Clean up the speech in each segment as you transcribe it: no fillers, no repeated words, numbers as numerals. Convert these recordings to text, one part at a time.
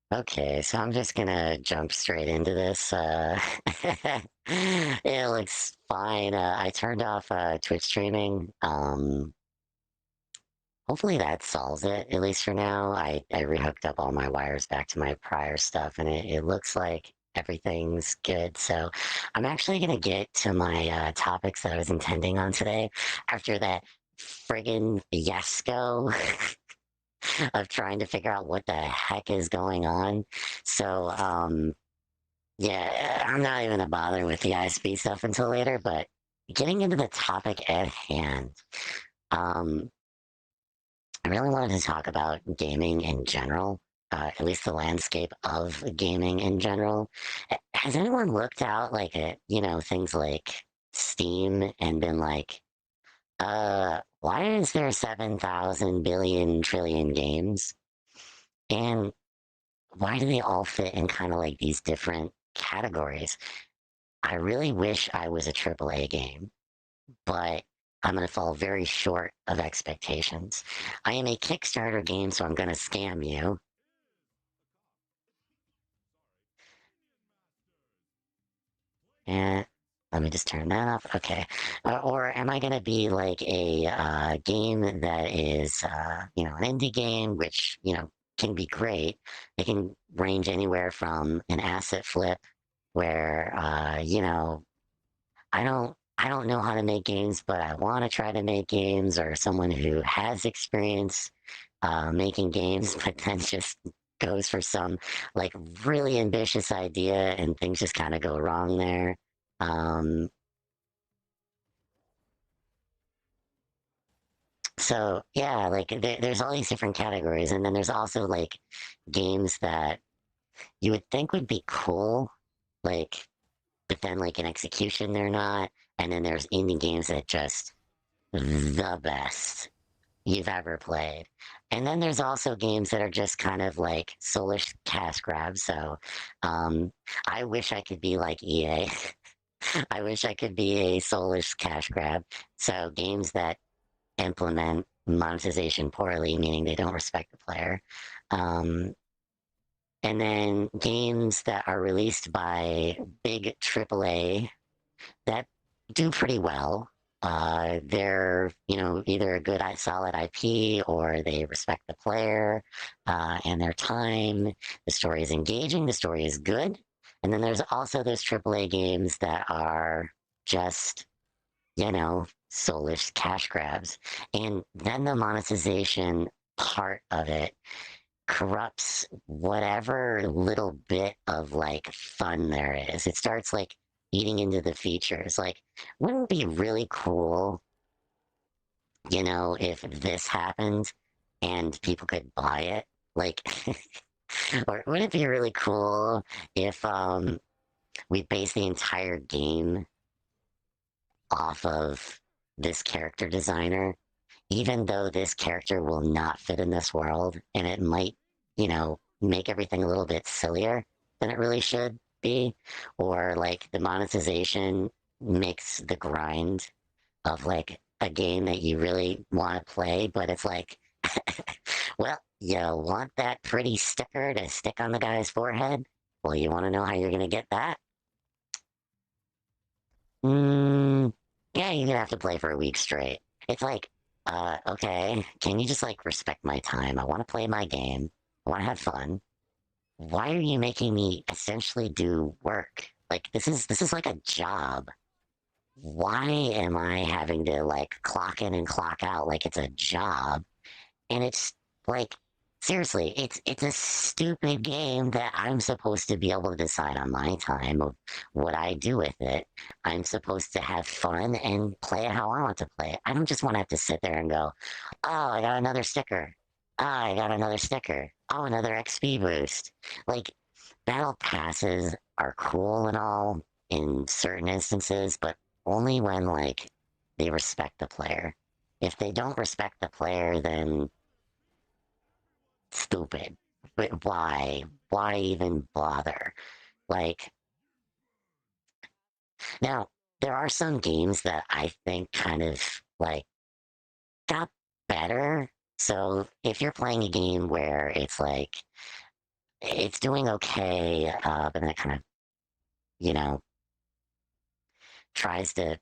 Okay, so I'm just gonna jump straight into this. It looks fine. I turned off Twitch streaming. Hopefully that solves it, at least for now. I rehooked up all my wires back to my prior stuff, and it looks like everything's good. So I'm actually gonna get to my topics that I was intending on today after that friggin' fiasco of trying to figure out what the heck is going on. So, yeah, I'm not even gonna bother with the ISP stuff until later, but getting into the topic at hand, um, I really wanted to talk about gaming in general, at least the landscape of gaming in general. Has anyone looked out like at, things like Steam and been like, why is there 7,000 billion trillion games? And why do they all fit in kind of like these different categories? I really wish I was a AAA game, but I'm going to fall very short of expectations. I am a Kickstarter game, so I'm going to scam you. And let me just turn that off. Okay. Or am I going to be like a game that is, an indie game, which, can be great. It can range anywhere from an asset flip where, I don't know how to make games, but I want to try to make games, or someone who has experience making games, but then just goes for some like really ambitious idea and things just kind of go wrong there. Um, so yeah, like there's all these different categories, and then there's also like games that you would think would be cool, like, but then like in execution they're not. And then there's indie games that just the best you've ever played. And then there's also games that are just kind of like soulish cash grabs. So I wish I could be like EA. I wish I could be a soulish cash grab. So games that implement monetization poorly, meaning they don't respect the player. Um, and then games that are released by big AAA that do pretty well. They're, either a good, solid IP, or they respect the player and their time. The story is engaging, the story is good. And then there's also those AAA games that are just, soulish cash grabs. And then the monetization part of it corrupts whatever little bit of like fun there is. It starts like eating into the features. Like, wouldn't it be really cool, if this happened and people could buy it? Like, or wouldn't it be really cool if we base the entire game off of this character designer, even though this character will not fit in this world, and it might, make everything a little bit sillier than it really should be, or like the monetization makes the grind of like a game that you really want to play, but it's like, well, you want that pretty sticker to stick on the guy's forehead? Well, you want to know how you're going to get that? Mm, yeah, you're gonna have to play for a week straight. It's like, okay, can you just like respect my time? I want to play my game. I want to have fun. Why are you making me essentially do work? Like this is like a job. Why am I having to like clock in and clock out like it's a job? And it's like, seriously, it's a stupid game that I'm supposed to be able to decide on my time of what I do with it. I'm supposed to have fun and play it how I want to play it. I don't just want to have to sit there and go, oh, I got another sticker. Oh, I got another sticker. Oh, another XP boost. Like, battle passes are cool and all in certain instances, but only when like they respect the player. If they don't respect the player, then stupid. But why? Why even bother? Like, now, there are some games that I think kind of like got better. So if you're playing a game where it's like it's doing okay, but then it kind of, you know, tries to,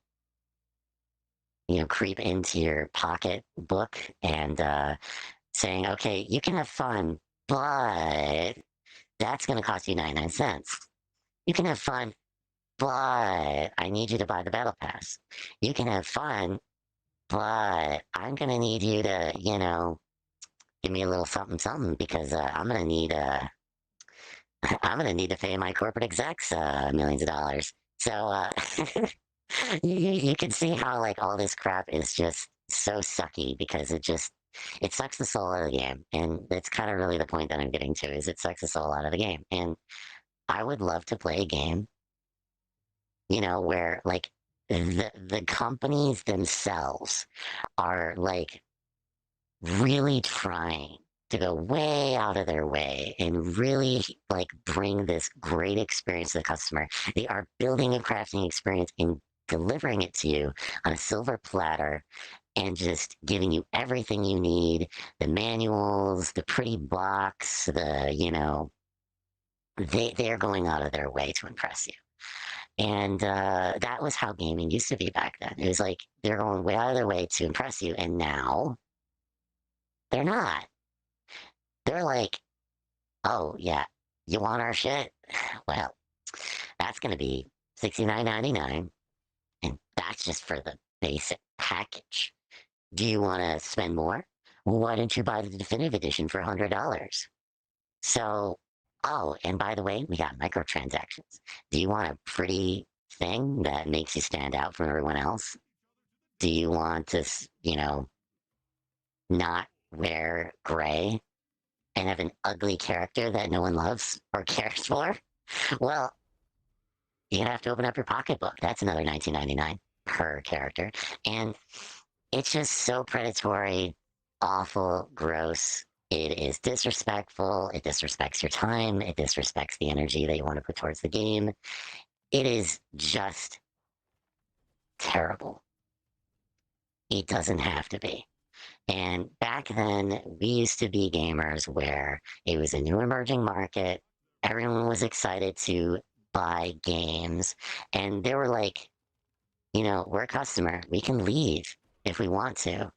creep into your pocketbook and saying, okay, you can have fun, but that's going to cost you 99 cents. You can have fun, but I need you to buy the battle pass. You can have fun, but I'm going to need you to, give me a little something, something because I'm going to need I'm going to need to pay my corporate execs millions of dollars. So you can see how like all this crap is just so sucky because it sucks the soul out of the game, and that's kind of really the point that I'm getting to is it sucks the soul out of the game. And I would love to play a game, where like the companies themselves are like really trying to go way out of their way and really like bring this great experience to the customer. They are building a crafting experience and delivering it to you on a silver platter and just giving you everything you need, the manuals, the pretty box, they're going out of their way to impress you. And that was how gaming used to be back then. It was like they're going way out of their way to impress you, and now they're not. They're like, oh yeah, you want our shit? Well, that's gonna be $69.99, and that's just for the basic package. Do you want to spend more? Well, why don't you buy the definitive edition for $100? So, oh, and by the way, we got microtransactions. Do you want a pretty thing that makes you stand out from everyone else? Do you want to, not wear gray and have an ugly character that no one loves or cares for? Well, you're gonna have to open up your pocketbook. That's another $19.99 per character. And it's just so predatory, awful, gross. It is disrespectful. It disrespects your time. It disrespects the energy that you want to put towards the game. It is just terrible. It doesn't have to be. And back then, we used to be gamers where it was a new emerging market. Everyone was excited to buy games. And they were like, we're a customer. We can leave if we want to.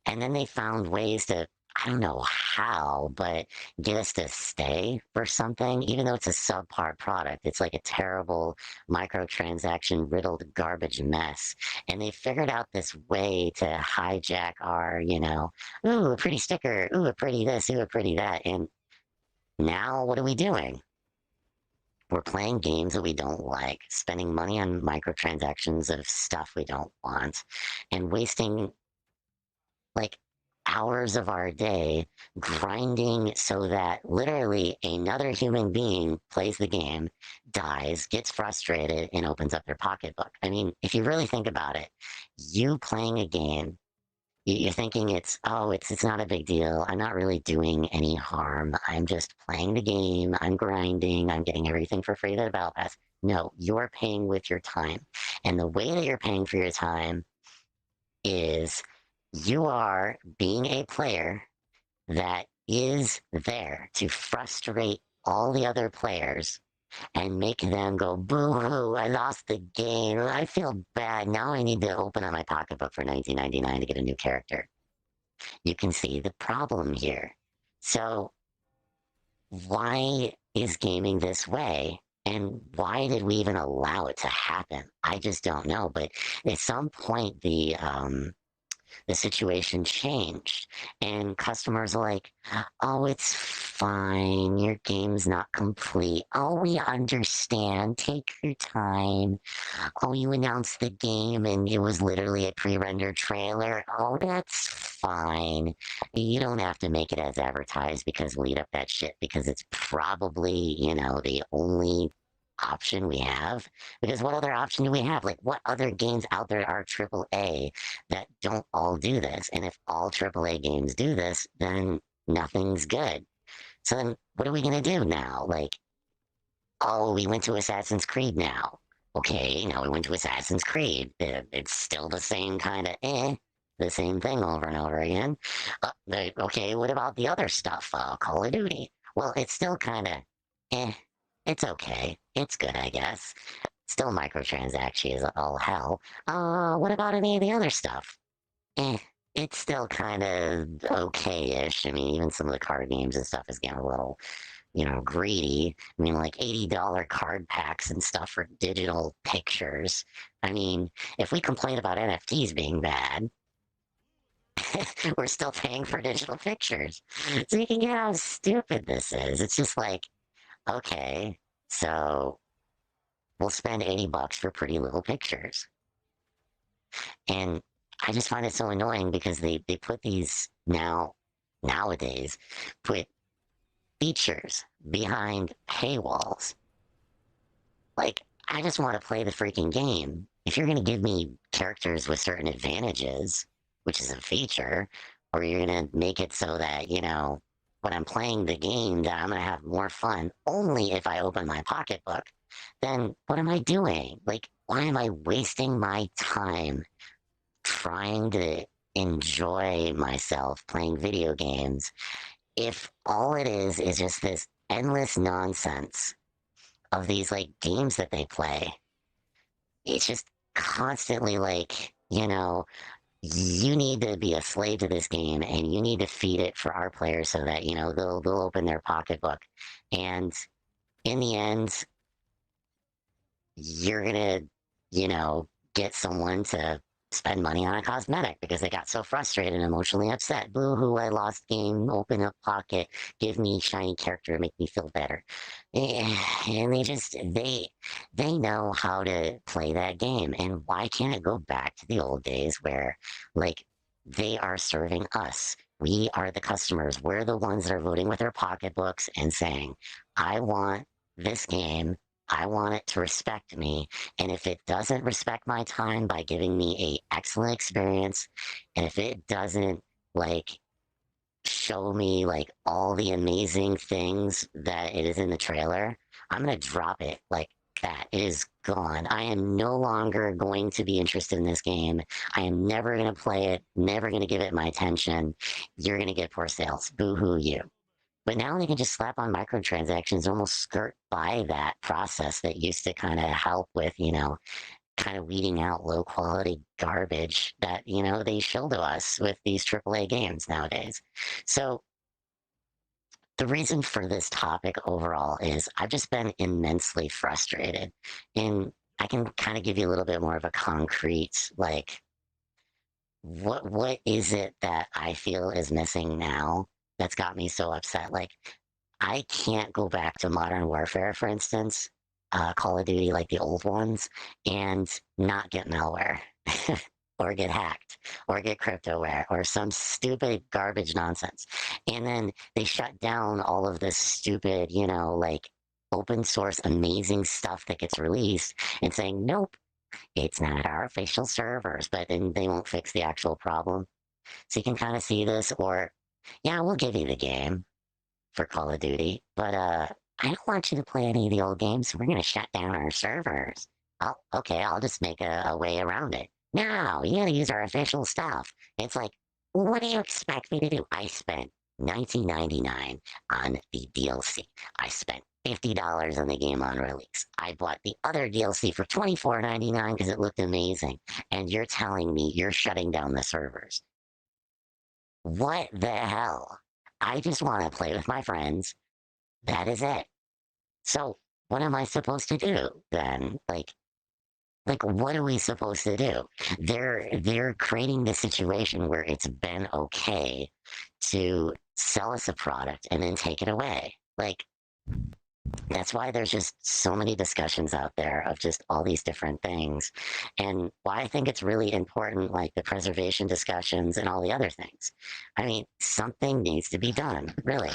And then they found ways to, I don't know how, but get us to stay for something, even though it's a subpar product. It's like a terrible microtransaction riddled garbage mess. And they figured out this way to hijack our, ooh, a pretty sticker, ooh, a pretty this, ooh, a pretty that. And now what are we doing? We're playing games that we don't like, spending money on microtransactions of stuff we don't want, and wasting like hours of our day grinding so that literally another human being plays the game, dies, gets frustrated, and opens up their pocketbook. I mean, if you really think about it, you playing a game, you're thinking it's not a big deal. I'm not really doing any harm. I'm just playing the game. I'm grinding. I'm getting everything for free that a battle pass. No, you're paying with your time. And the way that you're paying for your time is you are being a player that is there to frustrate all the other players and make them go, boo hoo, I lost the game. I feel bad. Now I need to open up my pocketbook for $19.99 to get a new character. You can see the problem here. So, why is gaming this way? And why did we even allow it to happen? I just don't know. But at some point, the situation changed and customers are like, oh, it's fine, your game's not complete. Oh, we understand, take your time. Oh, you announced the game and it was literally a pre-rendered trailer. Oh, that's fine. You don't have to make it as advertised because we'll eat up that shit because it's probably, the only option we have. Because what other option do we have? Like, what other games out there are AAA that don't all do this? And if all AAA games do this, then nothing's good. So then what are we going to do now? Like, oh, we went to Assassin's Creed now. Okay, now we went to Assassin's Creed. It's still the same kind of the same thing over and over again. Okay, what about the other stuff? Call of Duty. Well, it's still kind of, eh, it's okay. It's good, I guess. Still microtransaction is all hell. What about any of the other stuff? Eh, it's still kind of okay-ish. I mean, even some of the card games and stuff is getting a little, greedy. I mean, like $80 card packs and stuff for digital pictures. I mean, if we complain about NFTs being bad, we're still paying for digital pictures. So you can get how stupid this is. It's just like, okay, so we'll spend $80 for pretty little pictures. And I just find it so annoying because they put these nowadays put features behind paywalls. Like, I just want to play the freaking game. If you're going to give me characters with certain advantages, which is a feature, or you're going to make it so that, when I'm playing the game, that I'm going to have more fun only if I open my pocketbook, then what am I doing? Like, why am I wasting my time trying to enjoy myself playing video games if all it is just this endless nonsense of these like games that they play? It's just constantly like, you need to be a slave to this game and you need to feed it for our players so that, they'll open their pocketbook. And in the end, you're gonna, get someone to spend money on a cosmetic because they got so frustrated and emotionally upset. Boo hoo, I lost game, open up pocket, give me shiny character, make me feel better. And they know how to play that game. And why can't it go back to the old days where like they are serving us? We are the customers. We're the ones that are voting with their pocketbooks and saying, I want this game. I want it to respect me. And if it doesn't respect my time by giving me a excellent experience, and if it doesn't like show me like all the amazing things that it is in the trailer, I'm gonna drop it like that. It is gone. I am no longer going to be interested in this game. I am never gonna play it, never gonna give it my attention. You're gonna get poor sales. Boo hoo you. But now they can just slap on microtransactions and almost skirt by that process that used to kind of help with, kind of weeding out low quality garbage that, they show to us with these AAA games nowadays. So the reason for this topic overall is I've just been immensely frustrated. And I can kind of give you a little bit more of a concrete, like, what is it that I feel is missing now that's got me so upset? Like, I can't go back to Modern Warfare, for instance, Call of Duty, like the old ones, and not get malware or get hacked or get cryptoware or some stupid garbage nonsense. And then they shut down all of this stupid, like open source amazing stuff that gets released and saying, nope, it's not our official servers, but then they won't fix the actual problem. So you can kind of see this, or yeah, we'll give you the game for Call of Duty, but I don't want you to play any of the old games. We're gonna shut down our servers. Oh, okay, I'll just make a way around it. No, you gotta use our official stuff. It's like, what do you expect me to do? I spent 19.99 on the DLC. I spent $50 on the game on release. I bought the other DLC for 24.99 because it looked amazing. And you're telling me you're shutting down the servers. What the hell? I just want to play with my friends. That is it. So what am I supposed to do then? Like what are we supposed to do? They're creating the situation where it's been okay to sell us a product and then take it away. Like that's why there's just so many discussions out there of just all these different things, and why I think it's really important, like the preservation discussions and all the other things. I mean, something needs to be done, really.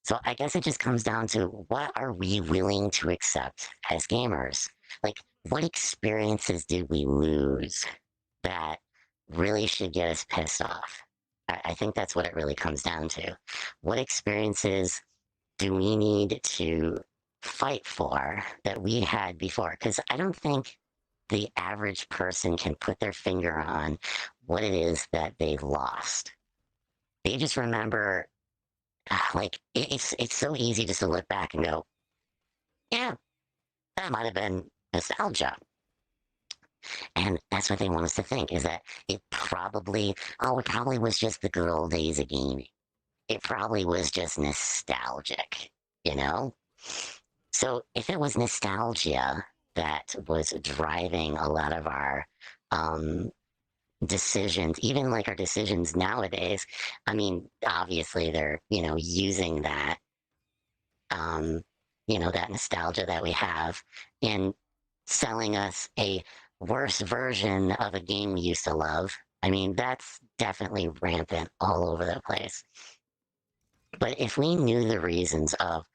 So I guess it just comes down to what are we willing to accept as gamers? Like, what experiences did we lose that really should get us pissed off? I think that's what it really comes down to. What experiences do we need to fight for that we had before. Because I don't think the average person can put their finger on what it is that they lost. They just remember, like, it's so easy just to look back and go, yeah, that might have been nostalgia. And that's what they want us to think is that it probably was just the good old days of gaming. It probably was just nostalgic, you know? So if it was nostalgia that was driving a lot of our um, decisions, even like our decisions nowadays, I mean, obviously they're, using that, um, that nostalgia that we have and selling us a worse version of a game we used to love. I mean, that's definitely rampant all over the place. But if we knew the reasons of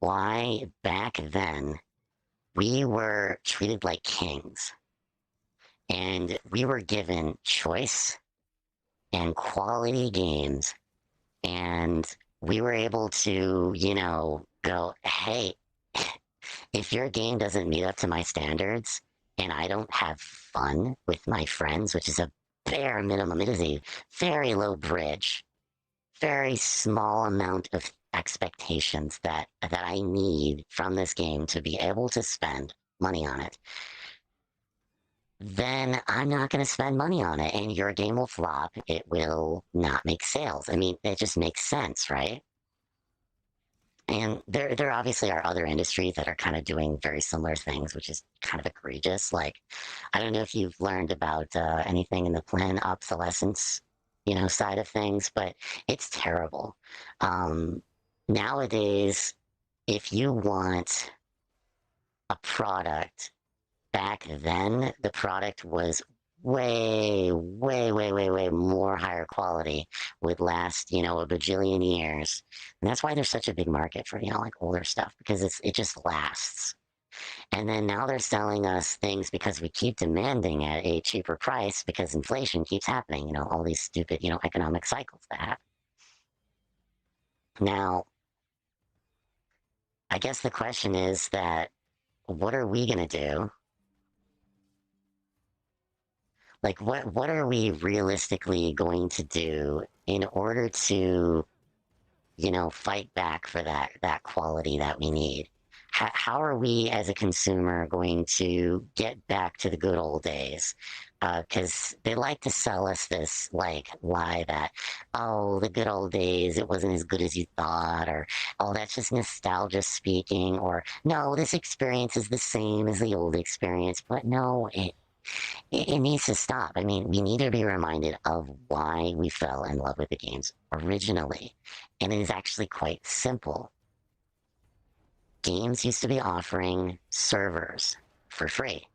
why back then we were treated like kings and we were given choice and quality games, and we were able to, go, hey, if your game doesn't meet up to my standards and I don't have fun with my friends, which is a bare minimum, it is a very low bridge, very small amount of expectations that I need from this game to be able to spend money on it, then I'm not going to spend money on it and your game will flop. It will not make sales. I mean, it just makes sense, right? And there obviously are other industries that are kind of doing very similar things, which is kind of egregious. Like, I don't know if you've learned about anything in the planned obsolescence, side of things, but it's terrible. Um, Nowadays, if you want a product, back then the product was way, way, way, way, way more higher quality, would last, a bajillion years. And that's why there's such a big market for, like older stuff, because it just lasts. And then now they're selling us things because we keep demanding at a cheaper price because inflation keeps happening, all these stupid, economic cycles that happen. Now, I guess the question is that what are we going to do? Like, what are we realistically going to do in order to, fight back for that quality that we need? How are we as a consumer going to get back to the good old days? Because they like to sell us this like lie that, oh, the good old days, it wasn't as good as you thought, or oh, that's just nostalgia speaking, or no, this experience is the same as the old experience. But no, it needs to stop. I mean, we need to be reminded of why we fell in love with the games originally. And it is actually quite simple. Games used to be offering servers for free.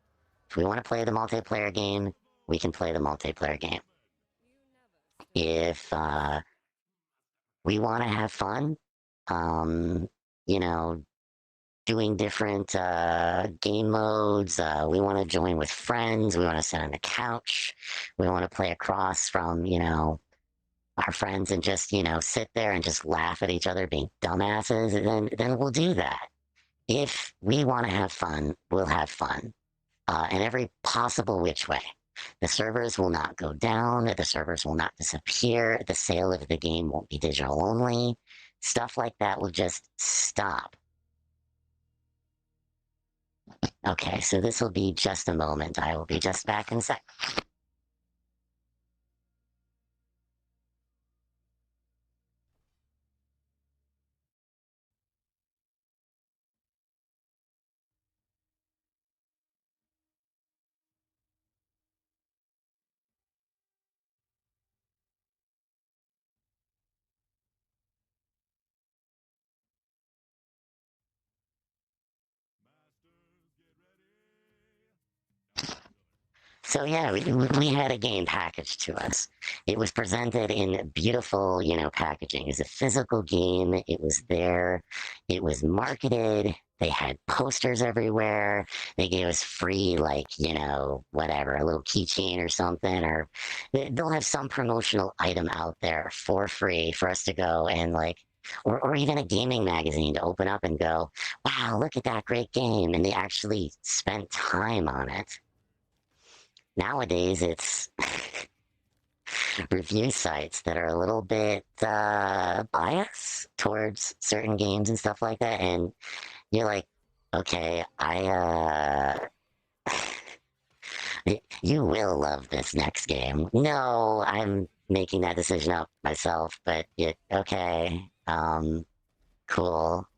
If we want to play the multiplayer game, we can play the multiplayer game. If we want to have fun, um, you know, doing different game modes. We want to join with friends. We want to sit on the couch. We want to play across from, our friends and just, sit there and just laugh at each other being dumbasses. And then we'll do that. If we want to have fun, we'll have fun in every possible which way. The servers will not go down. The servers will not disappear. The sale of the game won't be digital only. Stuff like that will just stop. Okay, so this will be just a moment. I will be just back in a sec. So yeah, we had a game packaged to us. It was presented in beautiful, packaging. It's a physical game. It was there. It was marketed. They had posters everywhere. They gave us free, like, whatever, a little keychain or something, or they'll have some promotional item out there for free for us to go and like or even a gaming magazine to open up and go, wow, look at that great game. And they actually spent time on it. Nowadays, it's review sites that are a little bit biased towards certain games and stuff like that. And you're like, okay, you will love this next game. No, I'm making that decision up myself, but okay, cool.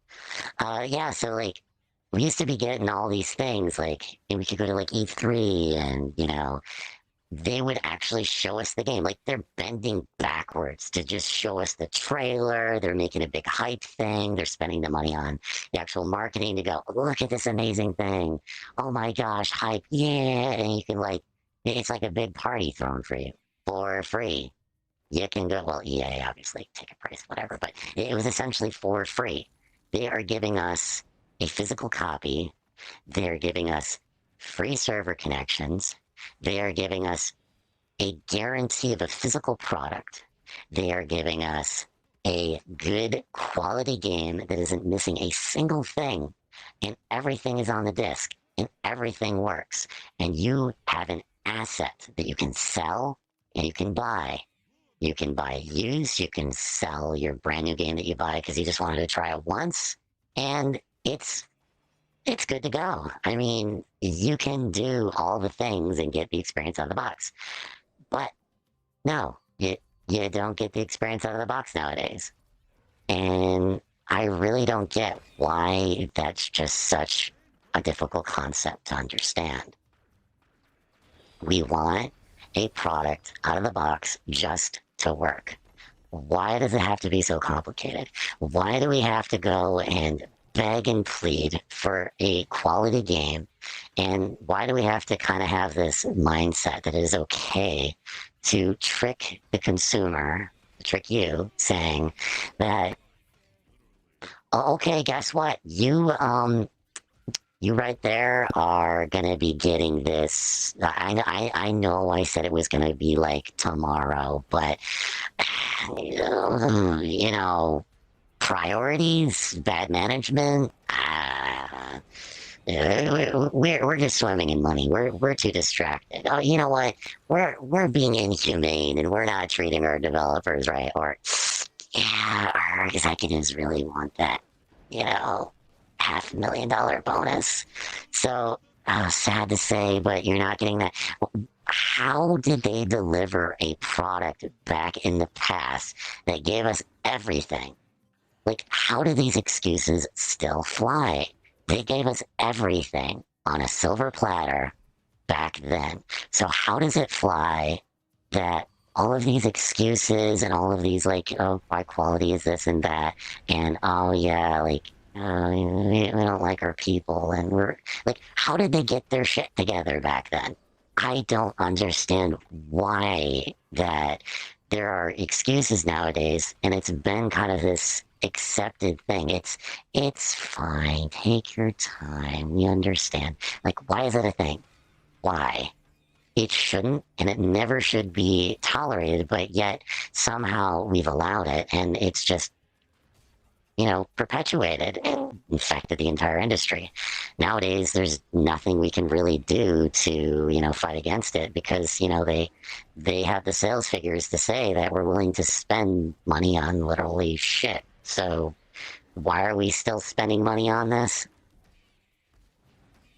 Yeah, so like we used to be getting all these things, like, and we could go to like E3 and, they would actually show us the game. Like they're bending backwards to just show us the trailer. They're making a big hype thing. They're spending the money on the actual marketing to go, look at this amazing thing. Oh my gosh, hype. Yeah. And you can like, it's like a big party thrown for you for free. You can go, well, EA obviously take a price, whatever, but it was essentially for free. They are giving us a physical copy. They're giving us free server connections. They are giving us a guarantee of a physical product. They are giving us a good quality game that isn't missing a single thing, and everything is on the disc, and everything works. And you have an asset that you can sell and you can buy. You can buy used, you can sell your brand new game that you buy because you just wanted to try it once, and it's good to go. I mean, you can do all the things and get the experience out of the box. But no, you don't get the experience out of the box nowadays. And I really don't get why that's just such a difficult concept to understand. We want a product out of the box just to work. Why does it have to be so complicated? Why do we have to go and beg and plead for a quality game? And why do we have to kind of have this mindset that it is okay to trick the consumer, trick you, saying that, oh, okay, guess what? You right there are gonna be getting this. I know I said it was gonna be like tomorrow, but priorities, bad management. We're just swimming in money. We're too distracted. Oh, you know what? We're being inhumane, and we're not treating our developers right. Or yeah, our executives really want that. $500,000 bonus. So sad to say, but you're not getting that. How did they deliver a product back in the past that gave us everything? Like, how do these excuses still fly? They gave us everything on a silver platter back then. So how does it fly that all of these excuses and all of these, like, oh, my quality is this and that, and oh yeah, like, we don't like our people, and we're like, how did they get their shit together back then? I don't understand why that there are excuses nowadays, and it's been kind of this accepted thing. It's fine. Take your time. We understand. Like, why is it a thing? Why? It shouldn't, and it never should be tolerated, but yet somehow we've allowed it, and it's just, perpetuated and infected the entire industry. Nowadays, there's nothing we can really do to, fight against it because, they have the sales figures to say that we're willing to spend money on literally shit. So why are we still spending money on this?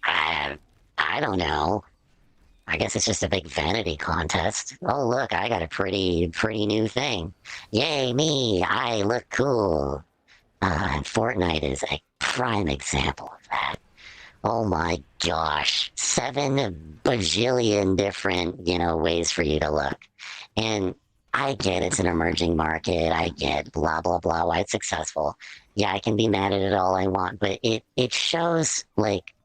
I don't know. I guess it's just a big vanity contest. Oh, look, I got a pretty new thing. Yay, me, I look cool. And Fortnite is a prime example of that. Oh my gosh, 7 bajillion different, ways for you to look. And I get it's an emerging market. I get blah, blah, blah, why it's successful. Yeah, I can be mad at it all I want, but it shows, like,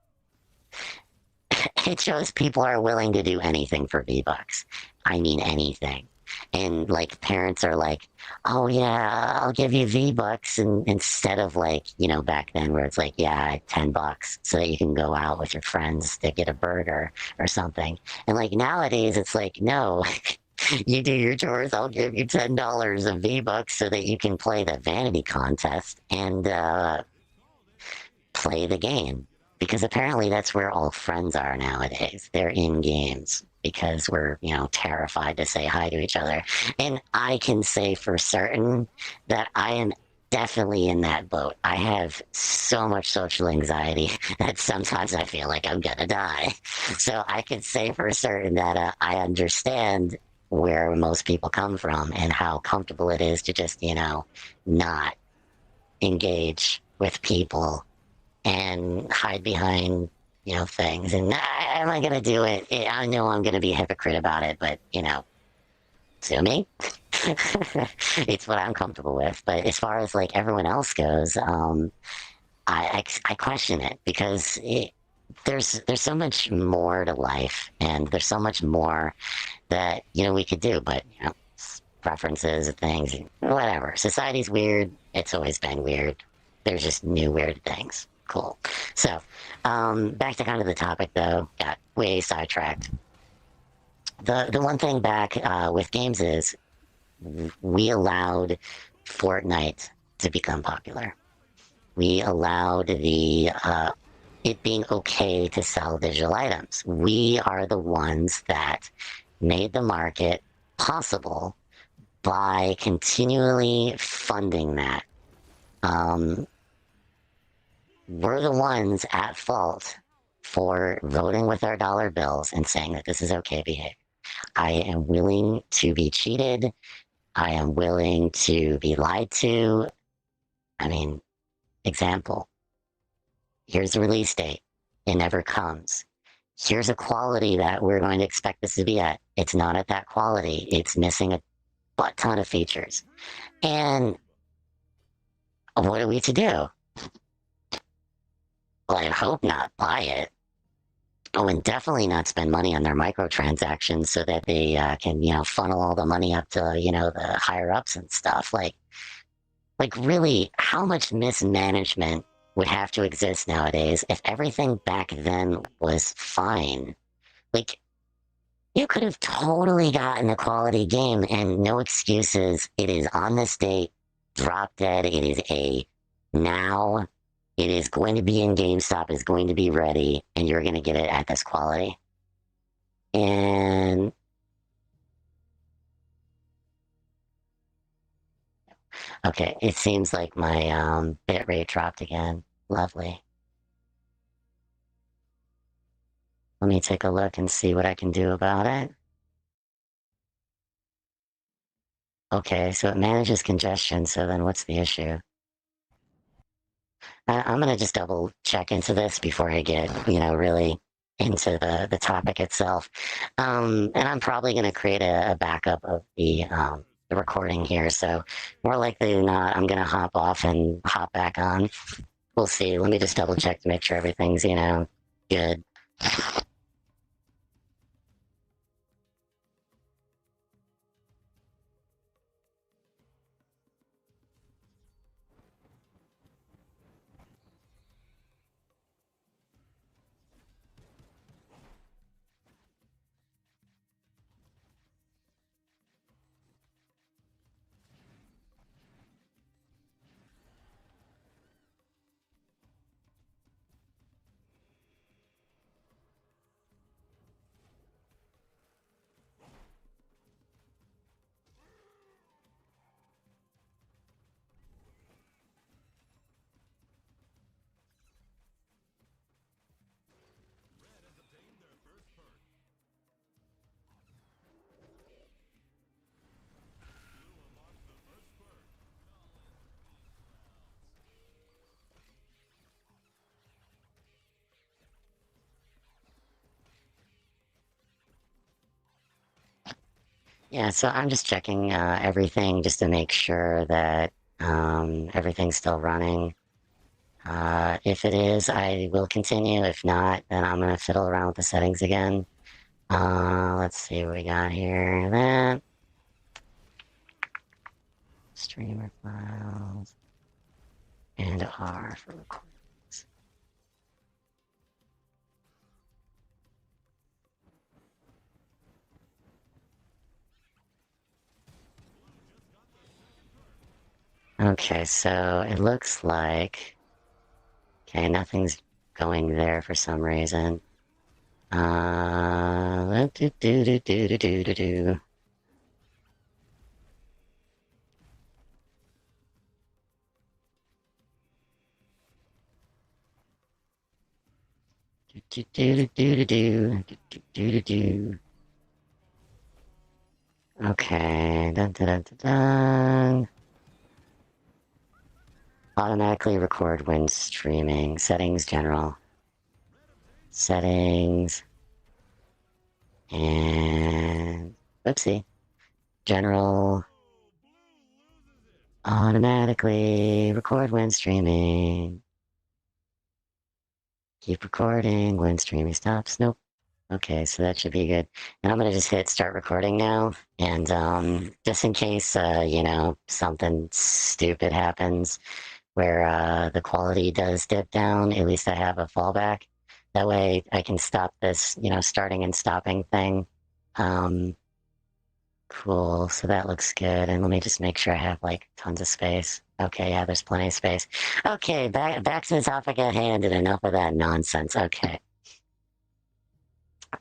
it shows people are willing to do anything for V-Bucks. I mean, anything. And like parents are like, oh yeah, I'll give you V-Bucks, and instead of like, back then where it's like, yeah, $10 so that you can go out with your friends to get a burger or something. And like nowadays it's like, no, You do your chores, I'll give you $10 of V-Bucks so that you can play the vanity contest and play the game. Because apparently that's where all friends are nowadays. They're in games because we're, terrified to say hi to each other. And I can say for certain that I am definitely in that boat. I have so much social anxiety that sometimes I feel like I'm gonna die. So I can say for certain that I understand where most people come from and how comfortable it is to just, not engage with people and hide behind, things. And am I going to do it? I know I'm going to be a hypocrite about it, but, sue me. It's what I'm comfortable with. But as far as like everyone else goes, I question it because there's so much more to life and there's so much more that, we could do. But, preferences, things, whatever. Society's weird. It's always been weird. There's just new weird things. Cool. So, back to kind of the topic though. Got way sidetracked. The one thing back with games is we allowed Fortnite to become popular. We allowed the it being okay to sell digital items. We are the ones that made the market possible by continually funding that. Um, we're the ones at fault for voting with our dollar bills and saying that this is okay behavior. I am willing to be cheated. I am willing to be lied to. I mean, example, here's the release date. It never comes. Here's a quality that we're going to expect this to be at. It's not at that quality. It's missing a butt ton of features. And what are we to do? Well, I hope not buy it. Oh, and definitely not spend money on their microtransactions so that they can, funnel all the money up to, the higher ups and stuff. Like really, how much mismanagement would have to exist nowadays if everything back then was fine? Like, you could have totally gotten a quality game and no excuses. It is on this date, drop dead. It is a now. It is going to be in GameStop, is going to be ready, and you're going to get it at this quality. And okay, it seems like my bit rate dropped again. Lovely. Let me take a look and see what I can do about it. Okay, so it manages congestion, so then what's the issue? I'm gonna just double check into this before I get, really into the topic itself. And I'm probably gonna create a backup of the recording here. So more likely than not, I'm gonna hop off and hop back on. We'll see. Let me just double check to make sure everything's, good. Yeah, so I'm just checking everything just to make sure that everything's still running. If it is, I will continue. If not, then I'm gonna fiddle around with the settings again. Let's see what we got here. That streamer files and R for recordings. Okay, so it looks like... Okay, nothing's going there for some reason. Do do do do do do do do. Do do do do do do do do do. Okay, dun dun dun dun dun. Automatically record when streaming. Settings, general. Settings. And... Oopsie. General. Automatically record when streaming. Keep recording when streaming stops. Nope. Okay, so that should be good. And I'm gonna just hit start recording now. And just in case, you know, something stupid happens where the quality does dip down, at least I have a fallback. That way I can stop this, you know, starting and stopping thing. Cool, so that looks good. And let me just make sure I have like tons of space. Okay, yeah, there's plenty of space. Okay, back to the topic at hand and enough of that nonsense. Okay.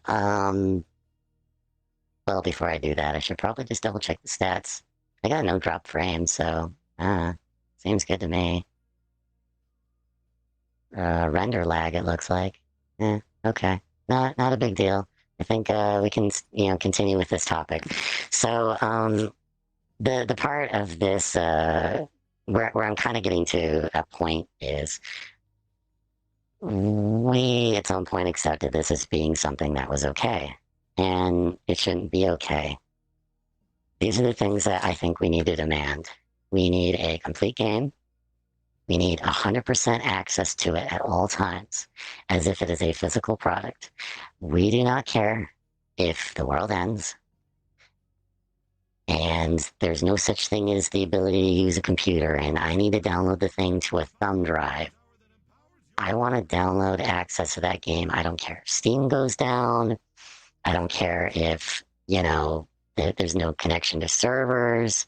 Um, well, before I do that, I should probably just double check the stats. I got no drop frame, so seems good to me. Render lag, it looks like. Okay. Not a big deal. I think we can, you know, continue with this topic. So, the part of this where I'm kind of getting to a point is we at some point accepted this as being something that was okay, and it shouldn't be okay. These are the things that I think we need to demand. We need a complete game. We need 100% access to it at all times, as if it is a physical product. We do not care if the world ends, and there's no such thing as the ability to use a computer, and I need to download the thing to a thumb drive. I want to download access to that game. I don't care if Steam goes down. I don't care if, you know, there's no connection to servers.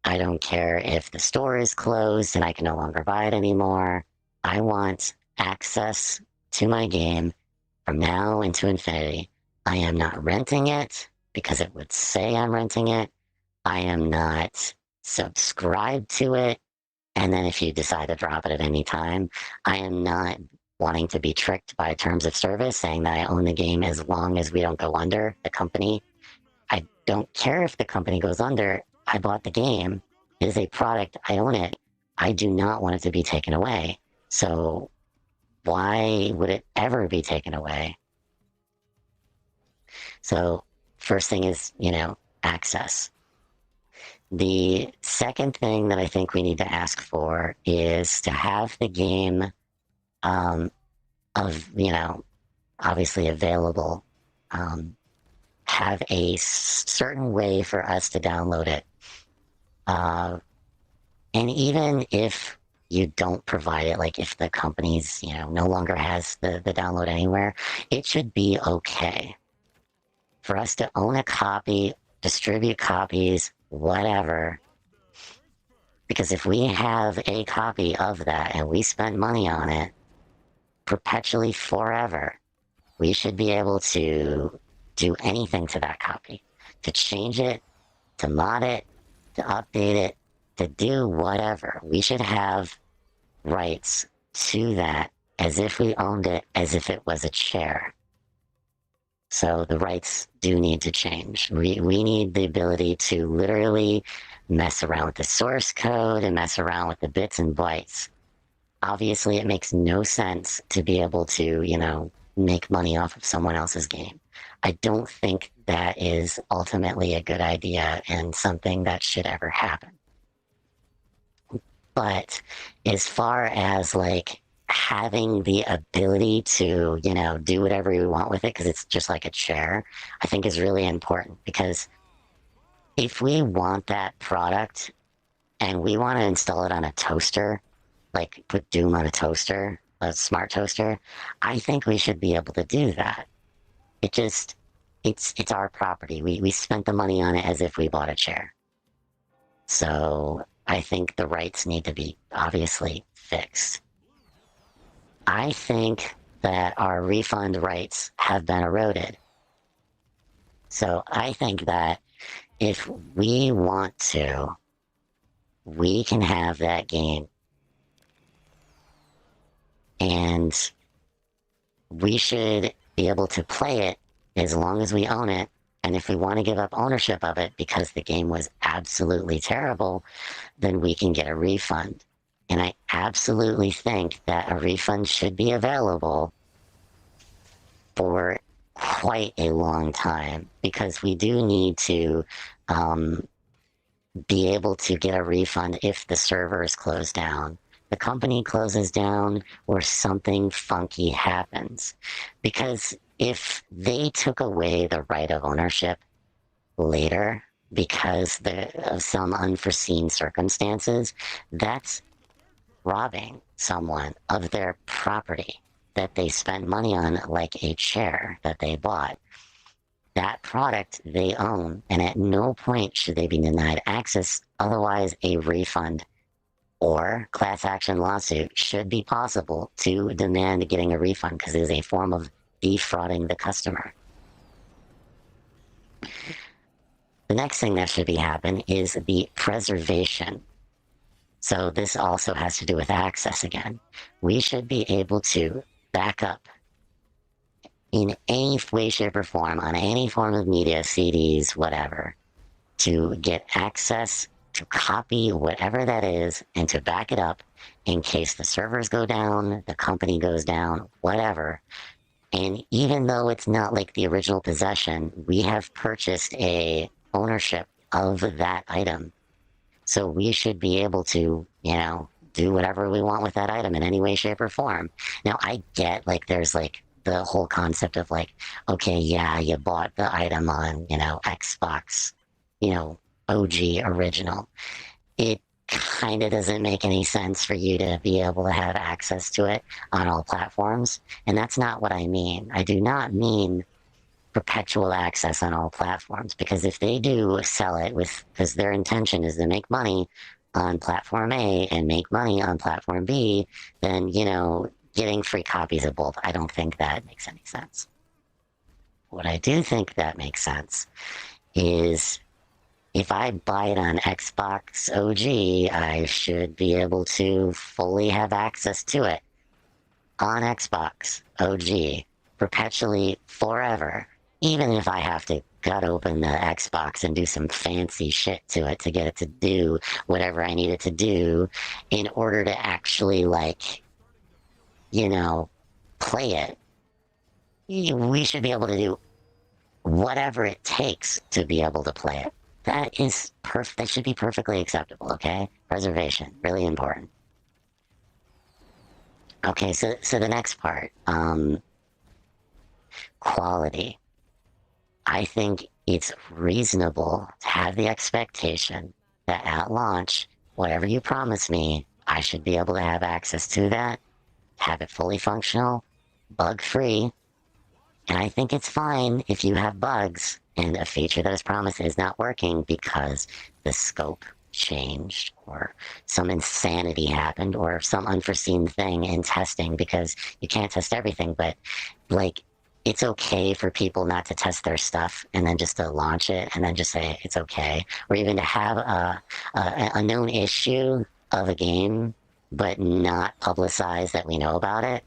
I don't care if the store is closed and I can no longer buy it anymore. I want access to my game from now into infinity. I am not renting it because it would say I'm renting it. I am not subscribed to it. And then if you decide to drop it at any time, I am not wanting to be tricked by terms of service saying that I own the game as long as we don't go under the company. I don't care if the company goes under. I bought the game. It is a product. I own it. I do not want it to be taken away. So why would it ever be taken away? So first thing is, you know, access. The second thing that I think we need to ask for is to have the game of, you know, obviously available, have a certain way for us to download it. And even if you don't provide it, like if the company's, you know, no longer has the download anywhere, it should be okay for us to own a copy, distribute copies, whatever. Because if we have a copy of that and we spent money on it perpetually forever, we should be able to do anything to that copy, to change it, to mod it, to update it, to do whatever. We should have rights to that as if we owned it, as if it was a chair. So the rights do need to change. We need the ability to literally mess around with the source code and mess around with the bits and bytes. Obviously, it makes no sense to be able to, you know, make money off of someone else's game. I don't think that is ultimately a good idea and something that should ever happen. But as far as like having the ability to, you know, do whatever we want with it, because it's just like a chair, I think is really important. Because if we want that product and we want to install it on a toaster, like put Doom on a toaster, a smart toaster, I think we should be able to do that. It just, it's our property. We spent the money on it as if we bought a chair. So I think the rights need to be obviously fixed. I think that our refund rights have been eroded. So I think that if we want to, we can have that game and we should be able to play it as long as we own it. And if we want to give up ownership of it because the game was absolutely terrible, then we can get a refund. And I absolutely think that a refund should be available for quite a long time because we do need to be able to get a refund if the servers close down, the company closes down, or something funky happens. Because if they took away the right of ownership later because of some unforeseen circumstances, that's robbing someone of their property that they spent money on, like a chair that they bought. That product they own, and at no point should they be denied access. Otherwise, a refund or class action lawsuit should be possible to demand getting a refund because it is a form of defrauding the customer. The next thing that should be happen is the preservation. So this also has to do with access again. We should be able to back up in any way, shape, or form on any form of media, CDs, whatever, to get access to copy whatever that is and to back it up in case the servers go down, the company goes down, whatever. And even though it's not like the original possession, we have purchased a ownership of that item. So we should be able to, do whatever we want with that item in any way, shape, or form. Now, I get, there's, the whole concept of, okay, yeah, you bought the item on, Xbox, OG original. It kind of doesn't make any sense for you to be able to have access to it on all platforms. And that's not what I mean. I do not mean perpetual access on all platforms, because if they do sell it because their intention is to make money on platform A and make money on platform B, then, getting free copies of both, I don't think that makes any sense. What I do think that makes sense is if I buy it on Xbox OG, I should be able to fully have access to it on Xbox OG perpetually forever, even if I have to cut open the Xbox and do some fancy shit to it to get it to do whatever I need it to do in order to actually, play it. We should be able to do whatever it takes to be able to play it. That is that should be perfectly acceptable, okay? Preservation, really important. Okay, so the next part, quality. I think it's reasonable to have the expectation that at launch, whatever you promise me, I should be able to have access to that, have it fully functional, bug-free, and I think it's fine if you have bugs and a feature that is promised is not working because the scope changed or some insanity happened or some unforeseen thing in testing, because you can't test everything, but it's okay for people not to test their stuff and then just to launch it and then just say it's okay, or even to have a known issue of a game but not publicize that we know about it.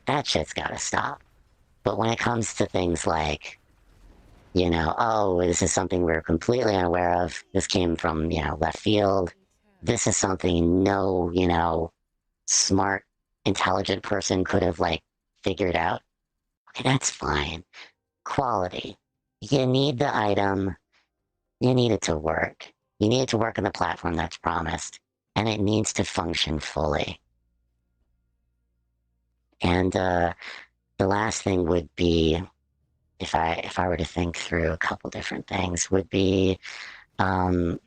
That shit's gotta stop. But when it comes to things like, oh, this is something we're completely unaware of, this came from, left field, this is something no, smart, intelligent person could have, figured out, okay, that's fine. Quality. You need the item, you need it to work. You need it to work on the platform that's promised, and it needs to function fully. And the last thing would be, if I were to think through a couple different things, would be, I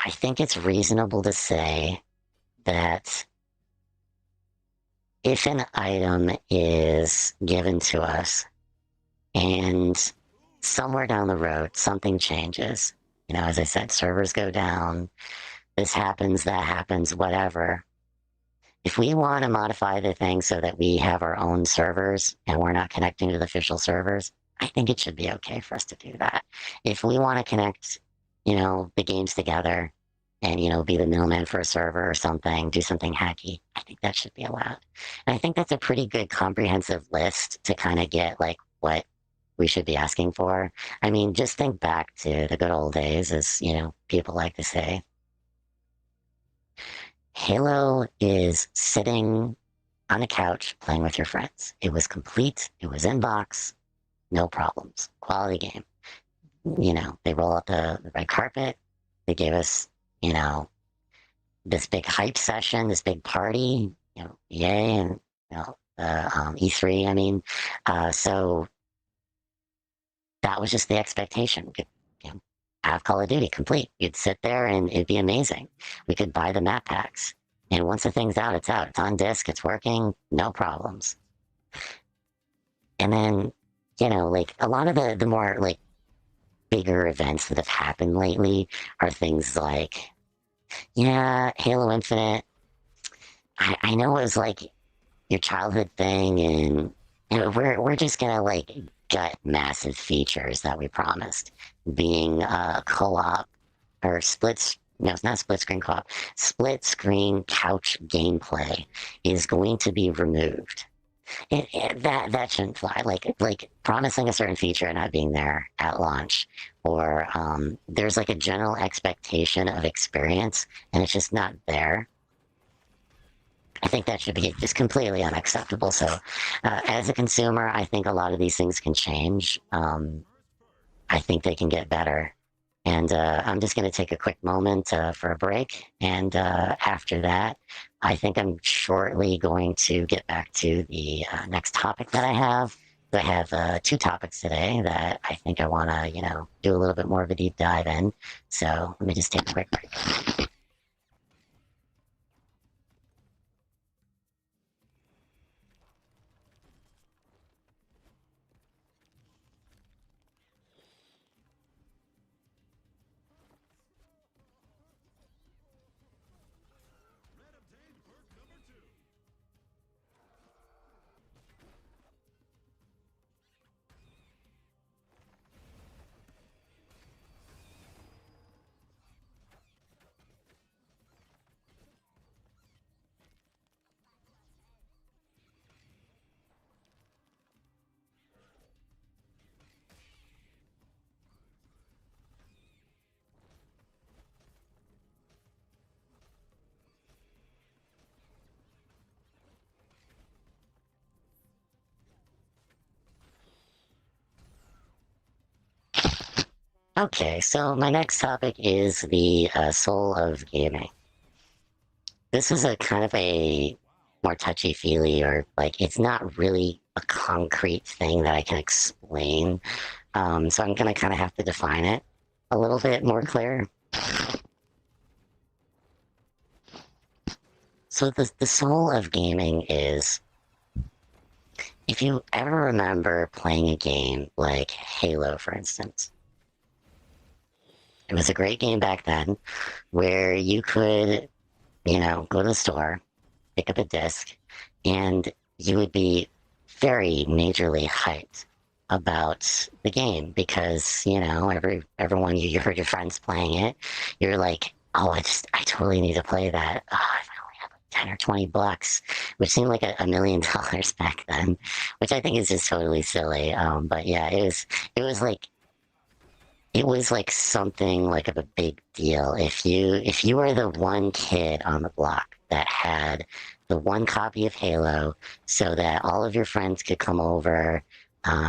think it's reasonable to say that if an item is given to us and somewhere down the road something changes You know, as I said, servers go down, this happens, that happens, whatever. If we want to modify the thing so that we have our own servers and we're not connecting to the official servers, I think it should be okay for us to do that. If we want to connect, the games together and, be the middleman for a server or something, do something hacky, I think that should be allowed. And I think that's a pretty good comprehensive list to kind of get like what we should be asking for. I mean, just think back to the good old days, as, people like to say. Halo is sitting on a couch playing with your friends. It was complete. It was in box. No problems. Quality game. They roll out the red carpet. They gave us, this big hype session, this big party, yay, and, E3, I mean. So that was just the expectation. We could, have Call of Duty complete. You'd sit there and it'd be amazing. We could buy the map packs. And once the thing's out, it's out. It's on disc, it's working, no problems. And then, like a lot of the more like bigger events that have happened lately are things like, yeah, Halo Infinite. I know it was like your childhood thing, and we're just gonna like gut massive features that we promised, being co-op or splits. No, it's not split screen co-op. Split screen couch gameplay is going to be removed. That shouldn't fly. Like promising a certain feature and not being there at launch, or there's like a general expectation of experience and it's just not there. I think that should be just completely unacceptable. So, as a consumer, I think a lot of these things can change. I think they can get better. And I'm just going to take a quick moment for a break. And after that, I think I'm shortly going to get back to the next topic that I have. I have two topics today that I think I want to, do a little bit more of a deep dive in. So let me just take a quick break. Okay, so my next topic is the soul of gaming. This is a kind of a more touchy-feely, or like it's not really a concrete thing that I can explain. So I'm gonna kind of have to define it a little bit more clear. So the soul of gaming is, if you ever remember playing a game like Halo, for instance. It was a great game back then where you could, go to the store, pick up a disc, and you would be very majorly hyped about the game because, everyone you heard your friends playing it, you're like, oh, I totally need to play that. Oh, if I only have like 10 or 20 bucks, which seemed like $1 million back then, which I think is just totally silly. But yeah, it was like something like of a big deal if you were the one kid on the block that had the one copy of Halo, so that all of your friends could come over.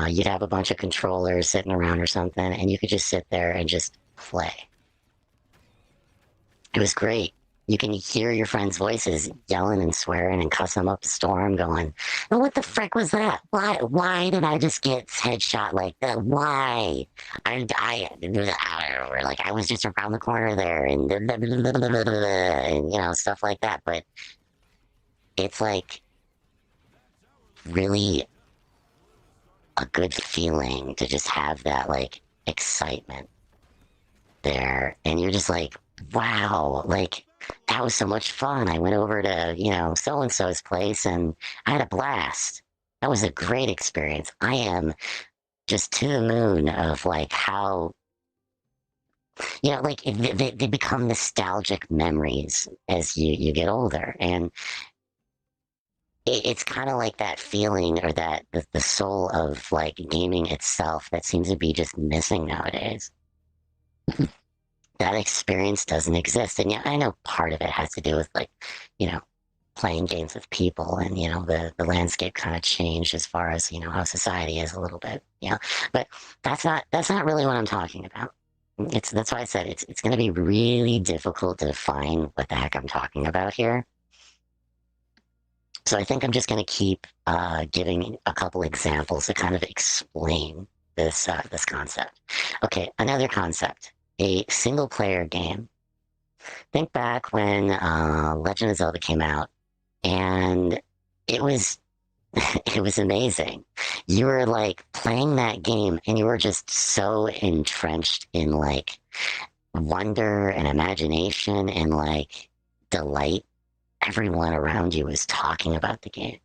You'd have a bunch of controllers sitting around or something, and you could just sit there and just play. It was great. You can hear your friends' voices yelling and swearing and cussing them up a storm, going, "Oh, what the frick was that? Why did I just get headshot like that? Why? Like I was just around the corner there," and, and stuff like that. But it's like really a good feeling to just have that like excitement. there and you're just like, wow, like that was so much fun. I went over to, so and so's place and I had a blast. That was a great experience. I am just to the moon of like how, like they become nostalgic memories as you get older. And it's kind of like that feeling or that the soul of like gaming itself that seems to be just missing nowadays. That experience doesn't exist. And yeah, I know part of it has to do with like, you know, playing games with people and, the landscape kind of changed as far as, how society is a little bit, but that's not really what I'm talking about. That's why I said it's going to be really difficult to define what the heck I'm talking about here. So I think I'm just going to keep giving a couple examples to kind of explain this concept. Okay, another concept, a single player game. Think back when Legend of Zelda came out, and it was it was amazing. You were like playing that game, and you were just so entrenched in like wonder and imagination and like delight. Everyone around you was talking about the game.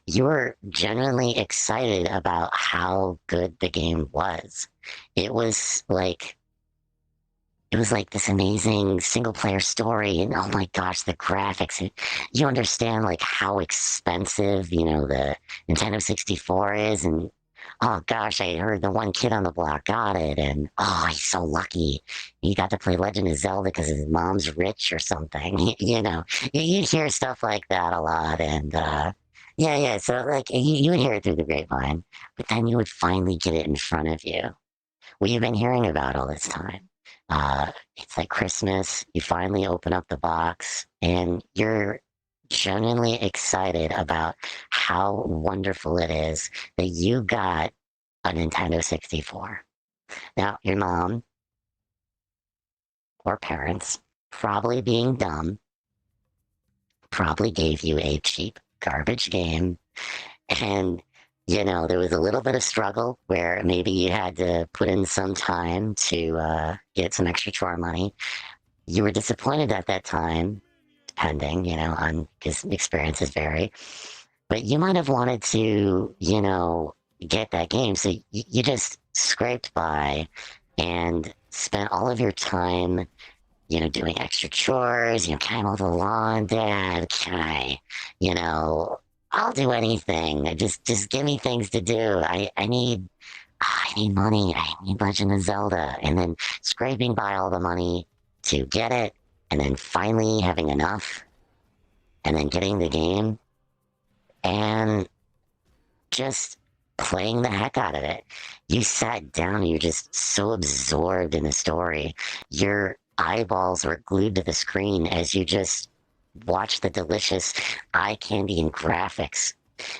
You were genuinely excited about how good the game was. It was like it was like this amazing single player story, and oh my gosh, the graphics. You understand like how expensive, the Nintendo 64 is, and oh gosh, I heard the one kid on the block got it, and oh, he's so lucky. He got to play Legend of Zelda because his mom's rich or something. You hear stuff like that a lot, and yeah, yeah. So like you would hear it through the grapevine, but then you would finally get it in front of you. What you've been hearing about all this time. It's like Christmas. You finally open up the box, and you're genuinely excited about how wonderful it is that you got a Nintendo 64. Now, your mom or parents, probably being dumb, probably gave you a cheap garbage game. And, there was a little bit of struggle where maybe you had to put in some time to get some extra chore money. You were disappointed at that time, depending, on because experiences vary. But you might have wanted to, get that game. So you just scraped by and spent all of your time, doing extra chores. Can I mow the lawn, Dad? Can I, I'll do anything. Just give me things to do. I need money. I need Legend of Zelda. And then scraping by all the money to get it, and then finally having enough, and then getting the game, and just playing the heck out of it. You sat down and you're just so absorbed in the story. Your eyeballs were glued to the screen as you just watched the delicious eye candy and graphics,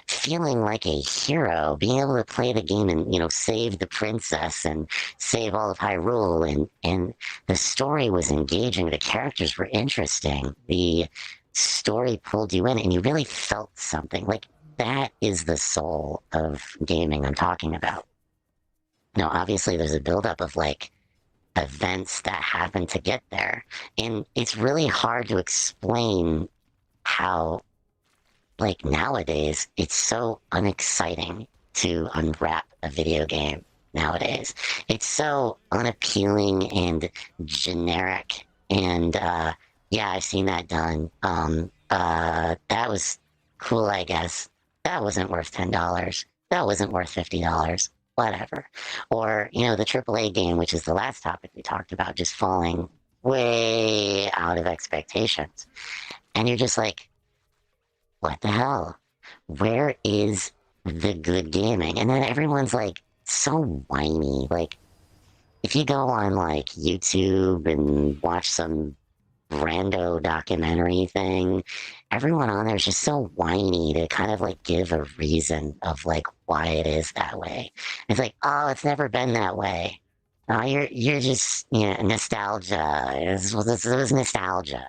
feeling like a hero, being able to play the game and, save the princess and save all of Hyrule. And the story was engaging. The characters were interesting. The story pulled you in and you really felt something. Like that is the soul of gaming I'm talking about. Now, obviously, there's a buildup of like events that happen to get there. And it's really hard to explain how, like nowadays, it's so unexciting to unwrap a video game nowadays. It's so unappealing and generic. And yeah, I've seen that done. That was cool, I guess. That wasn't worth $10. That wasn't worth $50. Whatever. Or, the AAA game, which is the last topic we talked about, just falling way out of expectations. And you're just like, what the hell? Where is the good gaming? And then everyone's like so whiny. Like, if you go on like YouTube and watch some rando documentary thing, everyone on there is just so whiny to kind of like give a reason of like why it is that way. It's like, oh, it's never been that way. Oh, you're just nostalgia. It was nostalgia.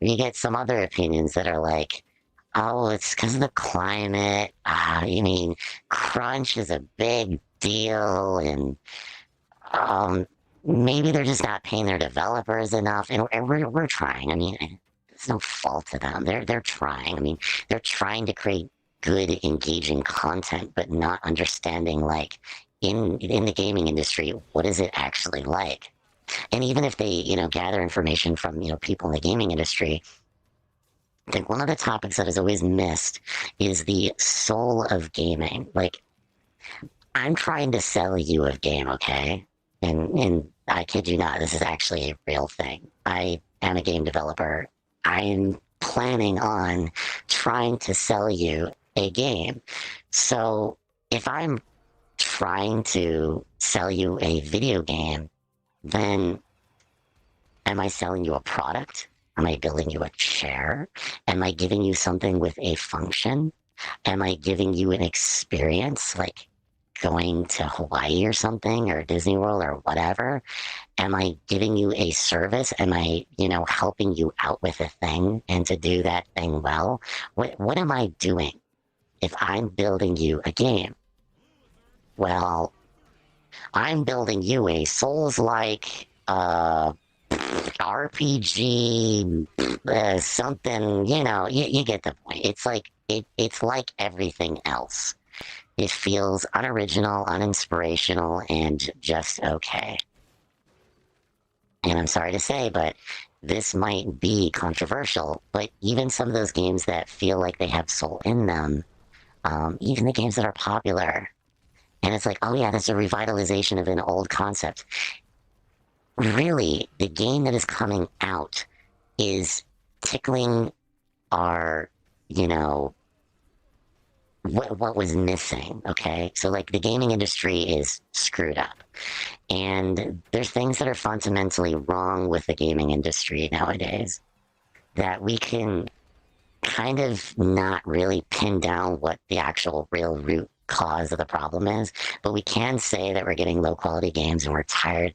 Or you get some other opinions that are like, oh, it's because of the climate. You mean crunch is a big deal, and um, maybe they're just not paying their developers enough, and we're trying. I mean, it's no fault to them. They're trying. I mean, they're trying to create good, engaging content, but not understanding like in the gaming industry, what is it actually like? And even if they, gather information from, people in the gaming industry, I think one of the topics that is always missed is the soul of gaming. Like, I'm trying to sell you a game, okay? And I kid you not, this is actually a real thing. I am a game developer. I am planning on trying to sell you a game. So if I'm trying to sell you a video game, then am I selling you a product? Am I building you a chair? Am I giving you something with a function? Am I giving you an experience like going to Hawaii or something or Disney World or whatever? Am I giving you a service? Am I, helping you out with a thing and to do that thing well? What am I doing if I'm building you a game? Well, I'm building you a Souls-like RPG, something, you get the point. It's like it's like everything else. It feels unoriginal, uninspirational, and just okay. And I'm sorry to say, but this might be controversial, but even some of those games that feel like they have soul in them, even the games that are popular, and it's like, oh yeah, that's a revitalization of an old concept. Really, the game that is coming out is tickling our, what was missing, okay? So, like, the gaming industry is screwed up. And there's things that are fundamentally wrong with the gaming industry nowadays that we can kind of not really pin down what the actual real root cause of the problem is, but we can say that we're getting low quality games and we're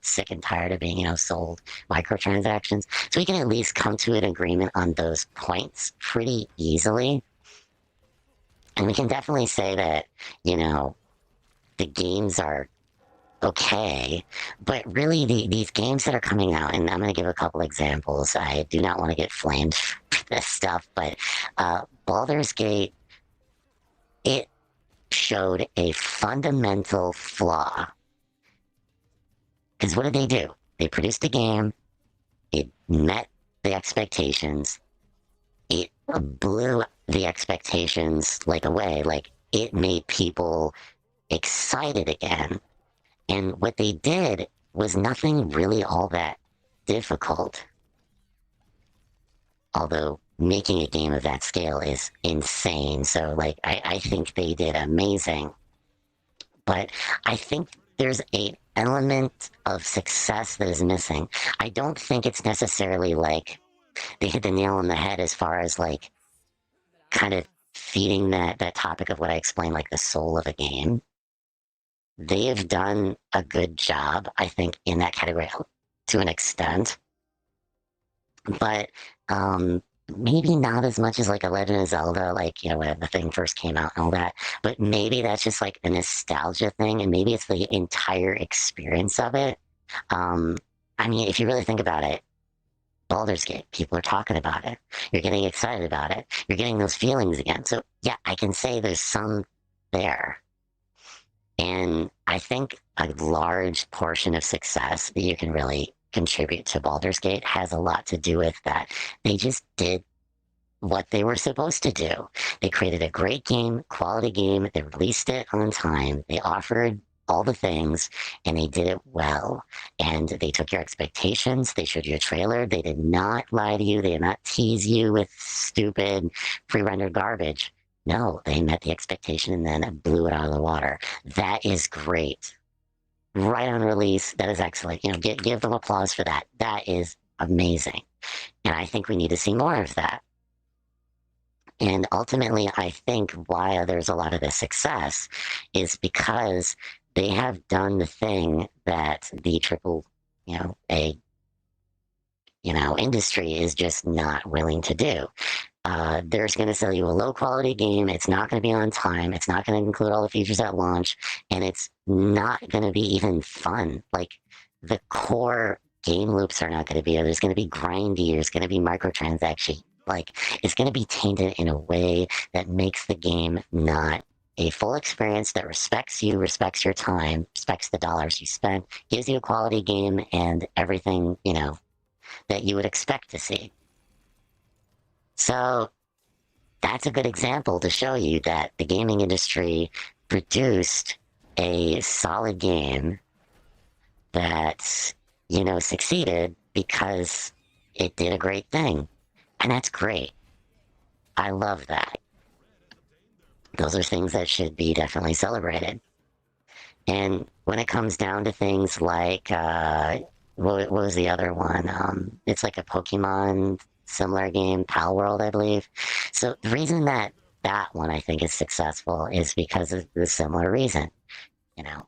sick and tired of being, sold microtransactions. So we can at least come to an agreement on those points pretty easily. And we can definitely say that, the games are okay, but really these games that are coming out, and I'm going to give a couple examples. I do not want to get flamed for this stuff, but Baldur's Gate, it showed a fundamental flaw. Because what did they do? They produced a game, it met the expectations, it blew the expectations like away, like it made people excited again. And what they did was nothing really all that difficult. Although making a game of that scale is insane. So, like, I think they did amazing. But I think there's an element of success that is missing. I don't think it's necessarily like they hit the nail on the head as far as, like, kind of feeding that topic of what I explained, like the soul of a game. They have done a good job, I think, in that category to an extent. But maybe not as much as like a Legend of Zelda, like, when the thing first came out and all that. But maybe that's just like a nostalgia thing, and maybe it's the entire experience of it. I mean, if you really think about it, Baldur's Gate, people are talking about it. You're getting excited about it. You're getting those feelings again. So yeah, I can say there's some there. And I think a large portion of success that you can really contribute to Baldur's Gate has a lot to do with that. They just did what they were supposed to do. They created a great game, quality game. They released it on time. They offered all the things, and they did it well. And they took your expectations. They showed you a trailer. They did not lie to you. They did not tease you with stupid pre-rendered garbage. No, they met the expectation and then blew it out of the water. That is great. Right on release, that is excellent. Give them applause for that. That is amazing. And I think we need to see more of that. And ultimately, I think why there's a lot of this success is because they have done the thing that the triple, A, industry is just not willing to do. They're going to sell you a low quality game. It's not going to be on time. It's not going to include all the features at launch, and it's not going to be even fun. Like, the core game loops are not going to be there. There's going to be grindy. There's going to be microtransaction. Like, it's going to be tainted in a way that makes the game not a full experience that respects you, respects your time, respects the dollars you spent, gives you a quality game and everything, that you would expect to see. So that's a good example to show you that the gaming industry produced a solid game that, succeeded because it did a great thing. And that's great. I love that. Those are things that should be definitely celebrated. And when it comes down to things like, what was the other one? It's like a Pokemon similar game, Pal World, I believe. So the reason that that one I think is successful is because of the similar reason. You know,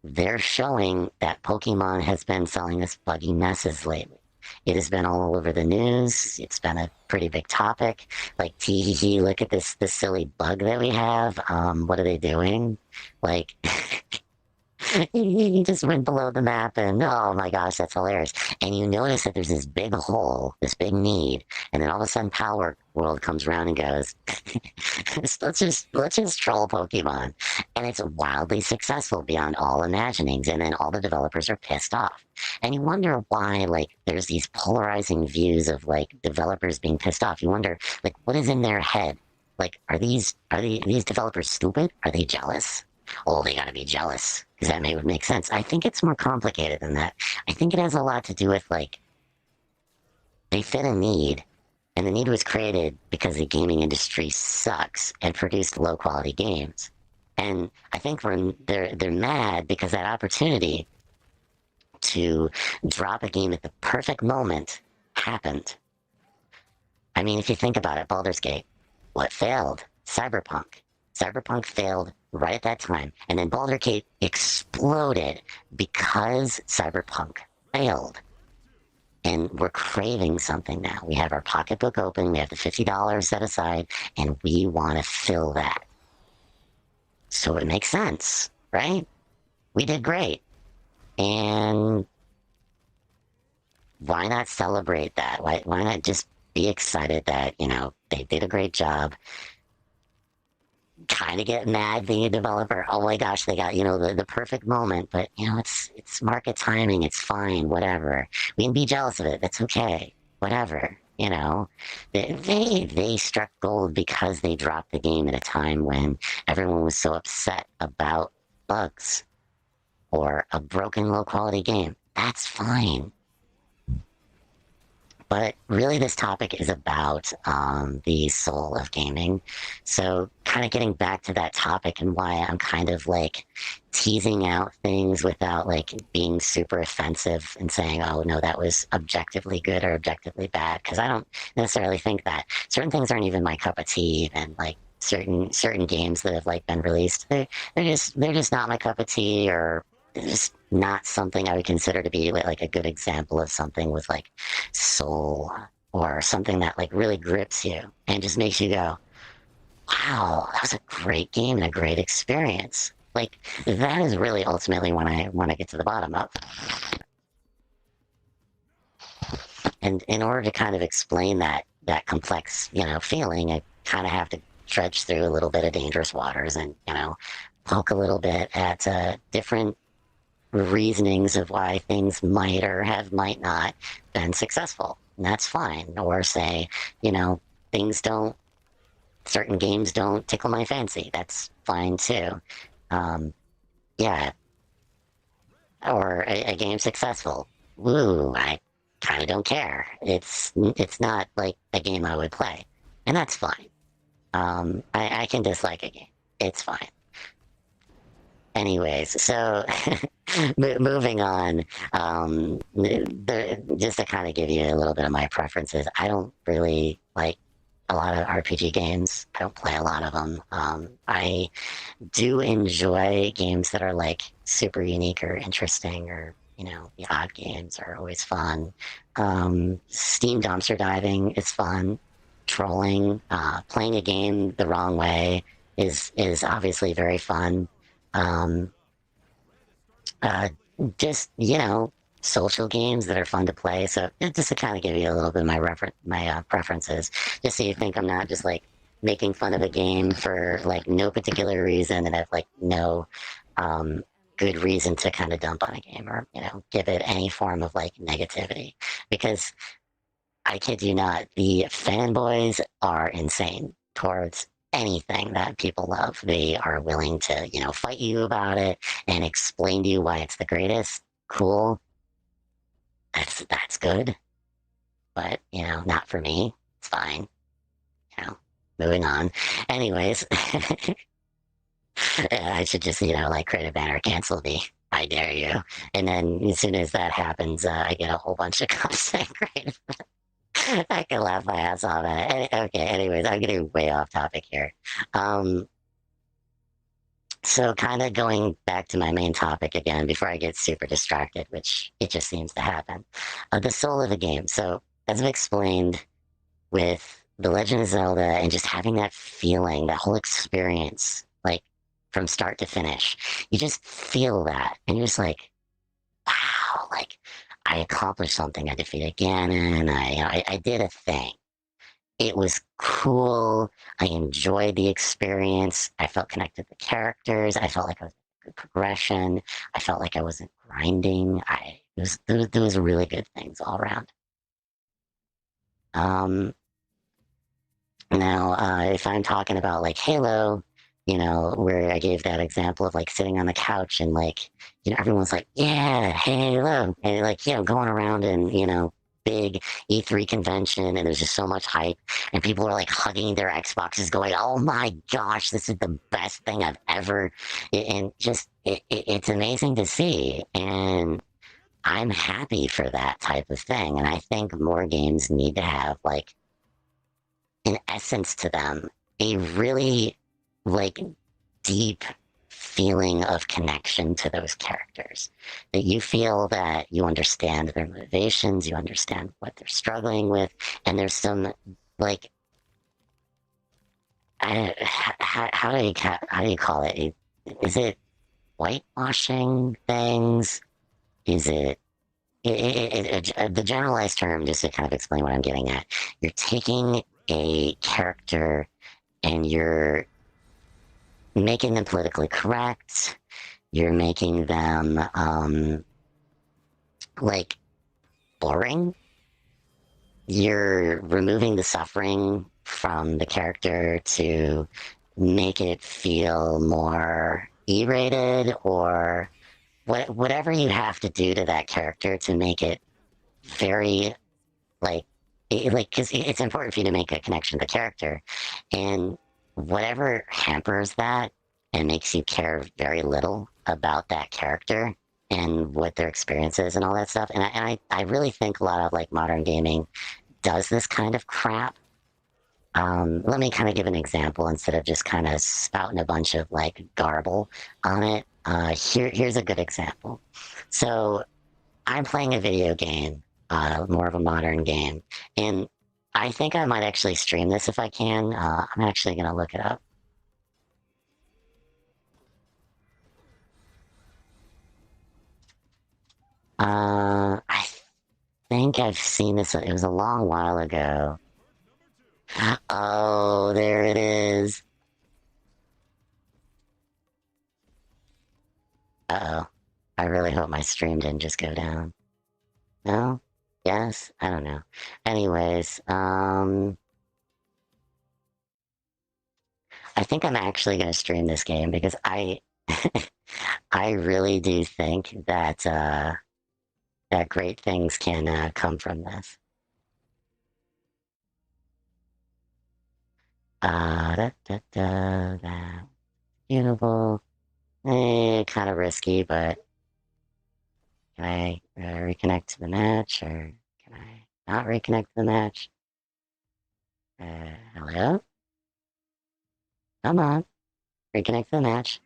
they're showing that Pokemon has been selling us buggy messes lately. It has been all over the news. It's been a pretty big topic. Like, tee hee hee, look at this silly bug that we have. What are they doing? Like, he just went below the map, and oh my gosh, that's hilarious. And you notice that there's this big hole, this big need, and then all of a sudden Power World comes around and goes, let's just troll Pokemon. And it's wildly successful beyond all imaginings, and then all the developers are pissed off. And you wonder why, like, there's these polarizing views of like developers being pissed off. You wonder, like, what is in their head? Like, are these developers stupid? Are they jealous? Oh, they gotta be jealous, because that would make sense. I think it's more complicated than that. I think it has a lot to do with, like, they fit a need, and the need was created because the gaming industry sucks and produced low-quality games. And I think when they're mad because that opportunity to drop a game at the perfect moment happened. I mean, if you think about it, Baldur's Gate, what failed? Cyberpunk. Cyberpunk failed right at that time, and then Baldur's Gate exploded because Cyberpunk failed. And we're craving something now. We have our pocketbook open, we have the $50 set aside, and we want to fill that. So it makes sense, right? We did great. And why not celebrate that? Why not just be excited that, they did a great job? Kind of get mad being a developer. Oh my gosh, they got, the perfect moment, but it's market timing, it's fine, whatever. We can be jealous of it, that's okay. Whatever. They struck gold because they dropped the game at a time when everyone was so upset about bugs or a broken low quality game. That's fine. But really, this topic is about the soul of gaming. So, kind of getting back to that topic and why I'm kind of like teasing out things without like being super offensive and saying, oh, no, that was objectively good or objectively bad. Because I don't necessarily think that. Certain things aren't even my cup of tea. And like certain games that have like been released, they're just not my cup of tea, or just not something I would consider to be like a good example of something with like soul, or something that like really grips you and just makes you go, wow, that was a great game and a great experience. Like, that is really ultimately when I want to get to the bottom of. And in order to kind of explain that complex, feeling, I kind of have to trudge through a little bit of dangerous waters and, poke a little bit at different reasonings of why things might or might not been successful. And that's fine. Or say, certain games don't tickle my fancy. That's fine too. Yeah. Or a game successful. Woo, I kind of don't care. It's not like a game I would play. And that's fine. I can dislike a game. It's fine. Anyways, so moving on, just to kind of give you a little bit of my preferences, I don't really like a lot of RPG games. I don't play a lot of them. I do enjoy games that are like super unique or interesting, or the odd games are always fun. Steam dumpster diving is fun. Trolling, playing a game the wrong way is obviously very fun. Um, just, social games that are fun to play. So just to kind of give you a little bit of my preferences, just so you think I'm not just like making fun of a game for like no particular reason and have like no um, good reason to kind of dump on a game or give it any form of like negativity because I kid you not, the fanboys are insane towards anything that people love. They are willing to, fight you about it and explain to you why it's the greatest. Cool. That's good. But, not for me. It's fine. Moving on. Anyways, I should just, like create a banner, cancel me. I dare you. And then as soon as that happens, I get a whole bunch of comments saying, great. I can laugh my ass off at it. Okay, anyways, I'm getting way off topic here. Um, so kind of going back to my main topic again before I get super distracted, which it just seems to happen. The soul of the game. So as I've explained with The Legend of Zelda and just having that feeling, that whole experience, like from start to finish, you just feel that and you're just like, wow, like I accomplished something. I defeated Ganon. I did a thing. It was cool. I enjoyed the experience. I felt connected to the characters. I felt like I was good progression. I felt like I wasn't grinding. There was really good things all around. Um, Now, if I'm talking about like Halo, where I gave that example of like sitting on the couch and like, everyone's like, yeah, Halo. And like, going around and, big E3 convention and there's just so much hype and people are like hugging their Xboxes going, oh my gosh, this is the best thing I've ever, and just, it's amazing to see. And I'm happy for that type of thing. And I think more games need to have like an essence to them, a really like deep feeling of connection to those characters. That you feel that you understand their motivations, you understand what they're struggling with, and there's some like how do you call it? Is it whitewashing things? Is the generalized term, just to kind of explain what I'm getting at? You're taking a character and you're making them politically correct. You're making them like boring. You're removing the suffering from the character to make it feel more E-rated or whatever you have to do to that character to make it very like because it's important for you to make a connection to the character, and whatever hampers that and makes you care very little about that character and what their experience is and all that stuff. And I really think a lot of like modern gaming does this kind of crap. Let me kind of give an example instead of just kind of spouting a bunch of like garble on it. Here's a good example. So I'm playing a video game, more of a modern game, and I think I might actually stream this if I can. I'm actually going to look it up. I think I've seen this. It was a long while ago. Oh, there it is. Uh-oh. I really hope my stream didn't just go down. No? Yes? I don't know. Anyways, I think I'm actually going to stream this game because I really do think that that great things can come from this. That beautiful. Kind of risky, but can I reconnect to the match or can I not reconnect to the match? Hello? Come on. Reconnect to the match.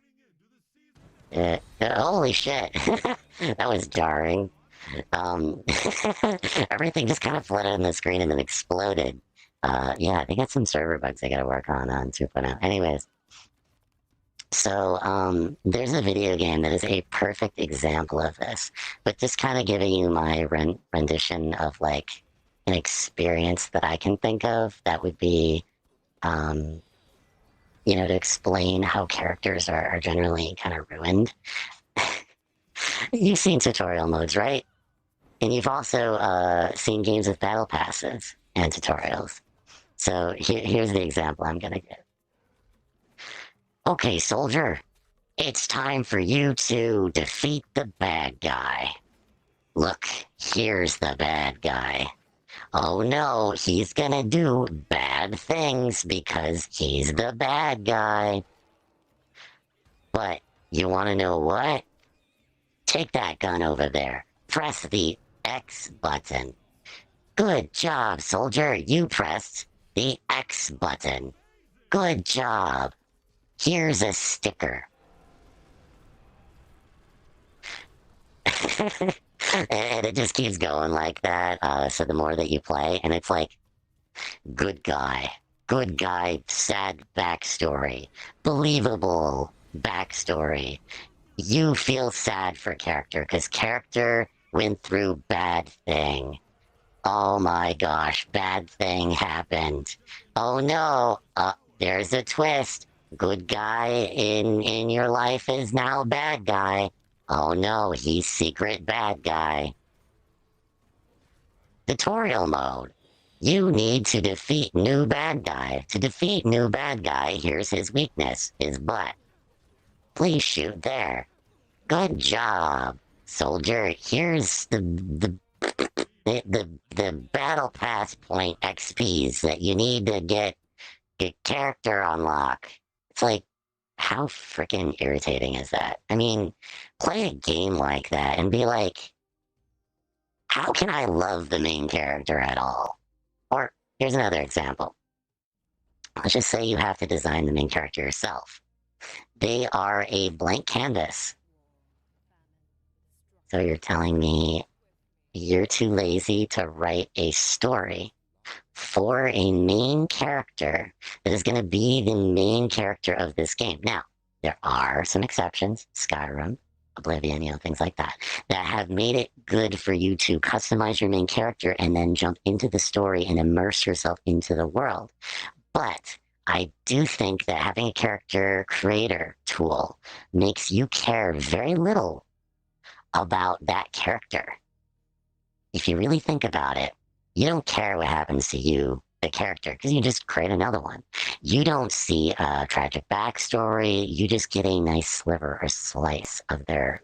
Holy shit. That was jarring. Um, everything just kind of flooded on the screen and then exploded. Yeah, they got some server bugs they gotta work on 2.0. Anyways, There's a video game that is a perfect example of this, but just kind of giving you my rendition of like an experience that I can think of that would be, um, to explain how characters are generally kind of ruined. You've seen tutorial modes, right? And you've also seen games with battle passes and tutorials. So here's the example I'm gonna give. Okay, soldier, it's time for you to defeat the bad guy. Look, here's the bad guy. Oh no, he's gonna do bad things because he's the bad guy. But you wanna know what? Take that gun over there. Press the X button. Good job, soldier. You pressed the X button. Good job. Here's a sticker. And it just keeps going like that. So the more that you play, and it's like, good guy, sad backstory, believable backstory. You feel sad for character because character went through bad thing. Oh my gosh, bad thing happened. Oh no, there's a twist. Good guy in your life is now bad guy. Oh no, he's secret bad guy. Tutorial mode. You need to defeat new bad guy. To defeat new bad guy, here's his weakness, his butt. Please shoot there. Good job, soldier. Here's the battle pass point XPs that you need to get character unlock. It's like, how freaking irritating is that? I mean, play a game like that and be like, how can I love the main character at all? Or here's another example. Let's just say you have to design the main character yourself. They are a blank canvas. So you're telling me you're too lazy to write a story for a main character that is going to be the main character of this game. Now, there are some exceptions, Skyrim, Oblivion, things like that, that have made it good for you to customize your main character and then jump into the story and immerse yourself into the world. But I do think that having a character creator tool makes you care very little about that character. If you really think about it, you don't care what happens to you, the character, because you just create another one. You don't see a tragic backstory. You just get a nice sliver or slice of their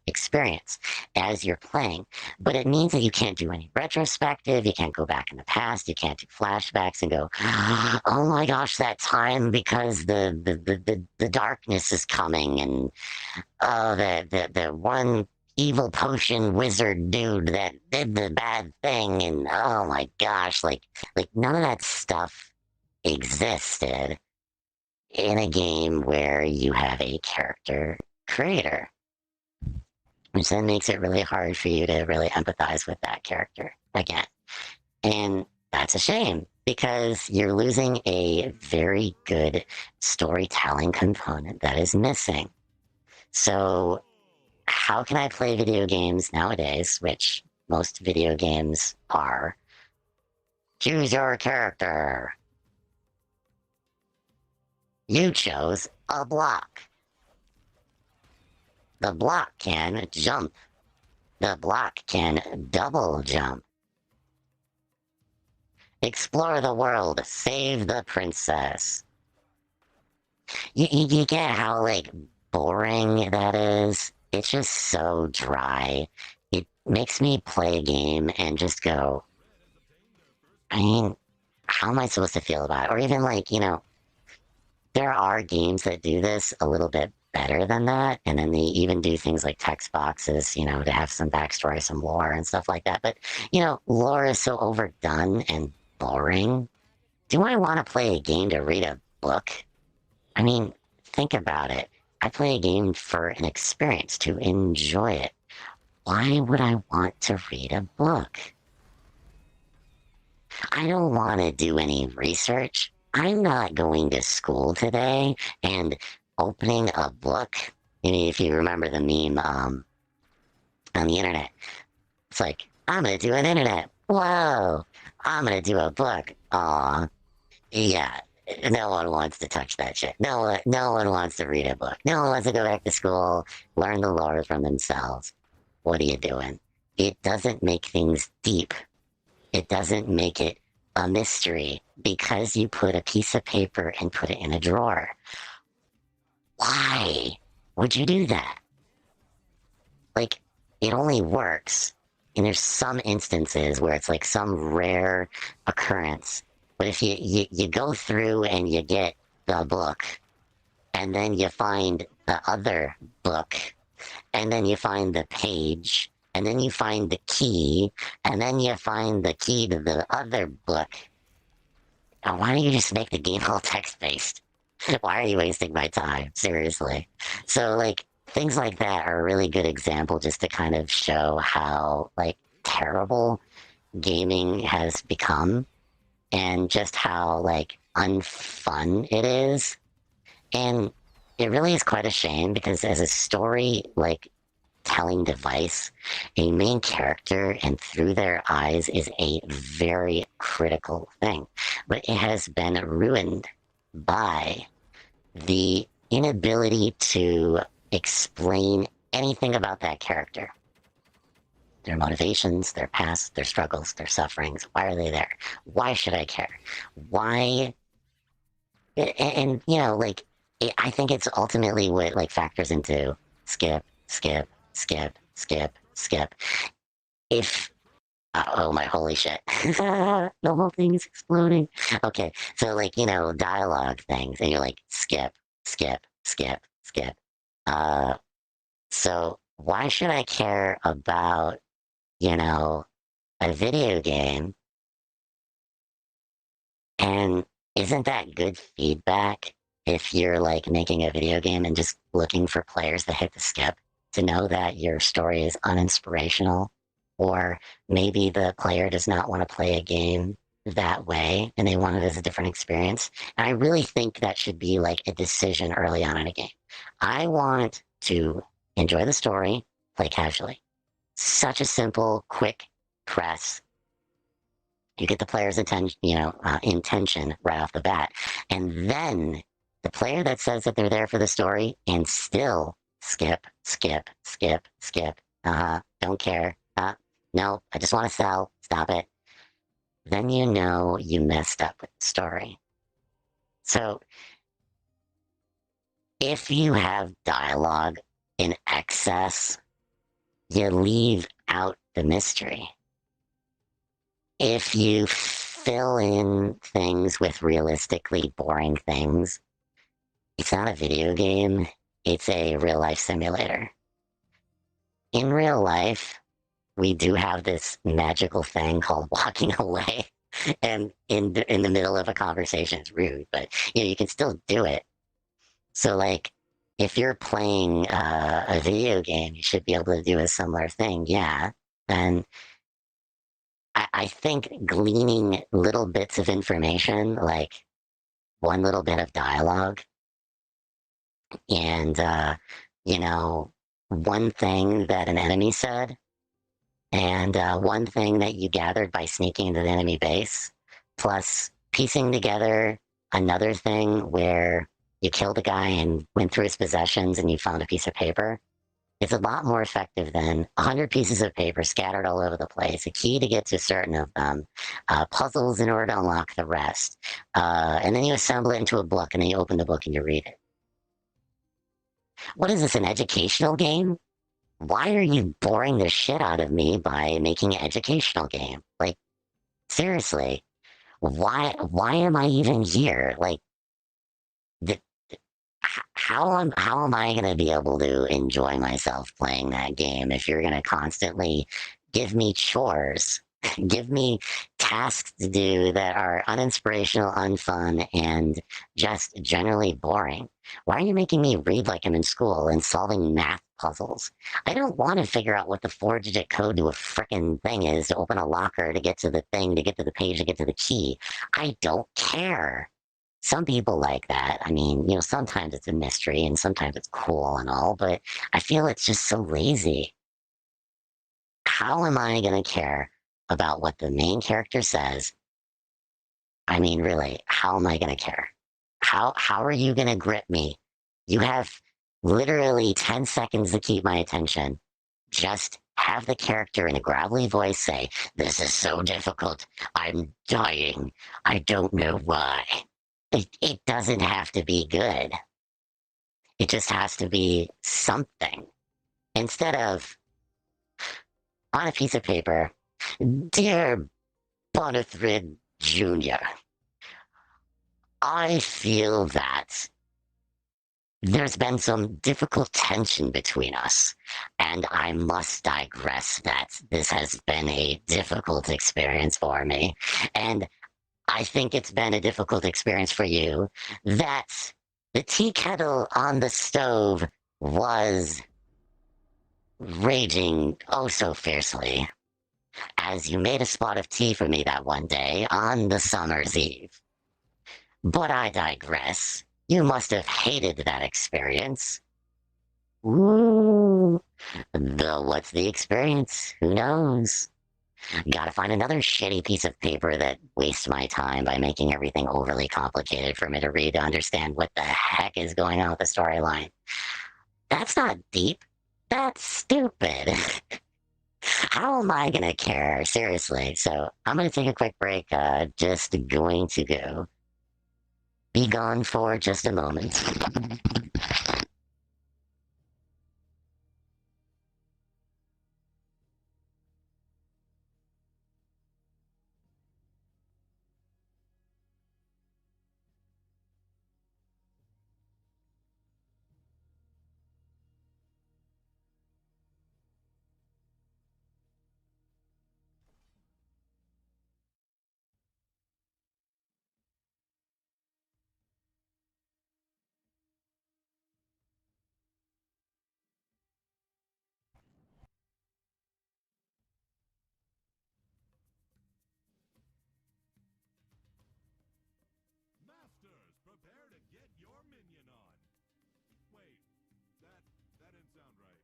experience as you're playing. But it means that you can't do any retrospective. You can't go back in the past. You can't do flashbacks and go, oh my gosh, that time because the darkness is coming and the one evil potion wizard dude that did the bad thing and oh my gosh, like none of that stuff existed in a game where you have a character creator, which then makes it really hard for you to really empathize with that character again. And that's a shame because you're losing a very good storytelling component that is missing. So how can I play video games nowadays, which most video games are? Choose your character. You chose a block. The block can jump. The block can double jump. Explore the world. Save the princess. You get how, like, boring that is? It's just so dry. It makes me play a game and just go, I mean, how am I supposed to feel about it? Or even like, there are games that do this a little bit better than that. And then they even do things like text boxes, to have some backstory, some lore and stuff like that. But, lore is so overdone and boring. Do I want to play a game to read a book? I mean, think about it. I play a game for an experience, to enjoy it. Why would I want to read a book? I don't want to do any research. I'm not going to school today and opening a book. I mean, if you remember the meme on the internet, it's like, I'm gonna do an internet. Whoa, I'm gonna do a book. Aw, yeah. No one wants to touch that shit. No one wants to read a book. No one wants to go back to school, learn the lore from themselves. What are you doing? It doesn't make things deep. It doesn't make it a mystery because you put a piece of paper and put it in a drawer. Why would you do that? Like, it only works. And there's some instances where it's like some rare occurrence. But if you go through and you get the book, and then you find the other book, and then you find the page, and then you find the key, and then you find the key to the other book, why don't you just make the game all text based? Why are you wasting my time? Seriously. So, like, things like that are a really good example just to kind of show how, like, terrible gaming has become and just how, like, unfun it is. And it really is quite a shame because as a story, like, telling device, a main character and through their eyes is a very critical thing. But it has been ruined by the inability to explain anything about that character. Their motivations, their past, their struggles, their sufferings. Why are they there? Why should I care? Why? And you know, like, I think it's ultimately what like factors into skip, skip, skip, skip, skip. If oh my holy shit. The whole thing is exploding. Okay, so like, you know, dialogue things, and you're like, skip, skip, skip, skip. Uh, so why should I care about, you know, a video game? And isn't that good feedback if you're like making a video game and just looking for players to hit the skip to know that your story is uninspirational? Or maybe the player does not want to play a game that way and they want it as a different experience. And I really think that should be like a decision early on in a game. I want to enjoy the story, play casually. Such a simple, quick press. You get the player's attention, intention right off the bat. And then the player that says that they're there for the story and still skip, skip, skip, skip, don't care, no, I just want to sell, stop it. Then you know you messed up with the story. So if you have dialogue in excess, you leave out the mystery. If you fill in things with realistically boring things, it's not a video game, it's a real life simulator. In real life, we do have this magical thing called walking away. And in the middle of a conversation, it's rude, but you can still do it. So, like, if you're playing a video game, you should be able to do a similar thing. Yeah, and I think gleaning little bits of information, like one little bit of dialogue, and one thing that an enemy said and one thing that you gathered by sneaking into the enemy base, plus piecing together another thing where you killed a guy and went through his possessions and you found a piece of paper, it's a lot more effective than 100 pieces of paper scattered all over the place, a key to get to certain of them, puzzles in order to unlock the rest. And then you assemble it into a book and then you open the book and you read it. What is this, an educational game? Why are you boring the shit out of me by making an educational game? Like, seriously, why am I even here? Like, the, how am I going to be able to enjoy myself playing that game if you're going to constantly give me chores, give me tasks to do that are uninspirational, unfun, and just generally boring? Why are you making me read like I'm in school and solving math puzzles? I don't want to figure out what the four-digit code to a frickin' thing is to open a locker, to get to the thing, to get to the page, to get to the key. I don't care. some people like that. I mean, sometimes it's a mystery and sometimes it's cool and all, but I feel it's just so lazy. How am I going to care about what the main character says? I mean, really, how am I going to care? How are you going to grip me? You have literally 10 seconds to keep my attention. Just have the character in a gravelly voice say, "This is so difficult. I'm dying. I don't know why." It doesn't have to be good. It just has to be something. Instead of on a piece of paper, "Dear Bonithrid Jr., I feel that there's been some difficult tension between us, and I must digress that this has been a difficult experience for me, and I think it's been a difficult experience for you, that the tea kettle on the stove was raging oh so fiercely as you made a spot of tea for me that one day on the summer's eve. But I digress. You must have hated that experience. Ooh, what's the experience? Who knows? Gotta find another shitty piece of paper that wastes my time by making everything overly complicated for me to read to understand what the heck is going on with the storyline. That's not deep. That's stupid. How am I gonna care? Seriously. So I'm gonna take a quick break. Just going to go. Be gone for just a moment. Masters, prepare to get your minion on. Wait, that didn't sound right.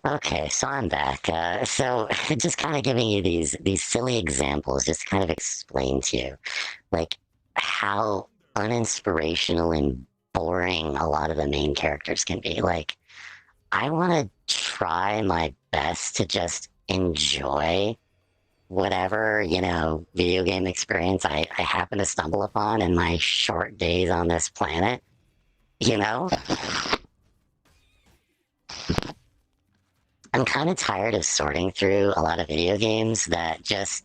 Okay, so I'm back. So just kind of giving you these silly examples, just to kind of explain to you, like how uninspirational and boring a lot of the main characters can be. Like, I want to try my best to just enjoy whatever, video game experience I happen to stumble upon in my short days on this planet, you know? I'm kind of tired of sorting through a lot of video games that just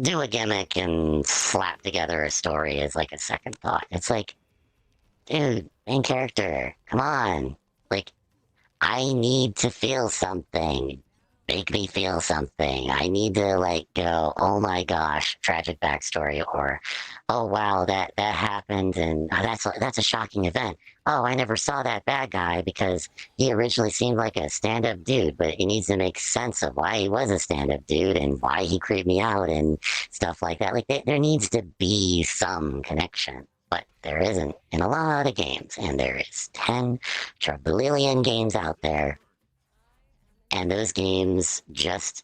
do a gimmick and slap together a story as like a second thought. It's like, dude, main character, come on. Like, I need to feel something. Make me feel something. I need to like go, oh my gosh, tragic backstory, or oh wow, that happened, and that's a shocking event. Oh, I never saw that bad guy because he originally seemed like a stand-up dude, but it needs to make sense of why he was a stand-up dude and why he creeped me out and stuff like that. Like there needs to be some connection. But there isn't in a lot of games, and there is 10 trillion games out there, and those games just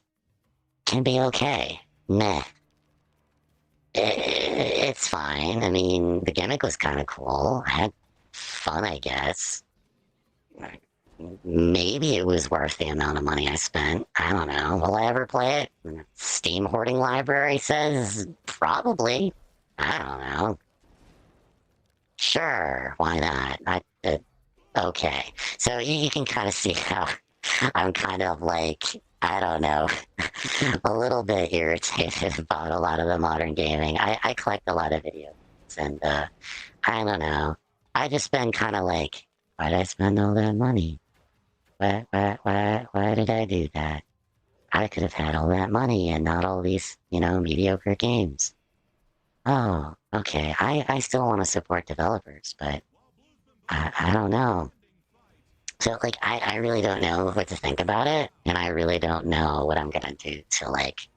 can be okay. Meh. It's fine. I mean, the gimmick was kind of cool. I had fun, I guess. Maybe it was worth the amount of money I spent. I don't know. Will I ever play it? Steam hoarding library says probably. I don't know. Sure, why not? Okay. So you can kind of see how I'm kind of like, I don't know, a little bit irritated about a lot of the modern gaming. I collect a lot of video games, and I don't know. I just been kind of like, why did I spend all that money? Why did I do that? I could have had all that money and not all these, mediocre games. Oh, okay. I still want to support developers, but I don't know. So, like, I really don't know what to think about it, and I really don't know what I'm gonna do to, like,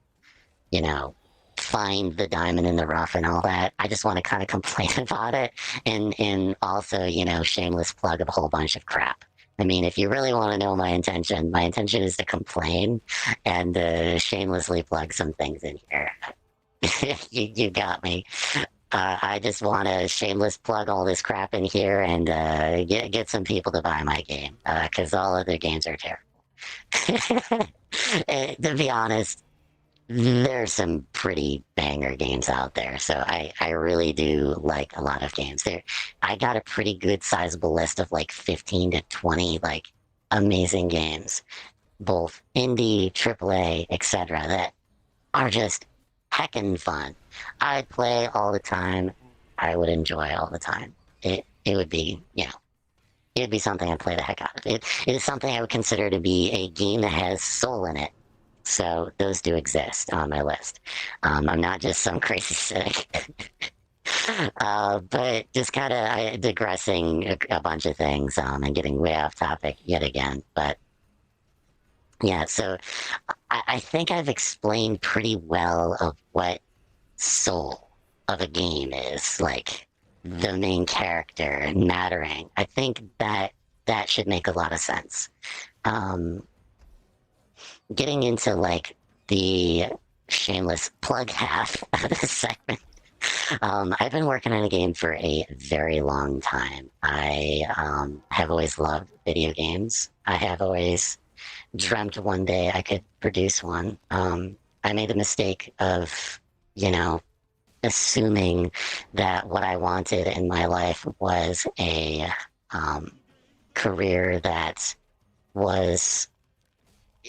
you know, find the diamond in the rough and all that. I just want to kind of complain about it and also, shameless plug a whole bunch of crap. I mean, if you really want to know my intention is to complain and shamelessly plug some things in here. You got me. I just want to shameless plug all this crap in here and get some people to buy my game because all other games are terrible. To be honest, there's some pretty banger games out there, so I really do like a lot of games. I got a pretty good sizable list of like 15 to 20 like amazing games, both indie, AAA, etc. that are just heckin' fun. I'd play all the time. I would enjoy all the time. It would be, it'd be something I'd play the heck out of. It is something I would consider to be a game that has soul in it. So those do exist on my list. I'm not just some crazy cynic. But just kind of digressing a bunch of things and getting way off topic yet again. But yeah, so I think I've explained pretty well of what soul of a game is, like the main character mattering. I think that should make a lot of sense. Um, Getting into like the shameless plug half of this segment. I've been working on a game for a very long time. I have always loved video games. I have always dreamt one day I could produce one. I made the mistake of, you know, assuming that what I wanted in my life was a career that was,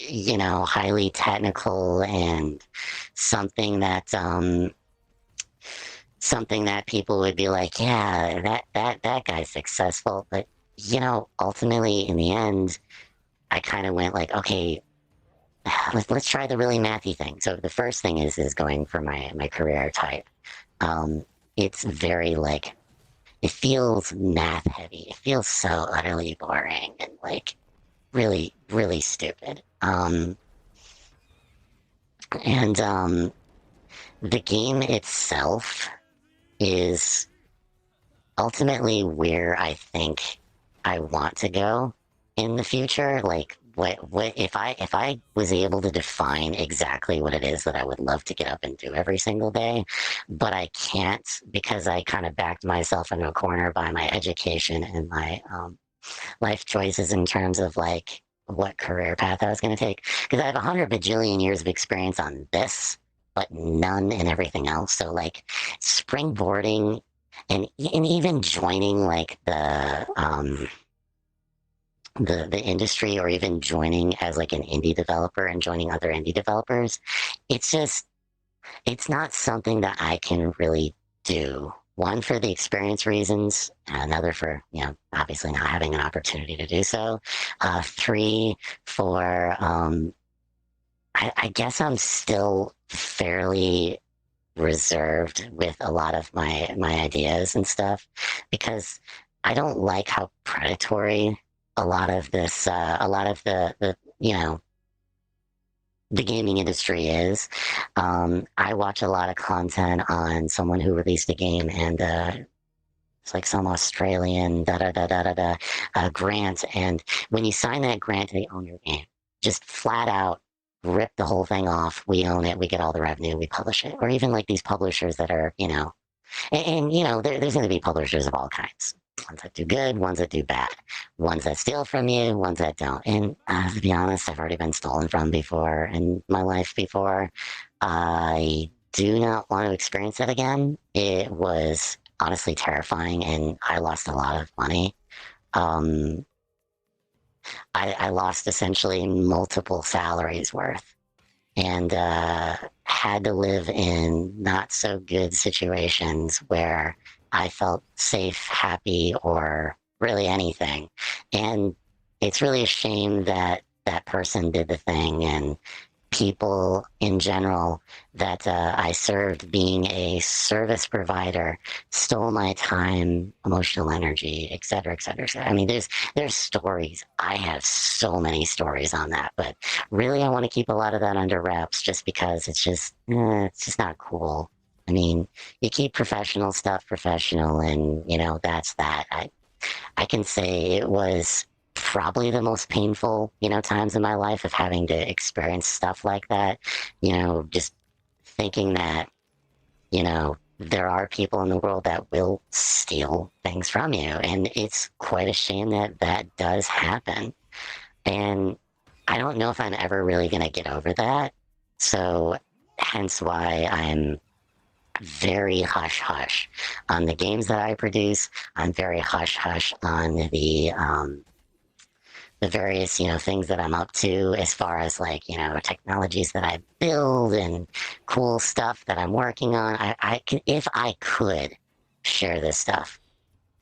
highly technical and something that something that people would be like, yeah, that guy's successful. But ultimately, in the end, I kind of went like, okay, let's try the really mathy thing. So the first thing is going for my career type. It's very like it feels math heavy. It feels so utterly boring and like really really stupid. And the game itself is ultimately where I think I want to go in the future. Like what if I was able to define exactly what it is that I would love to get up and do every single day, but I can't because I kind of backed myself into a corner by my education and my life choices in terms of like what career path I was going to take. Because I have 100 bajillion years of experience on this, but none in everything else. So like springboarding and even joining like the industry or even joining as like an indie developer and joining other indie developers, it's just it's not something that I can really do. One for the experience reasons, another for, obviously not having an opportunity to do so. Three for, I guess I'm still fairly reserved with a lot of my ideas and stuff because I don't like how predatory a lot of this, a lot of the gaming industry is. I watch a lot of content on someone who released a game and it's like some Australian da da da da da da grant, and when you sign that grant, they own your game. Just flat out rip the whole thing off. We own it. We get all the revenue. We publish it. Or even like these publishers that are, there's going to be publishers of all kinds. Ones that do good, ones that do bad, ones that steal from you, ones that don't. And to be honest, I've already been stolen from before in my life before. I do not want to experience that again. It was honestly terrifying, and I lost a lot of money. Um, I lost essentially multiple salaries worth and had to live in not so good situations where I felt safe, happy, or really anything. And it's really a shame that that person did the thing and people in general that I served being a service provider stole my time, emotional energy, et cetera, et cetera, et cetera. I mean, there's stories. I have so many stories on that, but really, I want to keep a lot of that under wraps just because it's just not cool. I mean, you keep professional stuff professional, and that's that. I can say it was probably the most painful, times in my life of having to experience stuff like that. Just thinking that, there are people in the world that will steal things from you. And it's quite a shame that that does happen. And I don't know if I'm ever really going to get over that. So, hence why I'm very hush hush on the games that I produce. I'm very hush hush on the various things that I'm up to as far as like technologies that I build and cool stuff that I'm working on. If I could share this stuff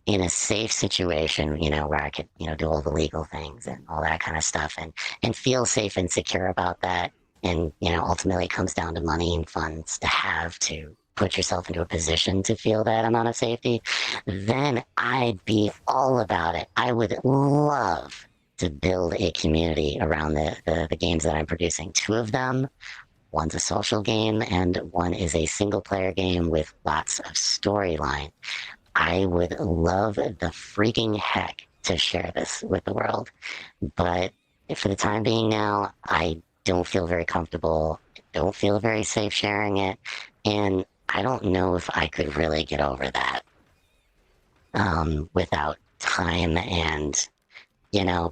in a safe situation, where I could do all the legal things and all that kind of stuff and feel safe and secure about that. And ultimately it comes down to money and funds to have to put yourself into a position to feel that amount of safety, then I'd be all about it. I would love to build a community around the games that I'm producing. Two of them, one's a social game and one is a single player game with lots of storyline. I would love the freaking heck to share this with the world. But for the time being now, I don't feel very comfortable, don't feel very safe sharing it. And I don't know if I could really get over that without time and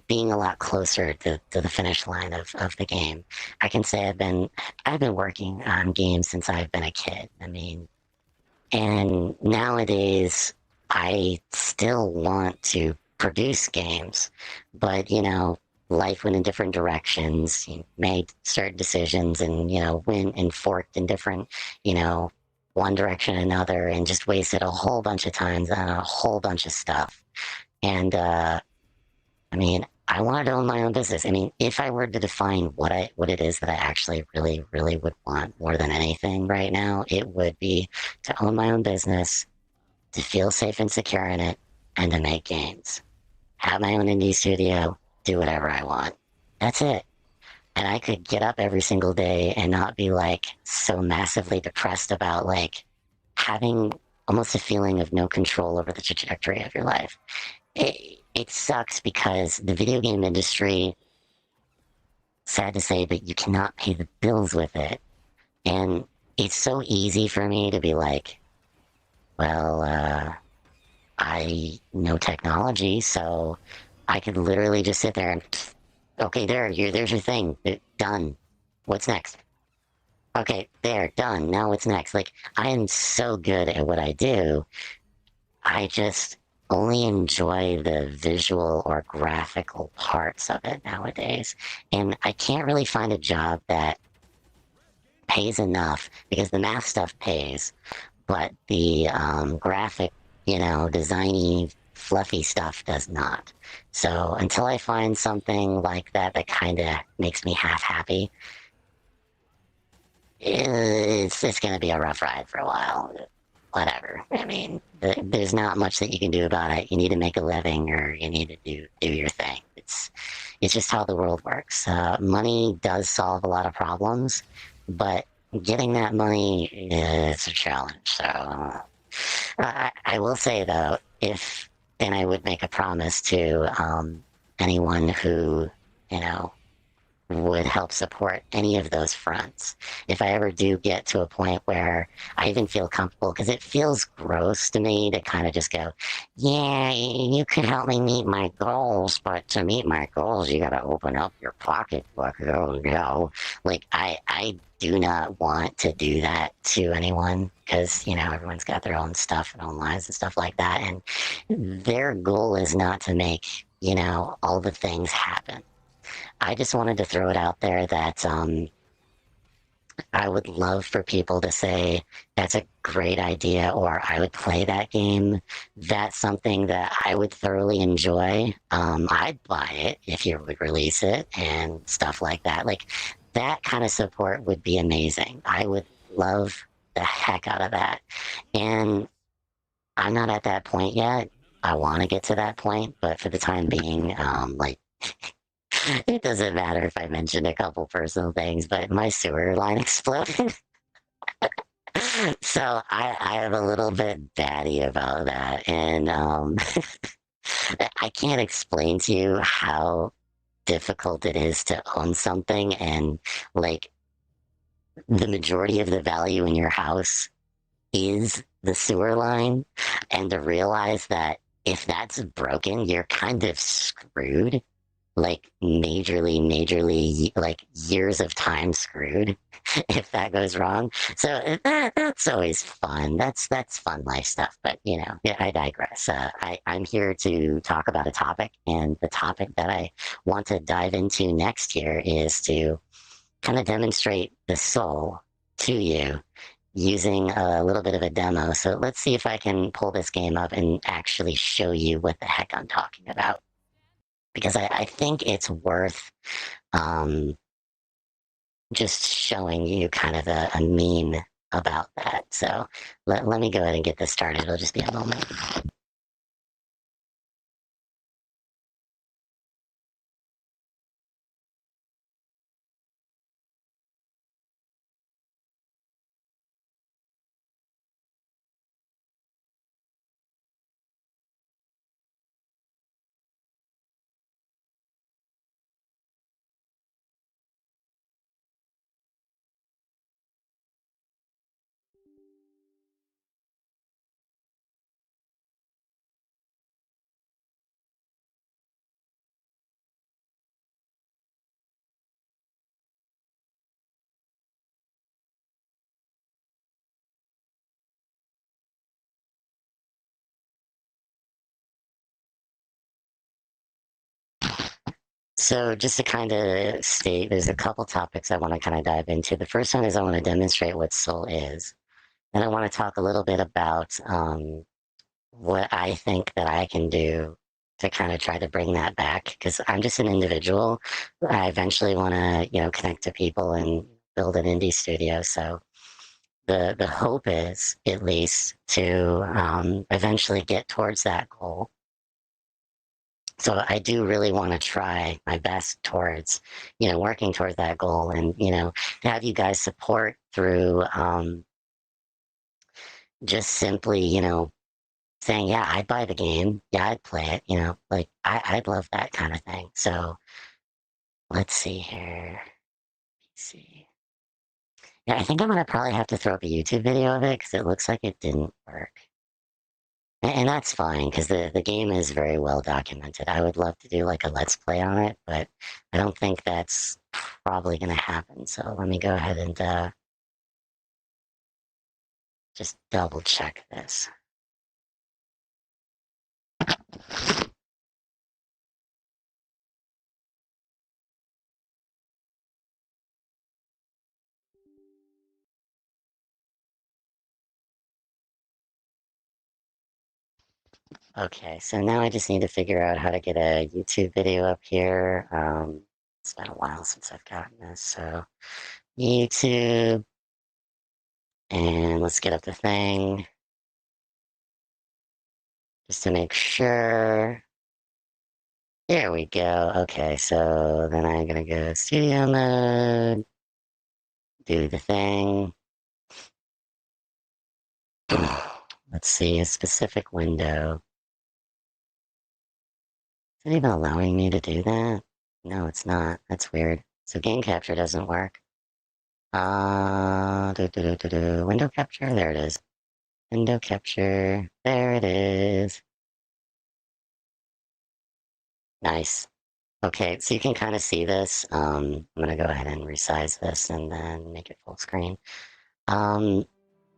being a lot closer to the finish line of the game. I can say I've been working on games since I've been a kid. I mean, and nowadays I still want to produce games, but life went in different directions, made certain decisions, and went and forked in different, one direction or another, and just wasted a whole bunch of times on a whole bunch of stuff. And I mean, I wanted to own my own business. I mean, if I were to define what it is that I actually really, really would want more than anything right now, it would be to own my own business, to feel safe and secure in it, and to make games. Have my own indie studio, do whatever I want. That's it. And I could get up every single day and not be like so massively depressed about like having almost a feeling of no control over the trajectory of your life. It sucks because the video game industry, sad to say, but you cannot pay the bills with it. And it's so easy for me to be like, well, I know technology, so I could literally just sit there and, okay, there's your thing, done. What's next? Okay, there, done. Now what's next? Like, I am so good at what I do. I just only enjoy the visual or graphical parts of it nowadays. And I can't really find a job that pays enough because the math stuff pays, but the graphic, designy, fluffy stuff does not. So until I find something like that that kind of makes me half happy, it's going to be a rough ride for a while. Whatever. I mean, there's not much that you can do about it. You need to make a living, or you need to do your thing. It's just how the world works. Money does solve a lot of problems, but getting that money is a challenge. So I will say though, and I would make a promise to anyone who would help support any of those fronts. If I ever do get to a point where I even feel comfortable, because it feels gross to me to kind of just go, yeah, you can help me meet my goals, but to meet my goals, you got to open up your pocketbook. Oh no. Like, I do not want to do that to anyone because, everyone's got their own stuff and own lives and stuff like that. And their goal is not to make, all the things happen. I just wanted to throw it out there that I would love for people to say, that's a great idea, or I would play that game. That's something that I would thoroughly enjoy. I'd buy it if you would release it and stuff like that. Like, that kind of support would be amazing. I would love the heck out of that. And I'm not at that point yet. I want to get to that point, but for the time being, like, it doesn't matter if I mention a couple personal things, but my sewer line exploded. So I am a little bit batty about that. And I can't explain to you how difficult it is to own something and like the majority of the value in your house is the sewer line, and to realize that if that's broken, you're kind of screwed, like majorly, like years of time screwed if that goes wrong. So that's always fun. That's fun life stuff. But you know, yeah, I digress. I'm here to talk about a topic, and the topic that I want to dive into next here is to kind of demonstrate the soul to you using a little bit of a demo. So let's see if I can pull this game up and actually show you what the heck I'm talking about. Because I think it's worth just showing you kind of a meme about that. So let me go ahead and get this started. It'll just be a moment. So just to kind of state, there's a couple topics I want to kind of dive into. The first one is I want to demonstrate what soul is. And I want to talk a little bit about what I think that I can do to kind of try to bring that back because I'm just an individual. I eventually want to, you know, connect to people and build an indie studio. So the hope is at least to eventually get towards that goal. So I do really want to try my best towards, you know, working towards that goal and, you know, to have you guys support through just simply, you know, saying, yeah, I'd buy the game. Yeah, I'd play it. You know, like I'd love that kind of thing. So let's see here. Let's see. Yeah, I think I'm gonna probably have to throw up a YouTube video of it because it looks like it didn't work. And that's fine because the game is very well documented. I would love to do like a let's play on it, but I don't think that's probably gonna happen. So let me go ahead and just double check this. Okay, so now I just need to figure out how to get a YouTube video up here. It's been a while since I've gotten this, so YouTube, and let's get up the thing just to make sure. There we go. Okay, so then I'm gonna go studio mode, do the thing. Let's see, a specific window. Is it even allowing me to do that? No, it's not. That's weird. So game capture doesn't work. Window capture, there it is. Window capture, there it is. Nice. Okay, so you can kind of see this. I'm gonna go ahead and resize this and then make it full screen.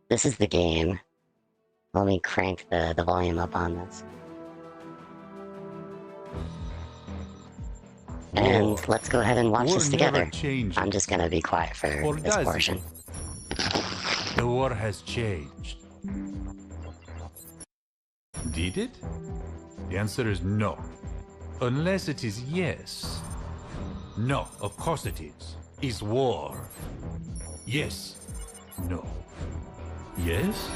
This is the game. Let me crank the volume up on this. And let's go ahead and watch this together. I'm just gonna be quiet for this portion. The war has changed. Did it? The answer is no. Unless it is yes. No, of course it is. is war. Yes. No. Yes?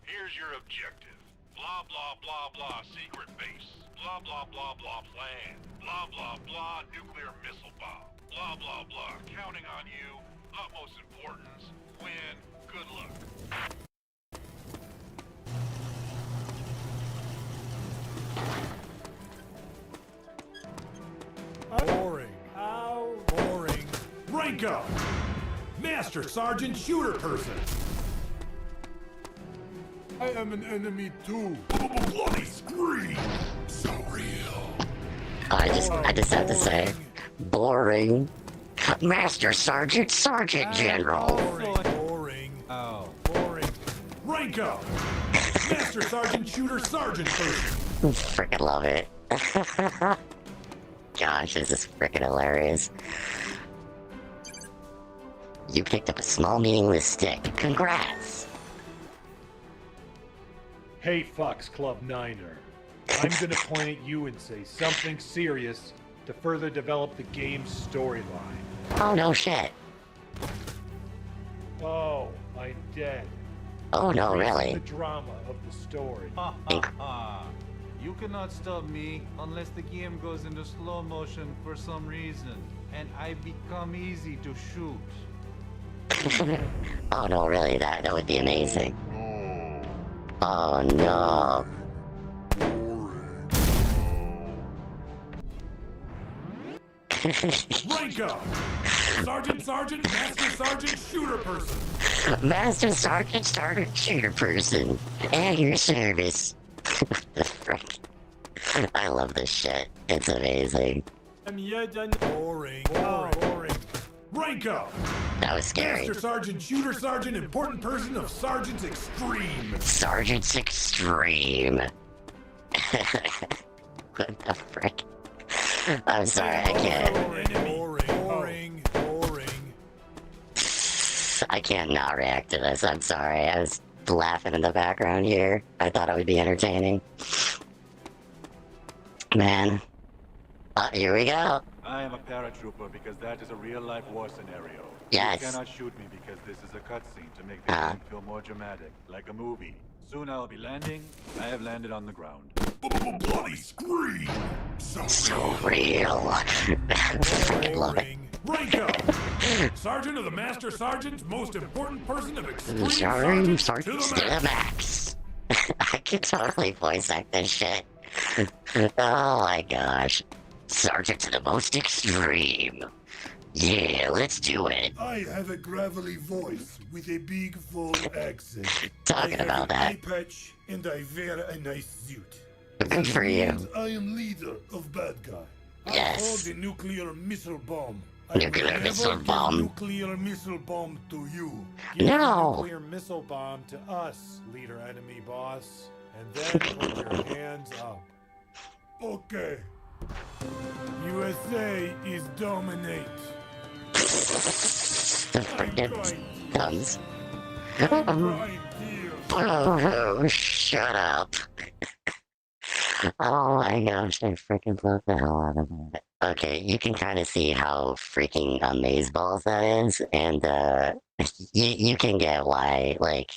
Here's your objective. Blah, blah, blah, blah, secret base. Blah, blah, blah, blah, plan. Blah, blah, blah, nuclear missile bomb. Blah, blah, blah, counting on you. Utmost importance. Win. Good luck. Boring. How boring. Rank up! Master Sergeant Shooter Person! I am an enemy too. Bloody scream! So real. I just have to say, boring. Master Sergeant, Sergeant General. Boring. Oh. Boring. Rank up! Master Sergeant Shooter Sergeant Person! Freaking love it. Gosh, this is freaking hilarious. You picked up a small meaningless stick. Congrats! Hey, Fox Club Niner. I'm gonna point at you and say something serious to further develop the game's storyline. Oh no shit. Oh, I'm dead. Oh no, Erasing really? The drama of the story. Ha ha ha! You cannot stop me unless the game goes into slow motion for some reason, and I become easy to shoot. Oh no, really? That would be amazing. Oh no. Rank up! Sergeant, Master Sergeant Shooter Person! Master Sergeant, Sergeant Shooter Person. At your service. The frick. I love this shit. It's amazing. Boring. Boring. Rank up! That was scary. Master Sergeant Shooter Sergeant Important Person of Sergeant's Extreme! Sergeant's Extreme. What the frick? I'm sorry, I can't. Boring. I can't not react to this. I'm sorry. I was laughing in the background here. I thought it would be entertaining. Man. Here we go. I am a paratrooper because that is a real-life war scenario. Yes. You cannot shoot me because this is a cutscene to make the game feel more dramatic, like a movie. Soon I'll be landing. I have landed on the ground. Bloody scream! So real. Freaking love it. Rank up! Sergeant of the Master Sergeant's most important person of Extreme Sergeant Sergeant to to the the max. I could totally voice act this shit. Oh my gosh. Sergeant to the most extreme. Yeah, let's do it. I have a gravelly voice with a big full accent. Talking about that. I have an eye patch and I wear a nice suit. Good for you. Means I am leader of bad guy. I Yes. hold a nuclear missile bomb. Nuclear I will missile never give bomb. Nuclear missile bomb to you. Give No. the nuclear missile bomb to us, leader enemy boss, and then put your hands up. Okay. USA is dominate. The freaking thumbs. Right here. Oh, shut up. Oh my gosh, I freaking love the hell out of it. Okay, you can kind of see how freaking amazeballs that is, and you can get why, like...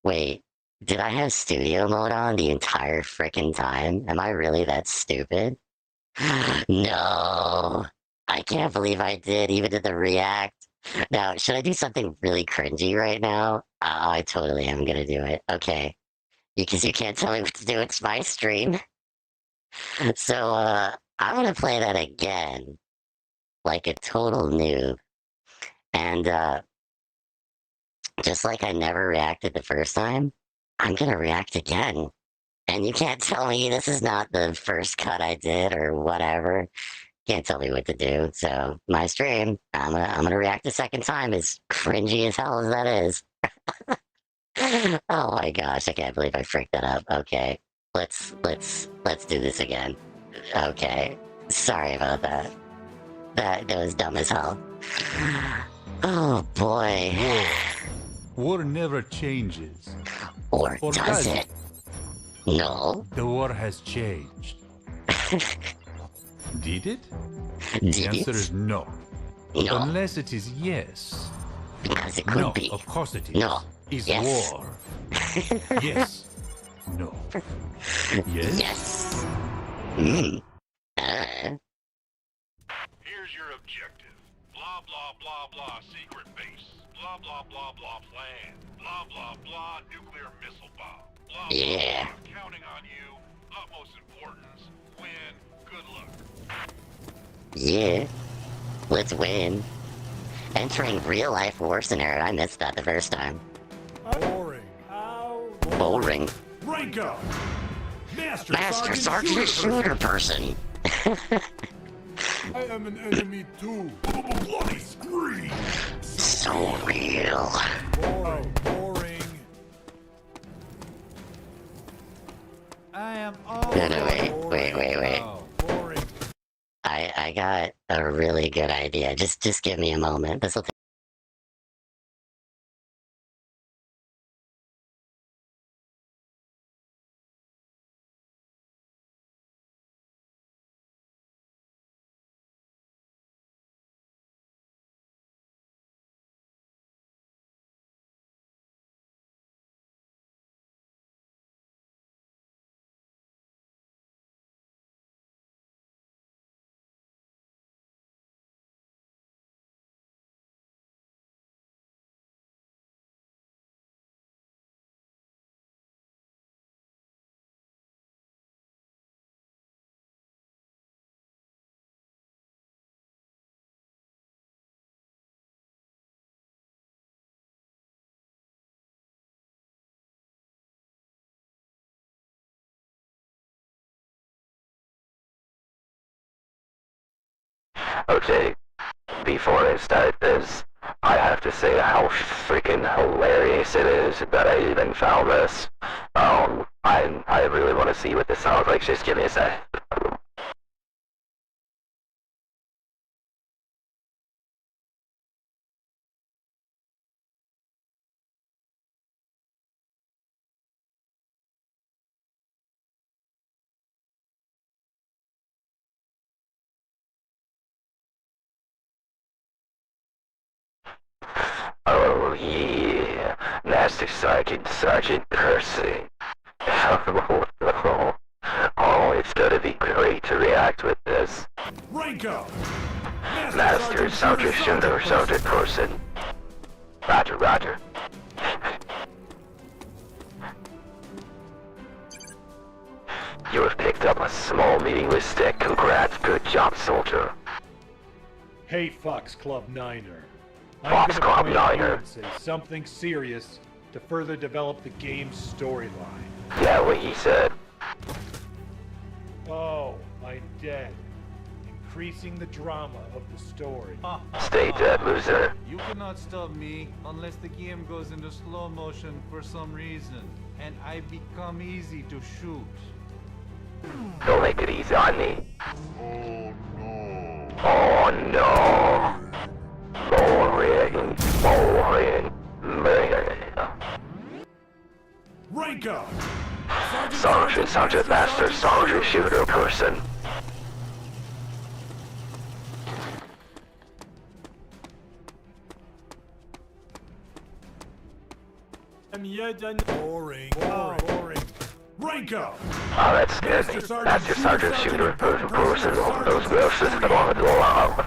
Wait, did I have studio mode on the entire freaking time? Am I really that stupid? No! I can't believe I did, even did the react. Now, should I do something really cringy right now? Oh, I totally am gonna do it. Okay. Because you can't tell me what to do, it's my stream. So, I'm gonna play that again. Like a total noob. And, just like I never reacted the first time, I'm gonna react again. And you can't tell me this is not the first cut I did or whatever. Can't tell me what to do. So my stream, I'm gonna react a second time, as cringy as hell as that is. Oh my gosh, I can't believe I freaked that up. Okay. Let's do this again. Okay. Sorry about that. That was dumb as hell. Oh boy. War never changes. Or Or does does it? it? No. The war has changed. Did it? Did The answer it? is no. No, Unless it is yes. because it could No, be. of course it is. No. Is Yes. war. Yes. No. Yes. Yes. Mm. Here's your objective. Blah, blah, blah, blah, secret base. Blah, blah, blah, blah, plan. Blah, blah, blah, nuclear missile bomb. Blah, blah, Yeah. blah, counting on you. Utmost importance. Win. Good luck. Yeah. Let's win. Entering real life war scenario. I missed that the first time. Boring. How Boring. Rank up. Master, Master Sergeant Shooter person. I am an enemy too. Bloody scream. So real. Boring. Boring. I am all. No, wait. Boring. I got a really good idea. Just give me a moment. This will take. Okay, before I start this, I have to say how freaking hilarious it is that I even found this. I really want to see what this sounds like. Just give me a sec. Oh yeah, Master Sergeant Percy. Oh, it's gonna be great to react with this. Rank up. Master Sergeant Shooter Sergeant Person. Roger. You have picked up a small meaningless stick. Congrats, good job, soldier. Hey, Fox Club Niner. Fox I'm Club gonna point at you Niner. and say something serious to further develop the game's storyline. Yeah, what he said. Oh, I'm dead. Increasing the drama of the story. Stay dead, loser. You cannot stop me unless the game goes into slow motion for some reason, and I become easy to shoot. Don't make it easy on me. Oh no. Boring. Rank up. Sergeant Master Sergeant Shooter Person. Boring. Boring. Rank up. Oh, that's good. Master Sergeant Shooter Person. Those verses come on along.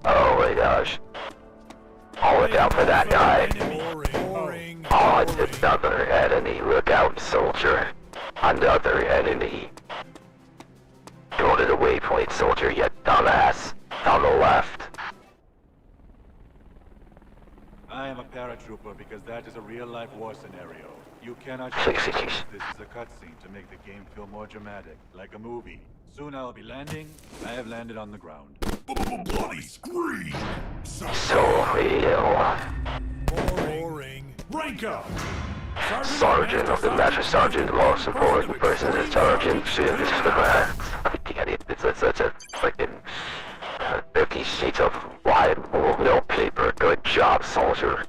Oh my gosh. Oh, look out for that guy. Boring. Oh, it's another enemy. Look out, soldier. Another enemy. Go to the waypoint, soldier, you dumbass. On the left. I am a paratrooper because that is a real-life war scenario. You cannot Six. This is a cutscene to make the game feel more dramatic, like a movie. Soon I'll be landing. I have landed on the ground. Bloody scream. So real. Boring. Rank up. Sergeant of the Master Sergeant, most important person is Sergeant Shooter. It's such a freaking 50 sheets of white note paper. Good job, soldier.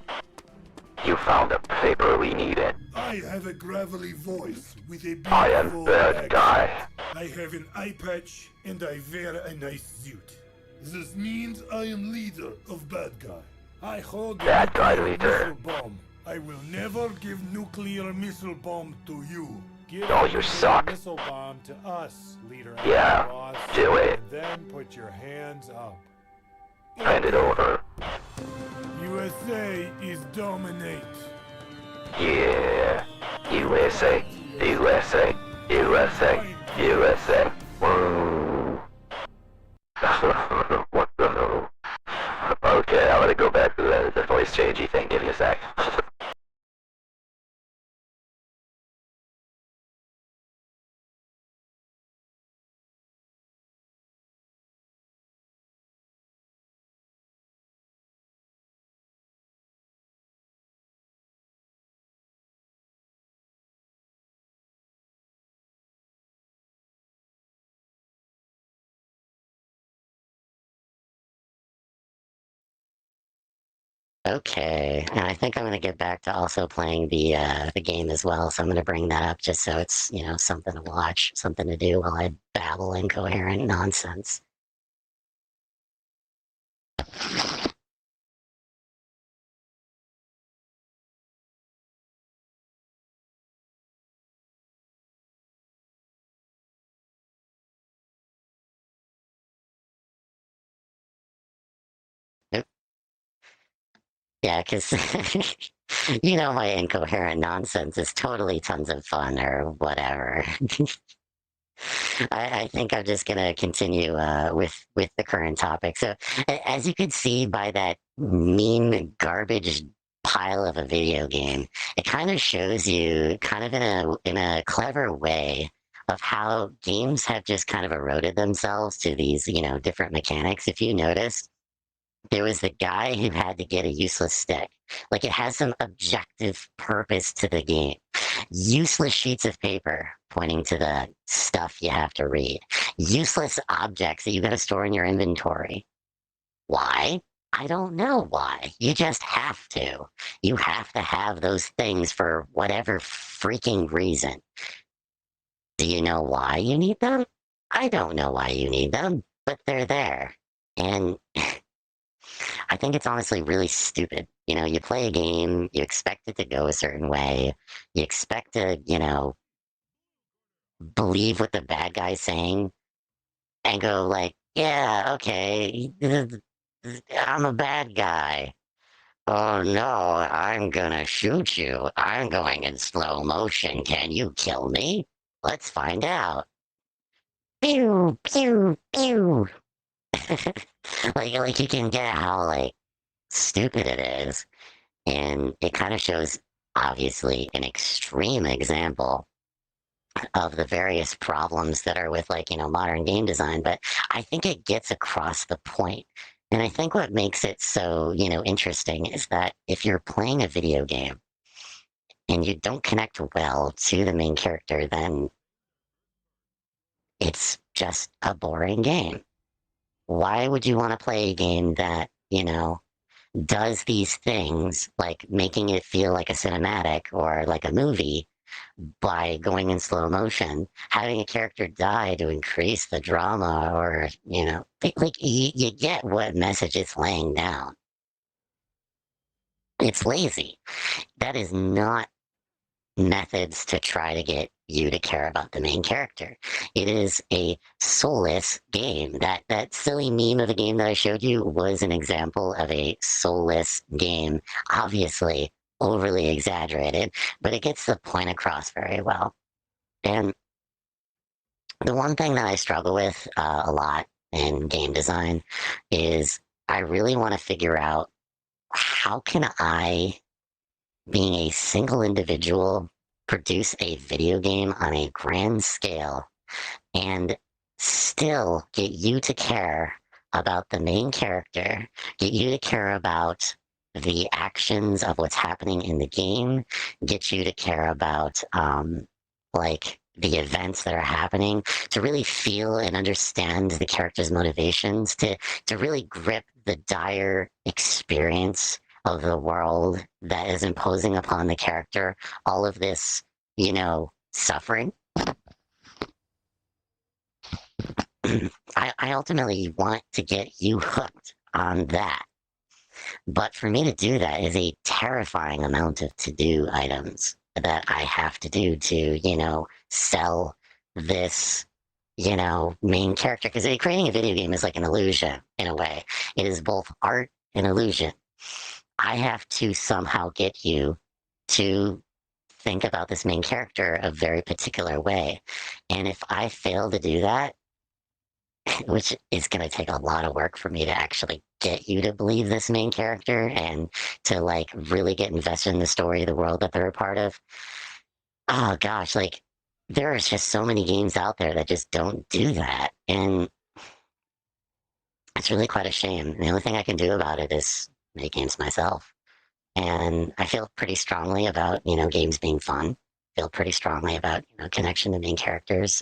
You found the paper we needed. I have a gravelly voice with a big I am full bad accent. guy. I have an eye patch and I wear a nice suit. This means I am leader of bad guy. I hold a Bad guy nuclear leader. missile bomb. I will never give nuclear missile bomb to you. Give Oh, the you nuclear suck. missile bomb to us, Leader Yeah, Boss. do it. And then put your hands up. Hand it over. USA is dominate. Yeah. USA. USA. USA. USA. Woo. What the hell? Okay, I'm gonna go back to the voice changey thing. Give me a sec. Okay, and I think I'm gonna get back to also playing the game as well. So I'm gonna bring that up just so it's something to watch, something to do while I babble incoherent nonsense. Yeah, because my incoherent nonsense is totally tons of fun or whatever. I think I'm just gonna continue with the current topic. So, as you can see by that mean garbage pile of a video game, it kind of shows you, kind of in a clever way, of how games have just kind of eroded themselves to these different mechanics. If you noticed, there was the guy who had to get a useless stick. Like, it has some objective purpose to the game. Useless sheets of paper pointing to the stuff you have to read. Useless objects that you got to store in your inventory. Why? I don't know why. You just have to. You have to have those things for whatever freaking reason. Do you know why you need them? I don't know why you need them, but they're there. And I think it's honestly really stupid. You play a game, you expect it to go a certain way, you expect to, believe what the bad guy's saying, and go like, yeah, okay, I'm a bad guy. Oh no, I'm gonna shoot you. I'm going in slow motion. Can you kill me? Let's find out. Pew, pew, pew. like you can get how stupid it is. And it kind of shows, obviously, an extreme example of the various problems that are with, modern game design. But I think it gets across the point. And I think what makes it so, interesting is that if you're playing a video game and you don't connect well to the main character, then it's just a boring game. Why would you want to play a game that, does these things, like making it feel like a cinematic or like a movie by going in slow motion, having a character die to increase the drama, or, you get what message it's laying down. It's lazy. That is not methods to try to get you to care about the main character. It is a soulless game. That silly meme of a game that I showed you was an example of a soulless game. Obviously, overly exaggerated, but it gets the point across very well. And the one thing that I struggle with a lot in game design is I really want to figure out, how can I, being a single individual, produce a video game on a grand scale and still get you to care about the main character, get you to care about the actions of what's happening in the game, get you to care about the events that are happening, to really feel and understand the character's motivations, to really grip the dire experience of the world that is imposing upon the character all of this, suffering. I ultimately want to get you hooked on that. But for me to do that is a terrifying amount of to-do items that I have to do to, sell this, main character. Because creating a video game is like an illusion in a way. It is both art and illusion. I have to somehow get you to think about this main character a very particular way. And if I fail to do that, which is going to take a lot of work for me to actually get you to believe this main character and to like really get invested in the story of the world that they're a part of. Oh gosh, like there's just so many games out there that just don't do that. And it's really quite a shame. The only thing I can do about it is make games myself. And I feel pretty strongly about, games being fun. Feel pretty strongly about, connection to main characters.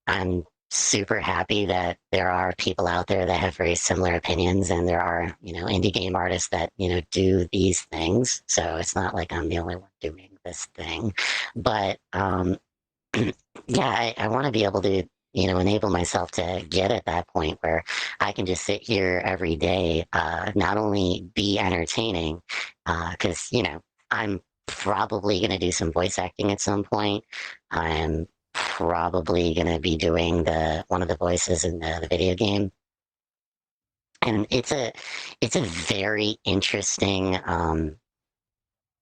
I'm super happy that there are people out there that have very similar opinions, and there are, indie game artists that, do these things. So it's not like I'm the only one doing this thing. But yeah, I want to be able to, enable myself to get at that point where I can just sit here every day, not only be entertaining, because, I'm probably going to do some voice acting at some point. I'm probably going to be doing one of the voices in the video game, and it's a very interesting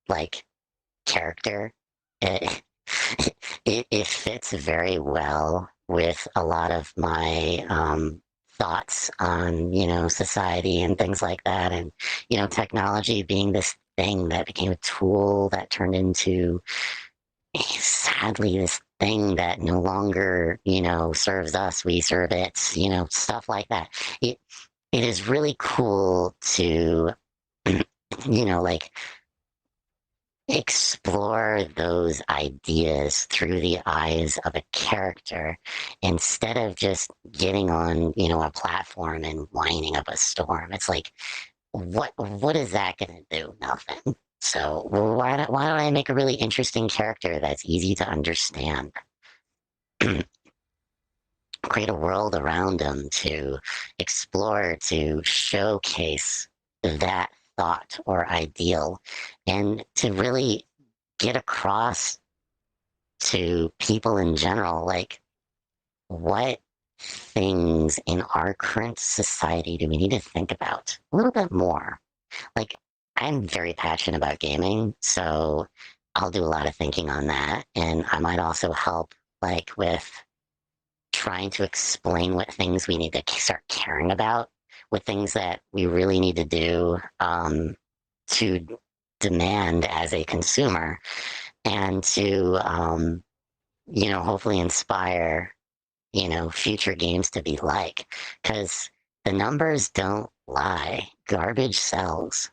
like character. It fits very well with a lot of my thoughts on society and things like that, and technology being this thing that became a tool that turned into, sadly, this thing that no longer, serves us, we serve it, stuff like that. It is really cool to, like explore those ideas through the eyes of a character instead of just getting on, a platform and winding up a storm. It's like, what is that going to do? Nothing. So why don't I make a really interesting character that's easy to understand? Create a world around them to explore, to showcase that thought or ideal, and to really get across to people in general, like, what things in our current society do we need to think about a little bit more? Like, I'm very passionate about gaming, so I'll do a lot of thinking on that. And I might also help, like, with trying to explain what things we need to start caring about, what things that we really need to do to demand as a consumer, and to, hopefully inspire, future games to be like. Because the numbers don't lie. Garbage sells.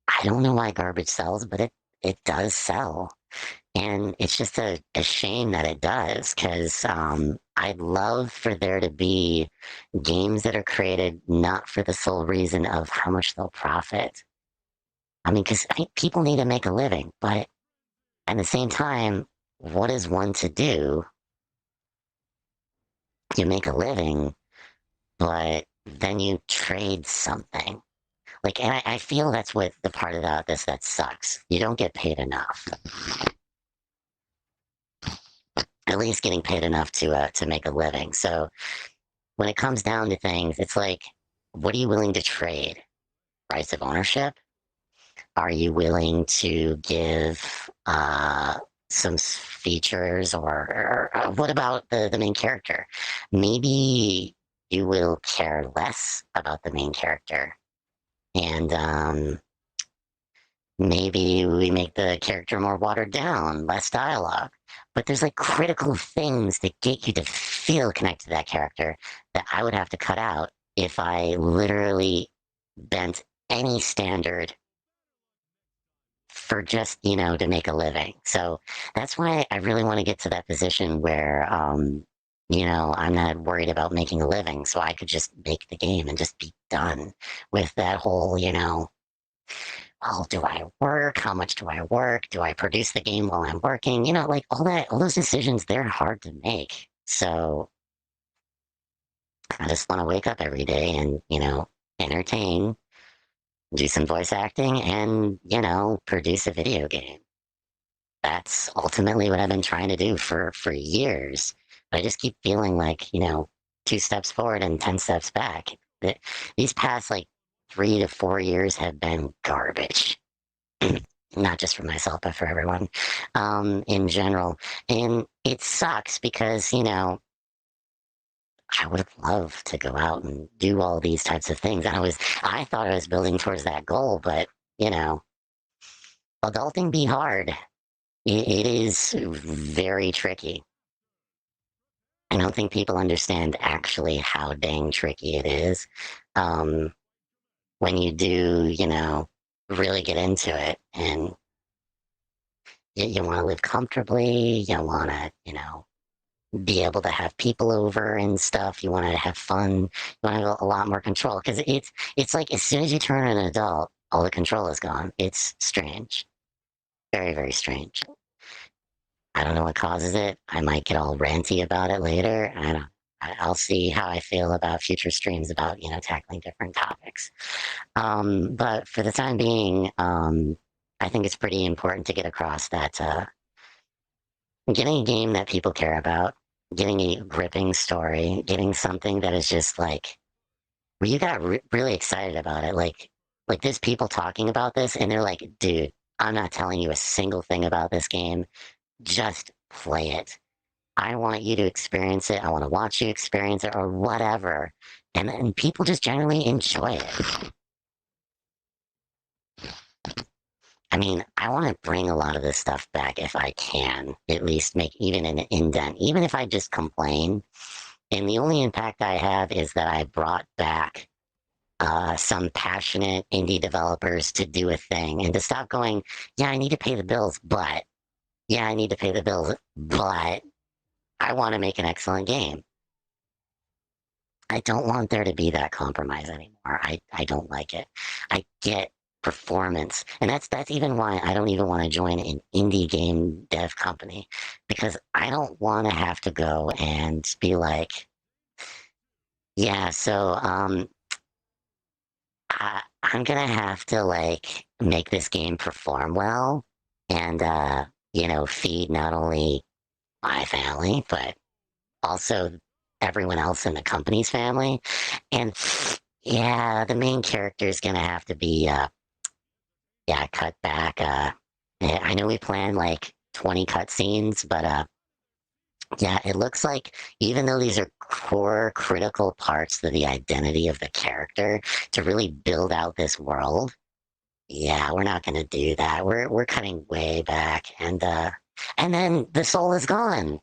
I don't know why garbage sells, but it does sell. And it's just a shame that it does, because I'd love for there to be games that are created not for the sole reason of how much they'll profit. I mean, because I think people need to make a living, but at the same time, what is one to do? You make a living, but then you trade something. Like, and I feel that's what the part about this that sucks. You don't get paid enough. At least getting paid enough to make a living. So when it comes down to things, it's like, what are you willing to trade? Rights of ownership? Are you willing to give some features, or what about the main character? Maybe you will care less about the main character, and maybe we make the character more watered down, less dialogue. But there's like critical things that get you to feel connected to that character that I would have to cut out if I literally bent any standard for just, to make a living. So that's why I really want to get to that position where I'm not worried about making a living, so I could just make the game and just be done with that whole, oh, do I work? How much do I work? Do I produce the game while I'm working? Like all those decisions, they're hard to make. So I just want to wake up every day and, entertain, do some voice acting, and, produce a video game. That's ultimately what I've been trying to do for years. But I just keep feeling like, 2 steps forward and 10 steps back. These past like 3 to 4 years have been garbage. Not just for myself, but for everyone, in general. And it sucks because, I would have loved to go out and do all these types of things. I thought I was building towards that goal, but, adulting be hard. It is very tricky. I don't think people understand actually how dang tricky it is. When you do, really get into it and you want to live comfortably, you want to, be able to have people over and stuff. You want to have fun. You want to have a lot more control because it's like as soon as you turn an adult, all the control is gone. It's strange, very very strange. I don't know what causes it. I might get all ranty about it later. I don't. I'll see how I feel about future streams about tackling different topics. But for the time being, I think it's pretty important to get across that getting a game that people care about, getting a gripping story, getting something that is just like where you got really excited about it. Like there's people talking about this, and they're like, "Dude, I'm not telling you a single thing about this game. Just play it. I want you to experience it. I want to watch you experience it, or whatever." And people just generally enjoy it. I mean, I want to bring a lot of this stuff back if I can, at least make even an indent, even if I just complain. And the only impact I have is that I brought back some passionate indie developers to do a thing and to stop going, yeah, I need to pay the bills, but yeah, I need to pay the bills, but I want to make an excellent game. I don't want there to be that compromise anymore. I don't like it. I get performance, and that's even why I don't even want to join an indie game dev company, because I don't want to have to go and be like, yeah, so I'm gonna have to like make this game perform well and feed not only my family but also everyone else in the company's family. And yeah, the main character is gonna have to be cut back. I know we planned like 20 cutscenes, but yeah, it looks like even though these are core critical parts to the identity of the character to really build out this world, yeah, we're not going to do that. We're cutting way back, and then the soul is gone.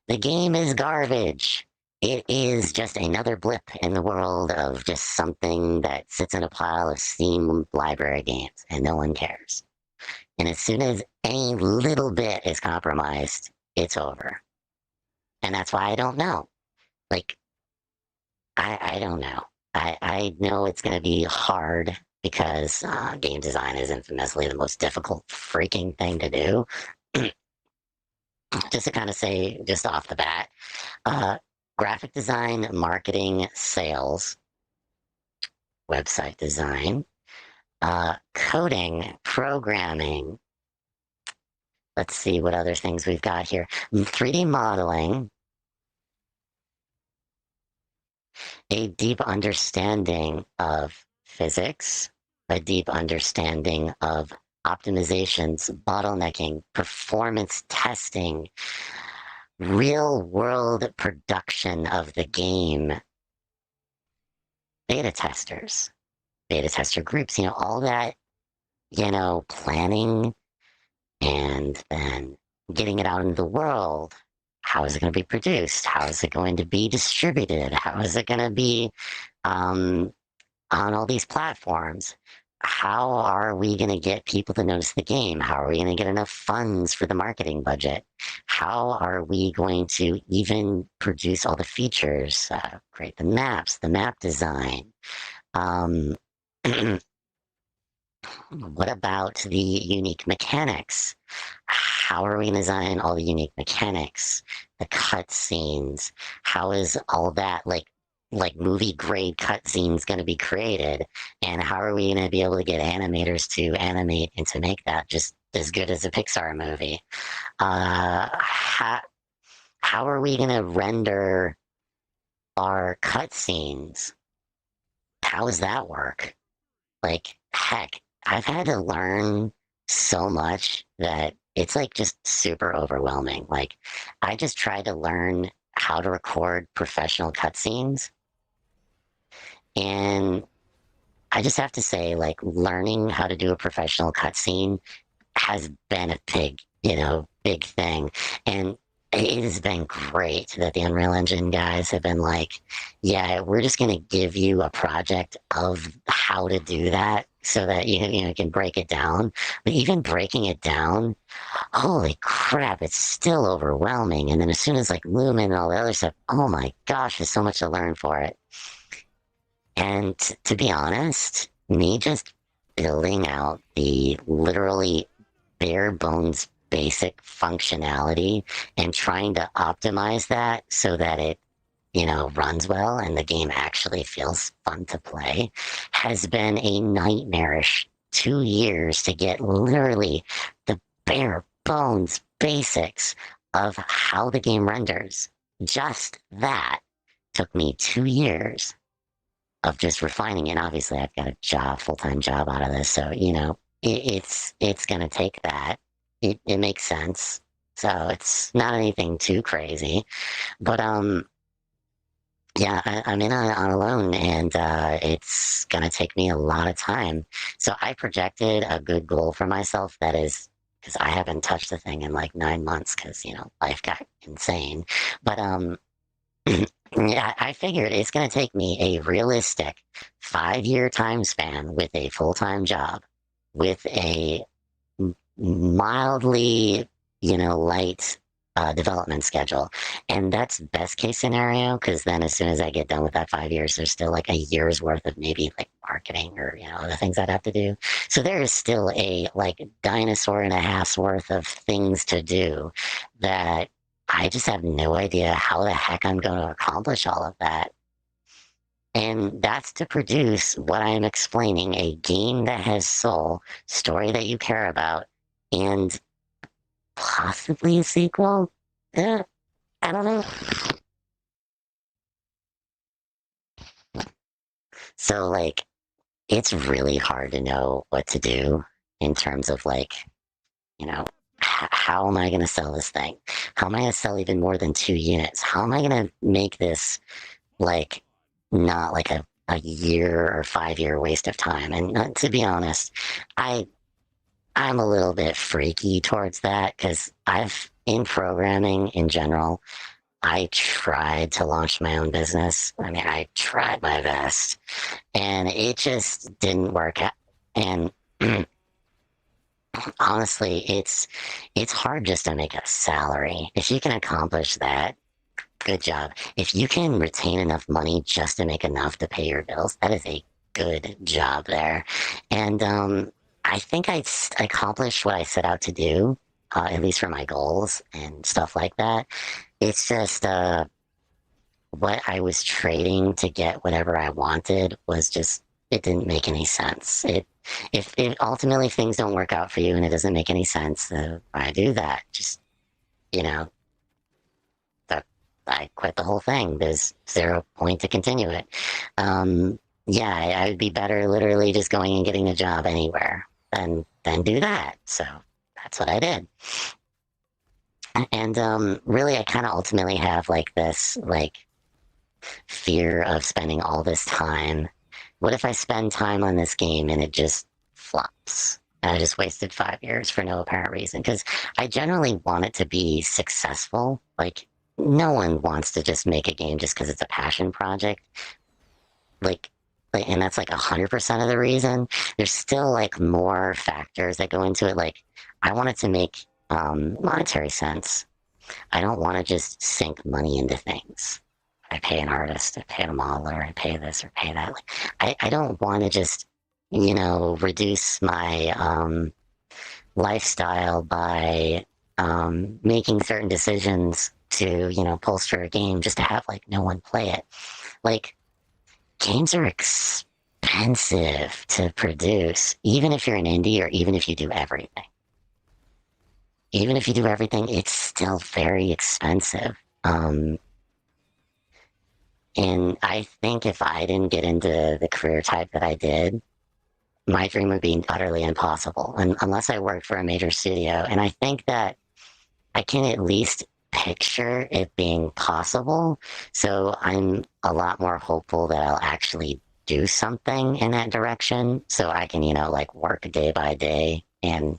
The game is garbage. It is just another blip in the world of just something that sits in a pile of Steam library games, and no one cares. And as soon as any little bit is compromised, it's over. And that's why I don't know. Like, I don't know. I know it's going to be hard because game design is infamously the most difficult freaking thing to do. Just to kind of say, just off the bat, graphic design, marketing, sales, website design, coding, programming. Let's see what other things we've got here. 3D modeling, a deep understanding of physics, a deep understanding of optimizations, bottlenecking, performance testing, real world production of the game, beta testers, beta tester groups, all that, planning, and then getting it out into the world. How is it going to be produced? How is it going to be distributed? How is it going to be on all these platforms? how are we going to get people to notice the game? How are we going to get enough funds for the marketing budget? How are we going to even produce all the features, create the maps, the map design? Um, what about the unique mechanics? How are we going to design all the unique mechanics, the cutscenes? How is all that like movie grade cutscenes going to be created? And how are we going to be able to get animators to animate and to make that just as good as a Pixar movie? How are we going to render our cutscenes? How does that work? Like, heck, I've had to learn so much that it's like just super overwhelming. Like, I just tried to learn how to record professional cutscenes. And I just have to say, like, learning how to do a professional cutscene has been a big thing. And it has been great that the Unreal Engine guys have been like, yeah, we're just going to give you a project of how to do that so that you can break it down. But even breaking it down, holy crap, it's still overwhelming. And then as soon as like Lumen and all the other stuff, oh my gosh, there's so much to learn for it. And to be honest, me just building out the literally bare bones basic functionality and trying to optimize that so that it, runs well and the game actually feels fun to play has been a nightmarish 2 years to get literally the bare bones basics of how the game renders. Just that took me 2 years of just refining it. And obviously I've got a full-time job out of this. So, it's going to take that. It makes sense. So it's not anything too crazy, but, yeah, I'm in on a loan and, it's going to take me a lot of time. So I projected a good goal for myself. That is, because I haven't touched the thing in like 9 months because, life got insane. But, yeah, I figured it's going to take me a realistic 5-year time span with a full-time job, with a mildly, light development schedule. And that's best case scenario, because then as soon as I get done with that 5 years, there's still like a year's worth of maybe like marketing or, other things I'd have to do. So there is still a like dinosaur and a half's worth of things to do that I just have no idea how the heck I'm going to accomplish all of that. And that's to produce what I am explaining, a game that has soul, story that you care about, and possibly a sequel? I don't know. So, like, it's really hard to know what to do in terms of, like, how am I going to sell this thing? How am I going to sell even more than 2 units? How am I going to make this, like, not like a year or 5-year waste of time? And to be honest, I'm a little bit freaky towards that because in programming in general, I tried to launch my own business. I mean, I tried my best and it just didn't work out. And honestly, it's hard just to make a salary. If you can accomplish that, good job. If you can retain enough money just to make enough to pay your bills, that is a good job there. And I think I accomplished what I set out to do, at least for my goals and stuff like that. It's just what I was trading to get whatever I wanted was just, it didn't make any sense. If ultimately things don't work out for you and it doesn't make any sense, why do that? Just, I quit the whole thing. There's 0 point to continue it. Yeah, I would be better literally just going and getting a job anywhere than do that. So that's what I did. And really, I kind of ultimately have like this like fear of spending all this time. What if I spend time on this game and it just flops? And I just wasted 5 years for no apparent reason. Because I generally want it to be successful. Like, no one wants to just make a game just because it's a passion project. Like like, and that's like 100% of the reason. There's still like more factors that go into it. Like, I want it to make monetary sense. I don't want to just sink money into things. I pay an artist, I pay a modeler, I pay this or pay that. Like, I don't want to just, reduce my lifestyle by making certain decisions to, bolster a game just to have like no one play it. Like, games are expensive to produce, even if you're an indie or even if you do everything. Even if you do everything, it's still very expensive. And I think if I didn't get into the career type that I did, my dream would be utterly impossible unless I worked for a major studio. And I think that I can at least picture it being possible. So I'm a lot more hopeful that I'll actually do something in that direction so I can, like work day by day and,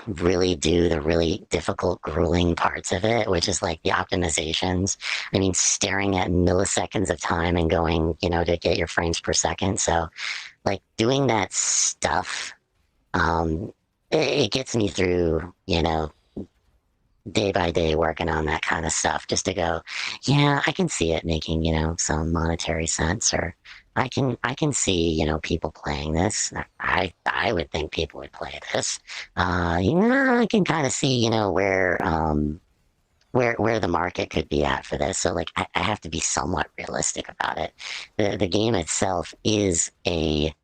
really do the really difficult, grueling parts of it, which is like the optimizations. I mean, staring at milliseconds of time and going, to get your frames per second. So, like, doing that stuff, it gets me through, day by day working on that kind of stuff just to go, yeah, I can see it making, some monetary sense, or I can see, people playing this. I would think people would play this. I can kind of see, where the market could be at for this. So like I have to be somewhat realistic about it. The game itself is a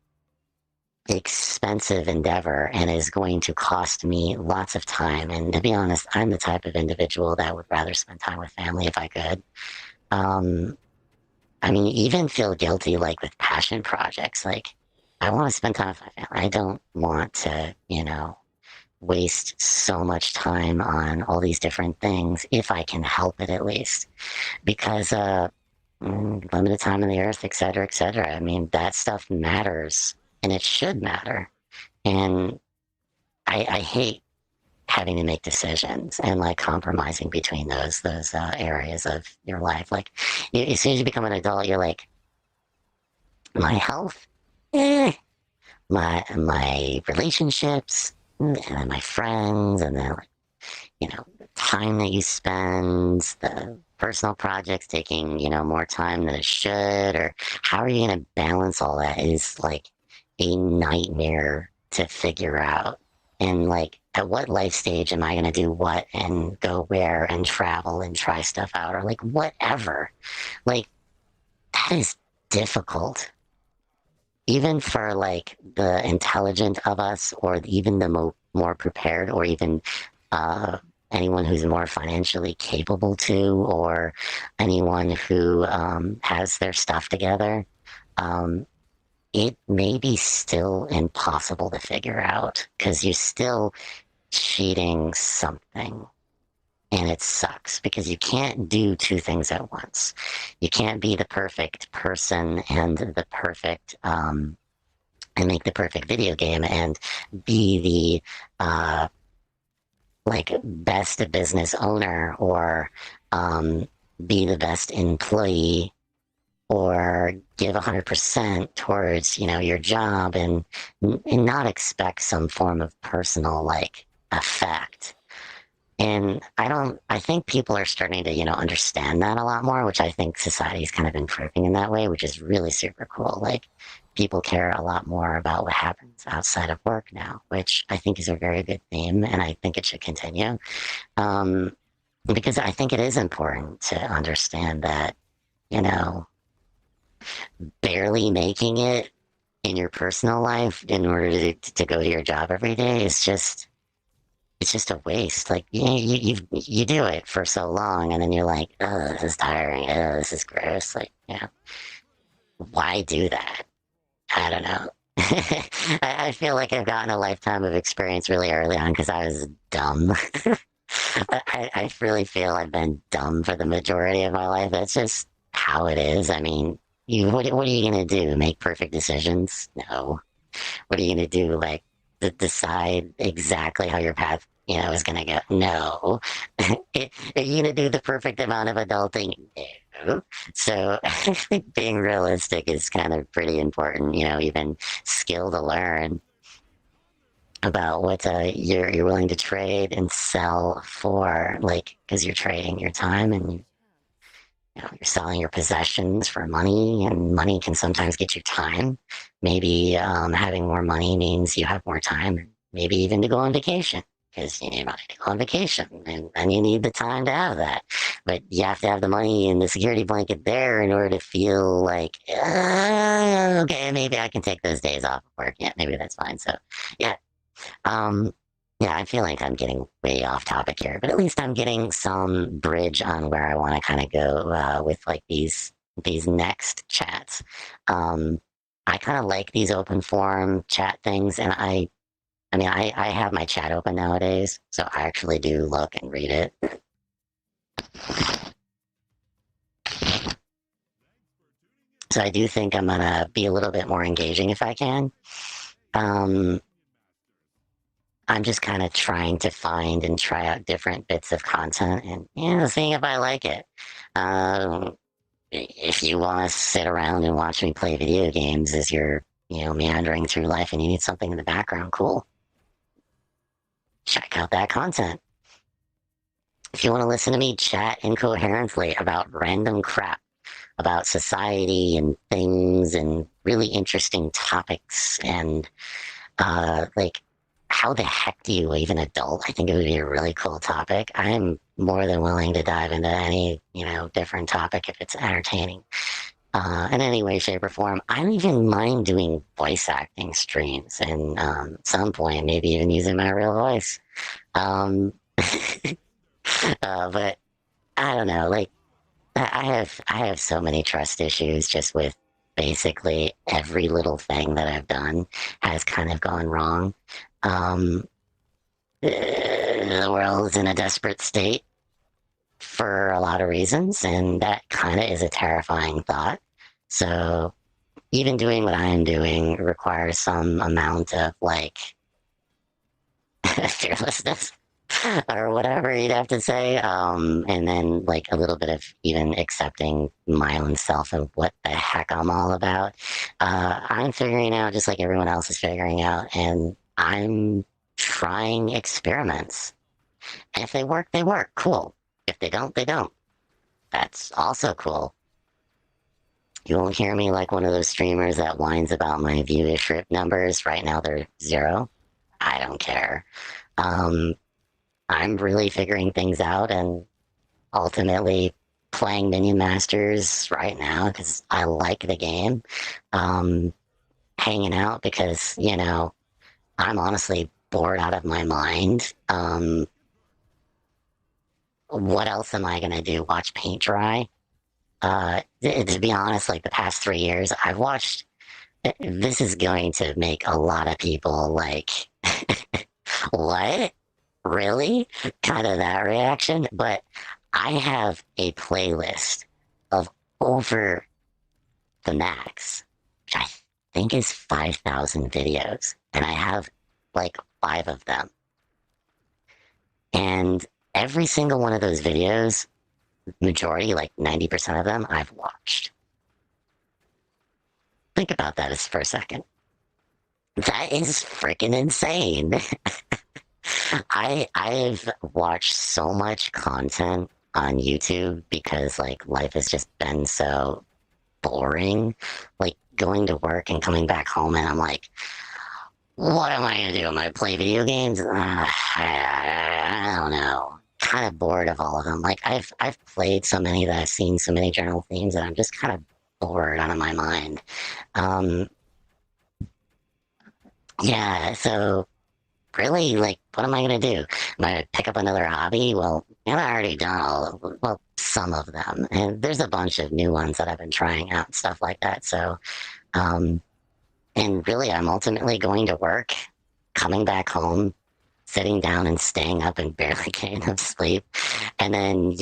expensive endeavor and is going to cost me lots of time. And to be honest, I'm the type of individual that would rather spend time with family if I could. I mean, even feel guilty like with passion projects. Like, I want to spend time with my family. I don't want to, waste so much time on all these different things if I can help it at least. Because limited time on the earth, et cetera, et cetera. I mean, that stuff matters and it should matter. And I hate having to make decisions and like compromising between those areas of your life. Like, as soon as you become an adult, you're like, my health, my relationships, and then my friends, and then the time that you spend, the personal projects taking more time than it should, or how are you going to balance all that is like a nightmare to figure out. And like, at what life stage am I going to do what and go where and travel and try stuff out, or like whatever. Like, that is difficult. Even for like the intelligent of us, or even the more prepared, or even anyone who's more financially capable to, or anyone who has their stuff together. It may be still impossible to figure out because you're still cheating something. And it sucks because you can't do two things at once. You can't be the perfect person and the perfect, and make the perfect video game and be the, like, best business owner, or be the best employee, or give 100% towards, your job, and not expect some form of personal, like, effect. And I think people are starting to, understand that a lot more, which I think society's kind of improving in that way, which is really super cool. Like, people care a lot more about what happens outside of work now, which I think is a very good theme, and I think it should continue. Because I think it is important to understand that, barely making it in your personal life in order to go to your job every day is just, it's just a waste. Like, you do it for so long, and then you're like, oh, this is tiring. Oh, this is gross. Like, why do that? I don't know. I feel like I've gotten a lifetime of experience really early on because I was dumb. I really feel I've been dumb for the majority of my life. That's just how it is. I mean, what are you going to do? Make perfect decisions? No. What are you going to do? Like, decide exactly how your path, is going to go, no. Are you going to do the perfect amount of adulting? No. So I think being realistic is kind of pretty important, even skill to learn about what you're willing to trade and sell for, like, because you're trading your time and you're selling your possessions for money, and money can sometimes get you time. Maybe having more money means you have more time, maybe even to go on vacation, because you need money to go on vacation, and you need the time to have that. But you have to have the money and the security blanket there in order to feel like, okay, maybe I can take those days off of work. Yeah, maybe that's fine. So, yeah. Yeah, I feel like I'm getting way off topic here, but at least I'm getting some bridge on where I want to kind of go with like these next chats. I kind of like these open forum chat things, and I mean, I have my chat open nowadays, so I actually do look and read it. So I do think I'm gonna be a little bit more engaging if I can. I'm just kind of trying to find and try out different bits of content and seeing if I like it. If you want to sit around and watch me play video games as you're, meandering through life and you need something in the background, cool. Check out that content. If you want to listen to me chat incoherently about random crap, about society and things and really interesting topics and, like, how the heck do you even adult? I think it would be a really cool topic. I'm more than willing to dive into any, different topic if it's entertaining in any way, shape, or form. I don't even mind doing voice acting streams and some point, maybe even using my real voice. But I don't know, like, I have so many trust issues just with basically every little thing that I've done has kind of gone wrong. The world is in a desperate state for a lot of reasons, and that kind of is a terrifying thought. So even doing what I'm doing requires some amount of, like, fearlessness or whatever you'd have to say. And then, like, a little bit of even accepting my own self and what the heck I'm all about. I'm figuring out just like everyone else is figuring out, and I'm trying experiments. And if they work, they work. Cool. If they don't, they don't. That's also cool. You won't hear me like one of those streamers that whines about my viewership numbers. Right now they're 0. I don't care. I'm really figuring things out and ultimately playing Minion Masters right now because I like the game. Hanging out because, I'm honestly bored out of my mind. What else am I going to do? Watch paint dry? To be honest, like the past 3 years, I've watched. This is going to make a lot of people like, what? Really? Kind of that reaction. But I have a playlist of over the max, which I think is 5,000 videos. And I have like 5 of them. And every single one of those videos, majority, like 90% of them, I've watched. Think about that for a second. That is freaking insane. I've watched so much content on YouTube because, like, life has just been so boring. Like, going to work and coming back home and I'm like, what am I gonna do? Am I gonna play video games? I don't know. Kind of bored of all of them. Like, I've played so many that I've seen so many general themes that I'm just kind of bored out of my mind. Yeah, so really, like, what am I gonna do? Am I gonna pick up another hobby? Well, I've already done some of them, and there's a bunch of new ones that I've been trying out and stuff like that. So, and really, I'm ultimately going to work, coming back home, sitting down and staying up and barely getting enough sleep, and then,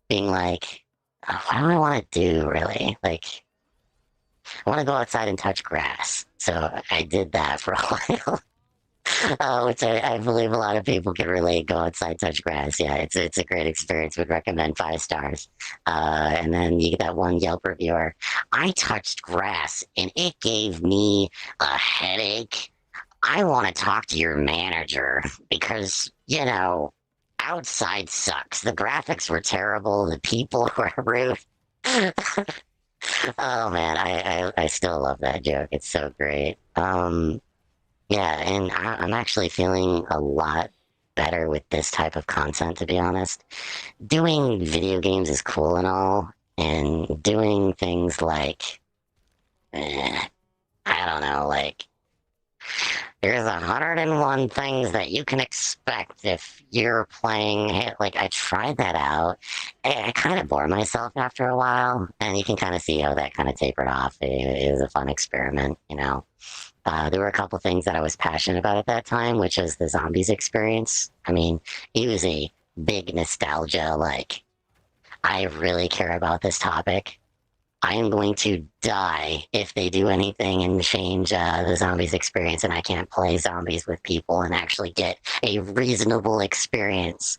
being like, oh, what do I want to do, really? Like, I want to go outside and touch grass. So I did that for a while. Which I believe a lot of people can relate. Go outside, touch grass. Yeah, it's a great experience. Would recommend 5 stars. And then you get that one Yelp reviewer. I touched grass and it gave me a headache. I want to talk to your manager because outside sucks. The graphics were terrible. The people were rude. Oh man, I still love that joke. It's so great. Yeah, and I'm actually feeling a lot better with this type of content, to be honest. Doing video games is cool and all, and doing things like, I don't know, like, there's 101 things that you can expect if you're playing. Like, I tried that out. I kind of bore myself after a while, and you can kind of see how that kind of tapered off. It was a fun experiment, you know. There were a couple things that I was passionate about at that time, which was the zombies experience. I mean, it was a big nostalgia, like, I really care about this topic. I am going to die if they do anything and change the zombies experience, and I can't play zombies with people and actually get a reasonable experience.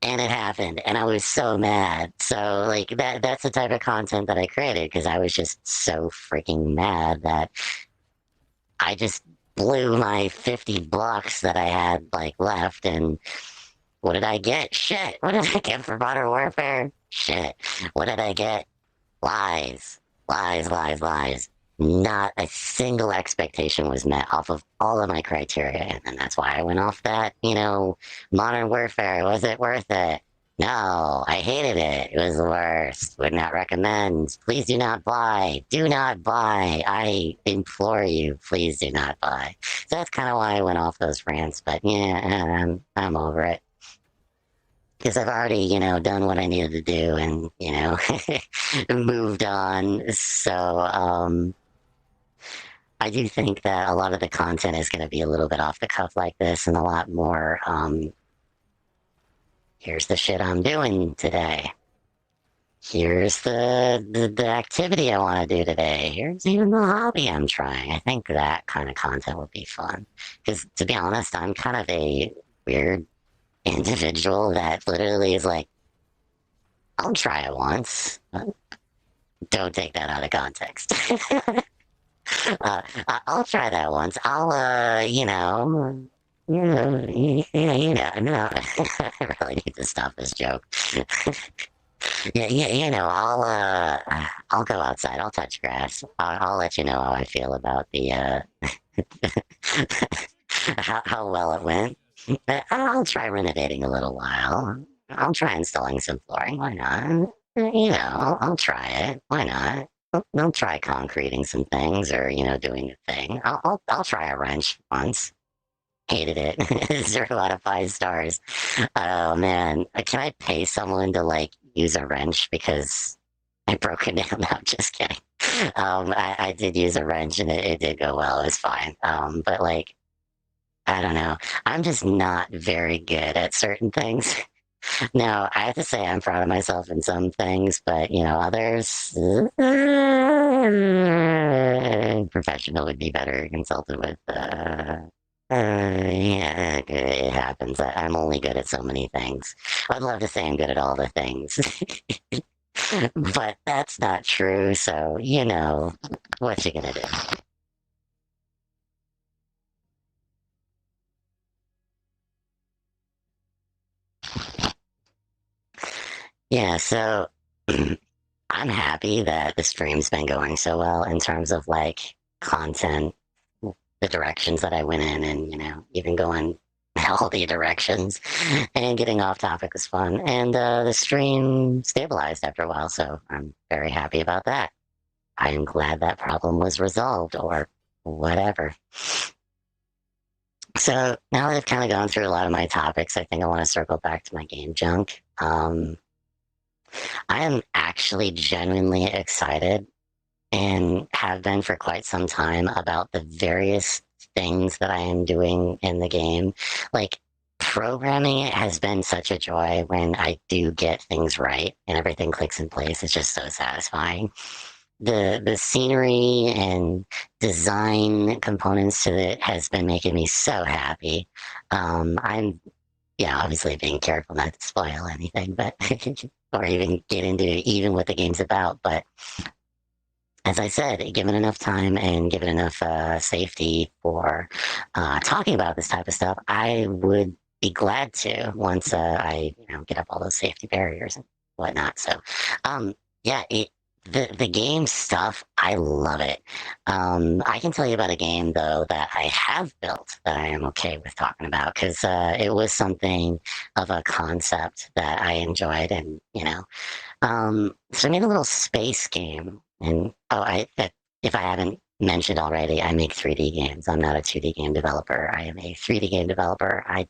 And it happened, and I was so mad. So, like, that's the type of content that I created because I was just so freaking mad that I just blew my $50 that I had, like, left, and what did I get? Shit. What did I get for Modern Warfare? Shit. What did I get? Lies. Lies, lies, lies. Not a single expectation was met off of all of my criteria, and that's why I went off that, Modern Warfare. Was it worth it? No, I hated it. It was the worst. Would not recommend. Please do not buy. Do not buy. I implore you, please do not buy. So that's kind of why I went off those rants, but yeah, I'm over it. Because I've already, done what I needed to do and, moved on. So, I do think that a lot of the content is going to be a little bit off the cuff like this and a lot more, here's the shit I'm doing today. Here's the activity I want to do today. Here's even the hobby I'm trying. I think that kind of content would be fun. Because, to be honest, I'm kind of a weird individual that literally is like, I'll try it once. Don't take that out of context. I'll try that once. I'll, no, I really need to stop this joke. I'll go outside. I'll touch grass. I'll let you know how I feel about the, how well it went. I'll try renovating a little while. I'll try installing some flooring. Why not? I'll try it. Why not? I'll try concreting some things or, doing a thing. I'll try a wrench once. Hated it. 0 out of 5 stars. Oh, man. Can I pay someone to, like, use a wrench because I broke it down? No, just kidding. I did use a wrench and it did go well. It was fine. But, like, I don't know. I'm just not very good at certain things. Now, I have to say I'm proud of myself in some things, but, others, professional would be better consulted with. Yeah, it happens. I'm only good at so many things. I'd love to say I'm good at all the things. But that's not true, so, what you gonna do? Yeah, so I'm happy that the stream's been going so well in terms of like content, the directions that I went in, and even going all the directions and getting off topic was fun. And the stream stabilized after a while, so I'm very happy about that. I am glad that problem was resolved or whatever. So now that I've kind of gone through a lot of my topics, I think I want to circle back to my game junk. I am actually genuinely excited and have been for quite some time about the various things that I am doing in the game. Like, programming it has been such a joy when I do get things right and everything clicks in place. It's just so satisfying. The scenery and design components to it has been making me so happy. I'm, yeah, obviously being careful not to spoil anything, but or even get into even what the game's about. But as I said, given enough time and given enough safety for talking about this type of stuff, I would be glad to once I get up all those safety barriers and whatnot. So, yeah, the game stuff, I love it. I can tell you about a game though that I have built that I am okay with talking about because it was something of a concept that I enjoyed, and so I made a little space game, and if I haven't mentioned already, I make 3D games. I'm not a 2D game developer. I am a 3D game developer. I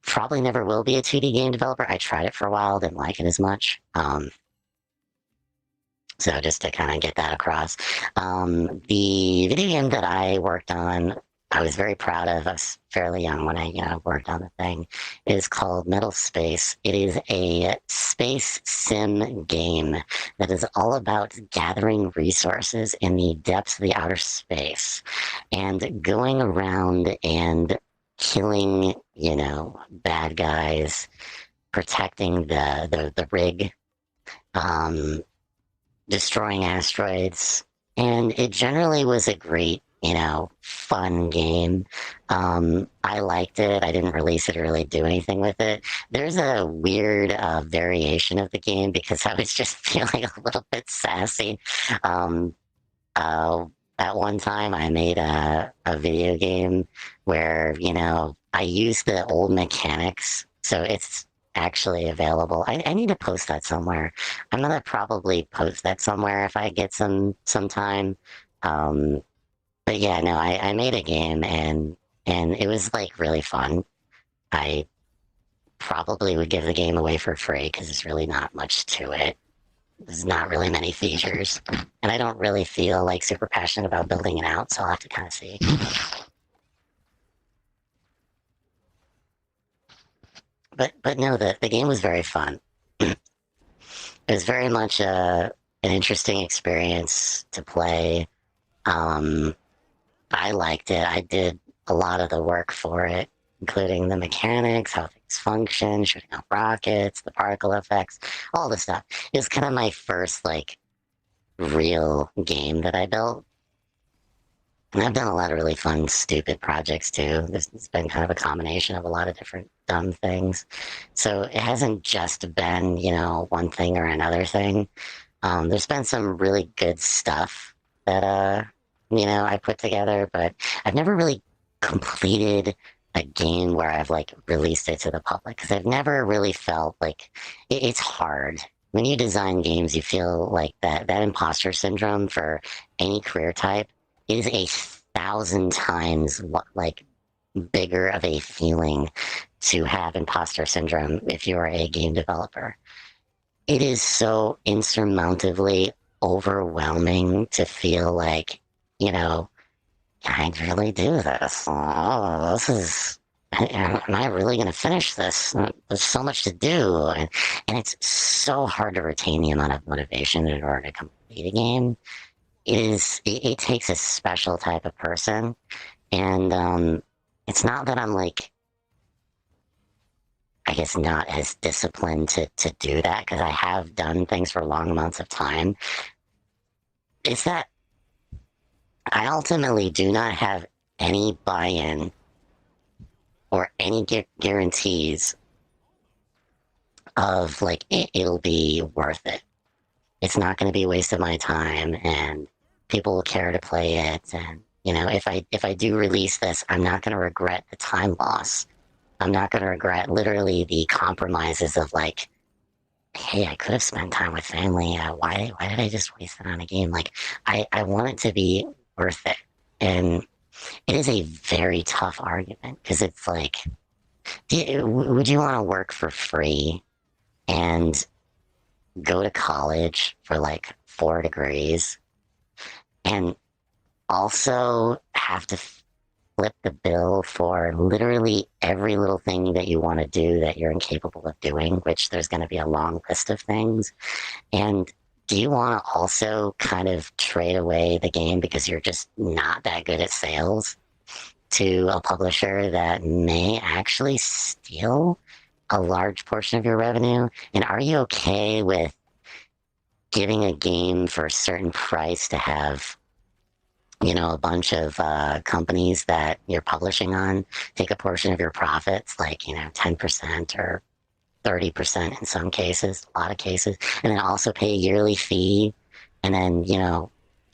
probably never will be a 2D game developer. I tried it for a while, didn't like it as much. So just to kind of get that across, the video game that I worked on, I was very proud of. I was fairly young when I worked on the thing. It is called Metal Space. It is a space sim game that is all about gathering resources in the depths of the outer space and going around and killing, bad guys, protecting the rig, destroying asteroids, and it generally was a great, fun game. I liked it. I didn't release it or really do anything with it. There's a weird variation of the game because I was just feeling a little bit sassy. At one time, I made a video game where, I used the old mechanics, so it's actually available. I need to post that somewhere. I'm gonna probably post that somewhere if I get some time. But yeah, no, I made a game and it was like really fun. I probably would give the game away for free because there's really not much to it. There's not really many features, and I don't really feel like super passionate about building it out, so I'll have to kind of see. But no, the game was very fun. It was very much an interesting experience to play. I liked it. I did a lot of the work for it, including the mechanics, how things function, shooting out rockets, the particle effects, all the stuff. It was kind of my first like real game that I built. And I've done a lot of really fun, stupid projects too. It's been kind of a combination of a lot of different dumb things. So it hasn't just been, one thing or another thing. There's been some really good stuff that, I put together, but I've never really completed a game where I've like released it to the public because I've never really felt like it's hard. When you design games, you feel like that imposter syndrome for any career type is 1,000 times like bigger of a feeling to have imposter syndrome if you're a game developer. It is so insurmountably overwhelming to feel like, I really do this. Oh, this is. Am I really going to finish this? There's so much to do, and it's so hard to retain the amount of motivation in order to complete a game. It takes a special type of person, and it's not that I'm like, I guess, not as disciplined to do that because I have done things for long amounts of time. It's that I ultimately do not have any buy-in or any guarantees of like it'll be worth it. It's not going to be a waste of my time, and people will care to play it. And if I do release this, I'm not going to regret the time loss. I'm not going to regret literally the compromises of like, hey, I could have spent time with family. Why did I just waste it on a game? Like, I want it to be worth it. And it is a very tough argument because it's like, would you want to work for free and go to college for like 4 degrees and also have to flip the bill for literally every little thing that you want to do that you're incapable of doing, which there's going to be a long list of things, and do you want to also kind of trade away the game because you're just not that good at sales to a publisher that may actually steal a large portion of your revenue? And are you okay with giving a game for a certain price to have, a bunch of companies that you're publishing on take a portion of your profits, like, 10% or 30% in some cases, a lot of cases, and then also pay a yearly fee, and then,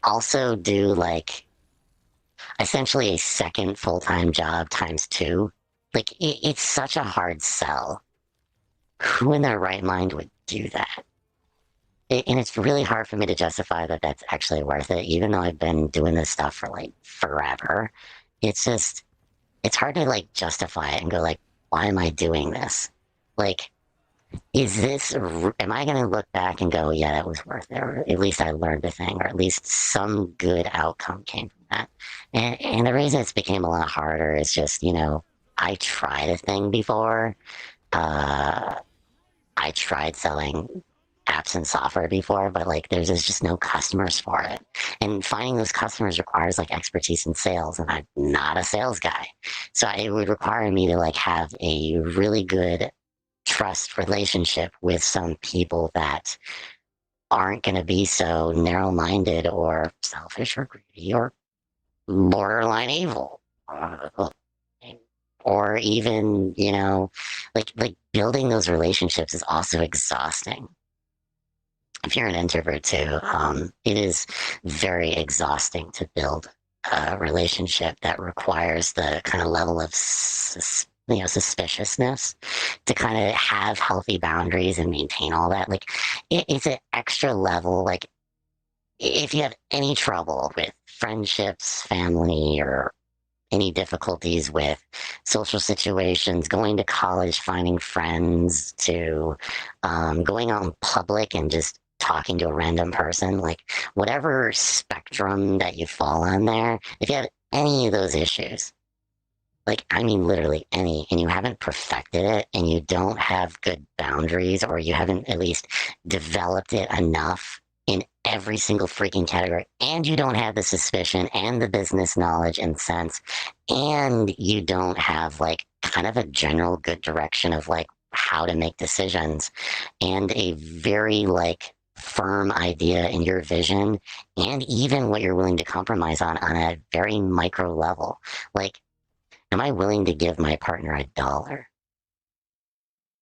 also do like essentially a second full-time job times two. Like, it's such a hard sell. Who in their right mind would do that? And it's really hard for me to justify that that's actually worth it, even though I've been doing this stuff for like forever. It's just, it's hard to like justify it and go like, why am I doing this? Like, am I going to look back and go, yeah, that was worth it, or at least I learned a thing, or at least some good outcome came from that. And the reason it's became a lot harder is just, I tried a thing before. I tried selling apps and software before, but like there's just no customers for it. And finding those customers requires like expertise in sales, and I'm not a sales guy. So it would require me to like have a really good trust relationship with some people that aren't going to be so narrow-minded or selfish or greedy or borderline evil. Or even, like building those relationships is also exhausting. If you're an introvert too, it is very exhausting to build a relationship that requires the kind of level of suspiciousness to kind of have healthy boundaries and maintain all that. Like, it's an extra level. Like, if you have any trouble with friendships, family, or any difficulties with social situations, going to college, finding friends, to going out in public and just talking to a random person, like whatever spectrum that you fall on there, if you have any of those issues, like, I mean, literally any, and you haven't perfected it, and you don't have good boundaries, or you haven't at least developed it enough in every single freaking category, and you don't have the suspicion and the business knowledge and sense, and you don't have like kind of a general good direction of like how to make decisions, and a very like firm idea in your vision, and even what you're willing to compromise on a very micro level. Like, am I willing to give my partner $1?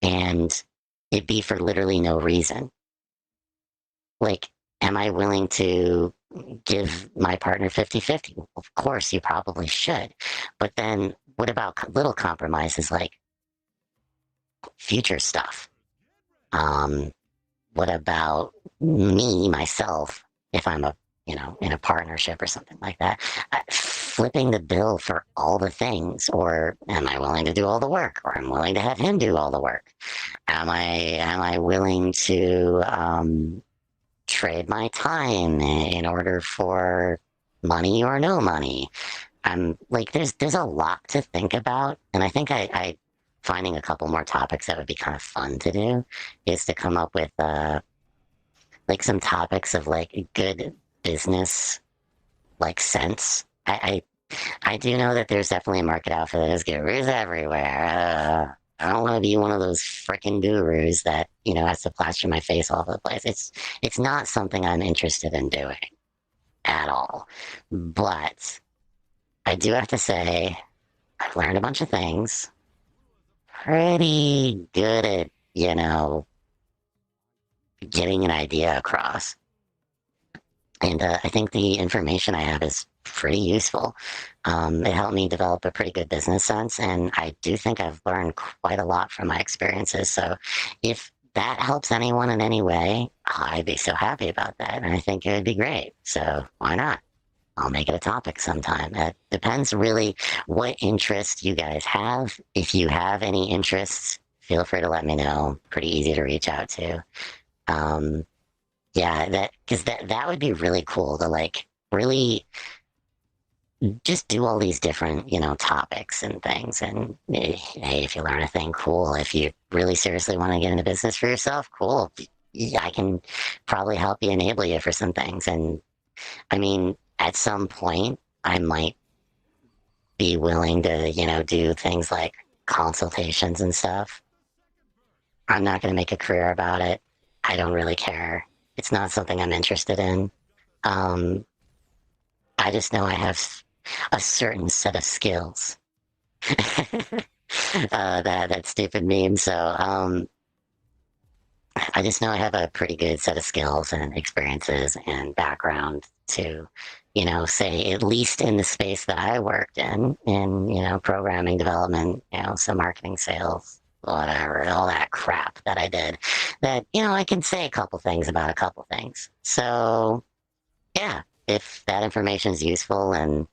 And it be for literally no reason. Like, am I willing to give my partner 50-50? Of course, you probably should. But then what about little compromises like future stuff? What about me, myself, if I'm in a partnership or something like that? Flipping the bill for all the things, or am I willing to do all the work, or I'm willing to have him do all the work? Am I willing to trade my time in order for money or no money? I'm like, there's a lot to think about, and I think I finding a couple more topics that would be kind of fun to do is to come up with like some topics of like good business like sense. I do know that there's definitely a market out for those gurus everywhere. I don't want to be one of those freaking gurus that, has to plaster my face all over the place. It's not something I'm interested in doing at all. But I do have to say, I've learned a bunch of things. Pretty good at, getting an idea across. And I think the information I have is pretty useful. It helped me develop a pretty good business sense, and I do think I've learned quite a lot from my experiences. So if that helps anyone in any way, I'd be so happy about that, and I think it would be great. So why not? I'll make it a topic sometime. It depends really what interest you guys have. If you have any interests, feel free to let me know. Pretty easy to reach out to. Yeah, because that would be really cool to like really just do all these different, topics and things. And hey, if you learn a thing, cool. If you really seriously want to get into business for yourself, cool. I can probably help you enable you for some things. And I mean, at some point, I might be willing to, do things like consultations and stuff. I'm not going to make a career about it. I don't really care. It's not something I'm interested in. Um, I just know I have a certain set of skills. That stupid meme. So I just know I have a pretty good set of skills and experiences and background to, say at least in the space that I worked in, programming development, some marketing, sales, whatever, all that crap that I did. That I can say a couple things about a couple things. So yeah, if that information is useful and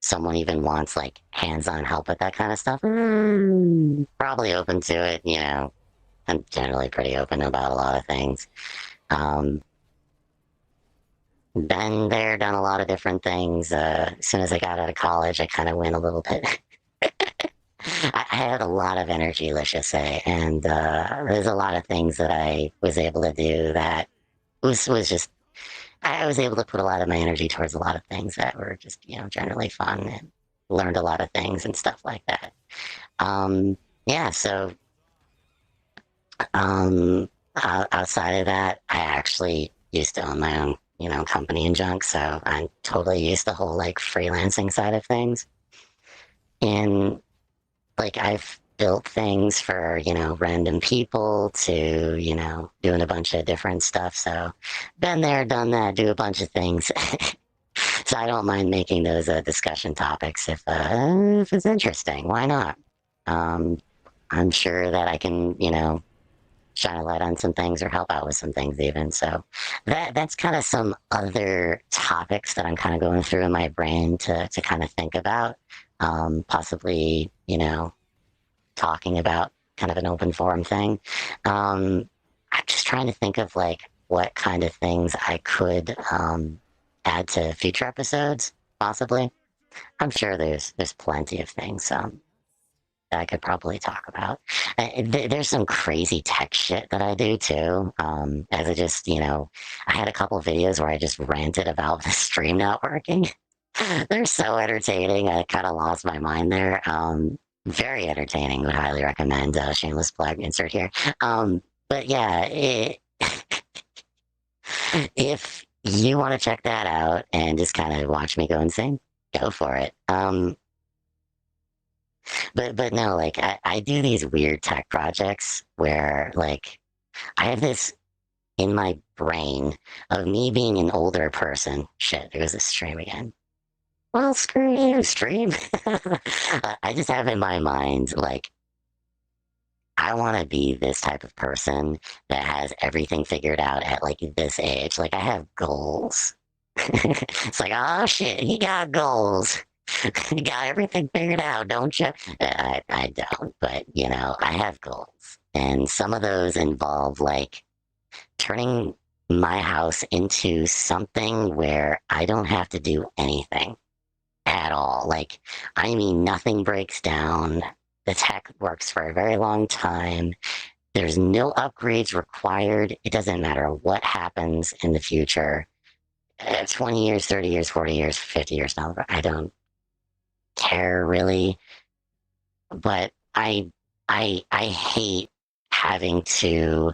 someone even wants like hands-on help with that kind of stuff, probably open to it. I'm generally pretty open about a lot of things. Been there, done a lot of different things. As soon as I got out of college, I kind of went a little bit. I had a lot of energy, let's just say, and there's a lot of things that I was able to do that was just. I was able to put a lot of my energy towards a lot of things that were just, generally fun, and learned a lot of things and stuff like that. Yeah, so outside of that, I actually used to own my own, company and junk, so I'm totally used to the whole like freelancing side of things. And like I've built things for, random people to, doing a bunch of different stuff. So been there, done that, do a bunch of things. So I don't mind making those discussion topics if it's interesting. Why not? I'm sure that I can, shine a light on some things or help out with some things even. So that's kind of some other topics that I'm kind of going through in my brain to kind of think about. Possibly, talking about kind of an open forum thing. I'm just trying to think of like what kind of things I could add to future episodes, possibly. I'm sure there's plenty of things that I could probably talk about. There's some crazy tech shit that I do too. As I just, I had a couple of videos where I just ranted about the stream not working. They're so entertaining. I kind of lost my mind there. Very entertaining. Would highly recommend. Shameless plug insert here. But yeah, if you want to check that out and just kind of watch me go insane, go for it. But no, like I do these weird tech projects where like I have this in my brain of me being an older person. Shit, there goes a stream again. Well, screw you, stream. I just have in my mind, like, I want to be this type of person that has everything figured out at, like, this age. Like, I have goals. It's like, oh, shit, he got goals. You got everything figured out, don't you? I don't, but, I have goals. And some of those involve, like, turning my house into something where I don't have to do anything at all. Like, I mean, nothing breaks down. The tech works for a very long time. There's no upgrades required. It doesn't matter what happens in the future. 20 years, 30 years, 40 years, 50 years now. I don't care really. But I hate having to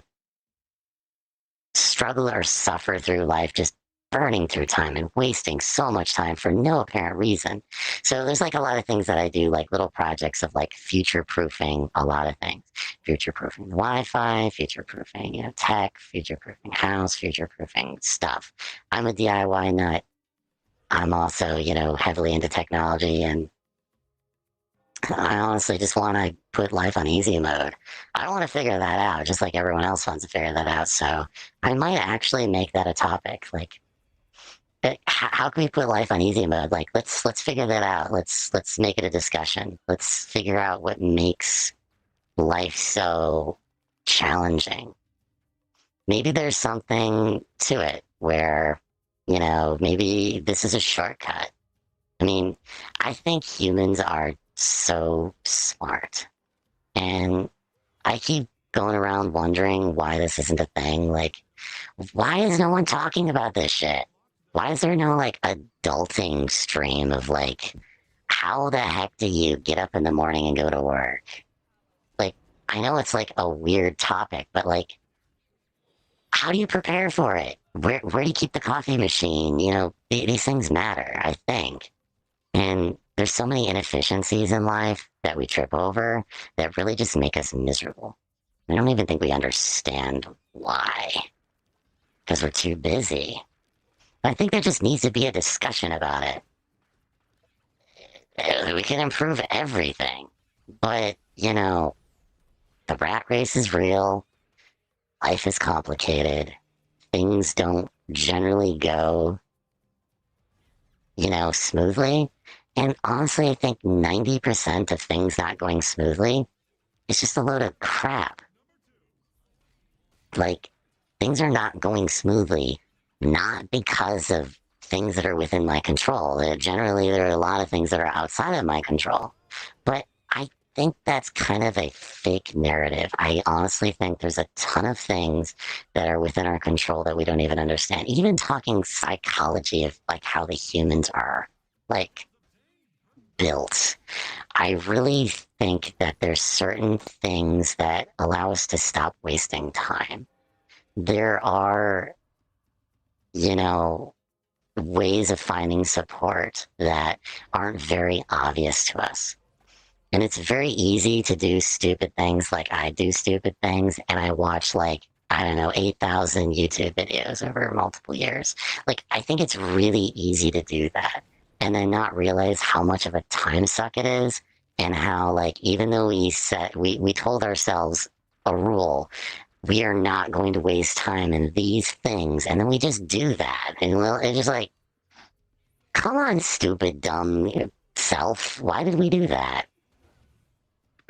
struggle or suffer through life just burning through time and wasting so much time for no apparent reason. So there's like a lot of things that I do, like little projects of like future proofing a lot of things. Future proofing Wi-Fi, future proofing, tech, future proofing house, future proofing stuff. I'm a DIY nut. I'm also, heavily into technology, and I honestly just want to put life on easy mode. I want to figure that out, just like everyone else wants to figure that out. So I might actually make that a topic. Like, how can we put life on easy mode? Like, let's figure that out. Let's make it a discussion. Let's figure out what makes life so challenging. Maybe there's something to it where, maybe this is a shortcut. I mean, I think humans are so smart, and I keep going around wondering why this isn't a thing. Like, why is no one talking about this shit? Why is there no like adulting stream of like, how the heck do you get up in the morning and go to work? Like, I know it's like a weird topic, but like, how do you prepare for it? Where do you keep the coffee machine? You know, these things matter, I think. And there's so many inefficiencies in life that we trip over that really just make us miserable. I don't even think we understand why, because we're too busy. I think there just needs to be a discussion about it. We can improve everything, but, you know, the rat race is real. Life is complicated. Things don't generally go, you know, smoothly. And honestly, I think 90% of things not going smoothly is just a load of crap. Like, things are not going smoothly, not because of things that are within my control. Generally, there are a lot of things that are outside of my control. But I think that's kind of a fake narrative. I honestly think there's a ton of things that are within our control that we don't even understand. Even talking psychology of like how the humans are like built. I really think that there's certain things that allow us to stop wasting time. There are, you know, ways of finding support that aren't very obvious to us. And it's very easy to do stupid things like I do stupid things and I watch like, I don't know, 8,000 YouTube videos over multiple years. Like, I think it's really easy to do that and then not realize how much of a time suck it is and how, like, even though we told ourselves a rule, we are not going to waste time in these things. And then we just do that. And well, it's just like, come on, stupid, dumb self. Why did we do that?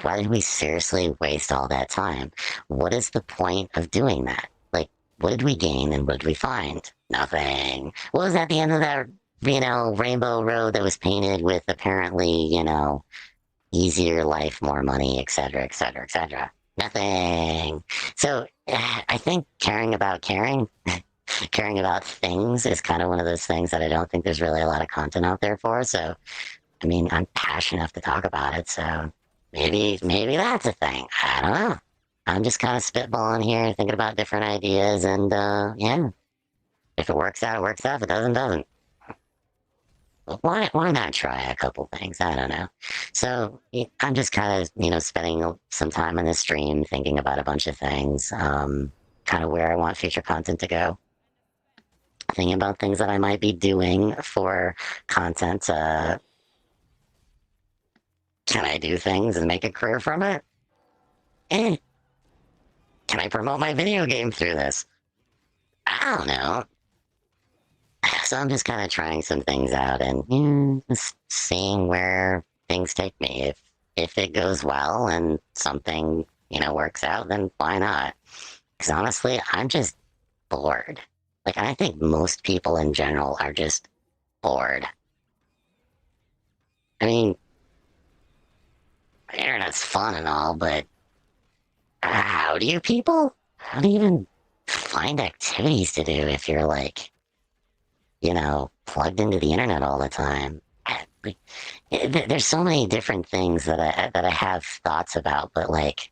Why did we seriously waste all that time? What is the point of doing that? Like, what did we gain and what did we find? Nothing. What was at the end of that, you know, rainbow road that was painted with apparently, you know, easier life, more money, etc., etc., etc.? Nothing. So I think caring about caring about things is kind of one of those things that I don't think there's really a lot of content out there for. So, I mean, I'm passionate enough to talk about it. So maybe that's a thing. I don't know. I'm just kind of spitballing here, thinking about different ideas, and yeah. If it works out, it works out. If it doesn't, doesn't. Why not try a couple things? I don't know. So I'm just kind of, you know, spending some time on this stream thinking about a bunch of things, kind of where I want future content to go. Thinking about things that I might be doing for content. Can I do things and make a career from it? Can I promote my video game through this? I don't know. So I'm just kind of trying some things out and just seeing where things take me. If it goes well and something, you know, works out, then why not? Because honestly, I'm just bored. Like, I think most people in general are just bored. I mean, the internet's fun and all, but how do you even find activities to do if you're like, you know, plugged into the internet all the time? There's so many different things that I have thoughts about, but like,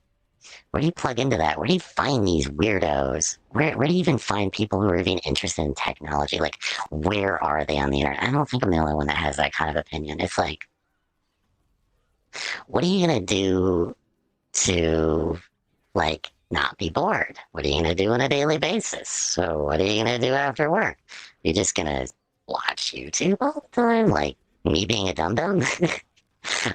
where do you plug into that? Where do you find these weirdos? Where do you even find people who are even interested in technology? Like, where are they on the internet? I don't think I'm the only one that has that kind of opinion. It's like, what are you gonna do to, like, not be bored? What are you gonna do on a daily basis? So what are you gonna do after work? You're just gonna watch YouTube all the time? Like, me being a dum-dum?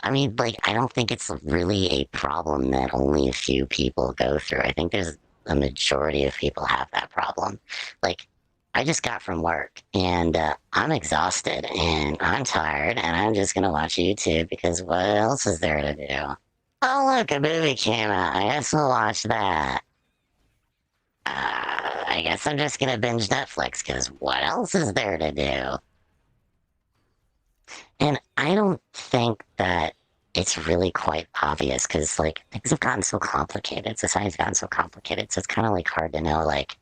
I mean, like, I don't think it's really a problem that only a few people go through. I think there's a majority of people have that problem. Like, I just got from work, and I'm exhausted, and I'm tired, and I'm just gonna watch YouTube, because what else is there to do? Oh, look, a movie came out. I guess we'll watch that. I guess I'm just gonna binge Netflix, because what else is there to do? And I don't think that it's really quite obvious because like things have gotten so complicated. Society's gotten so complicated, so it's kind of like hard to know like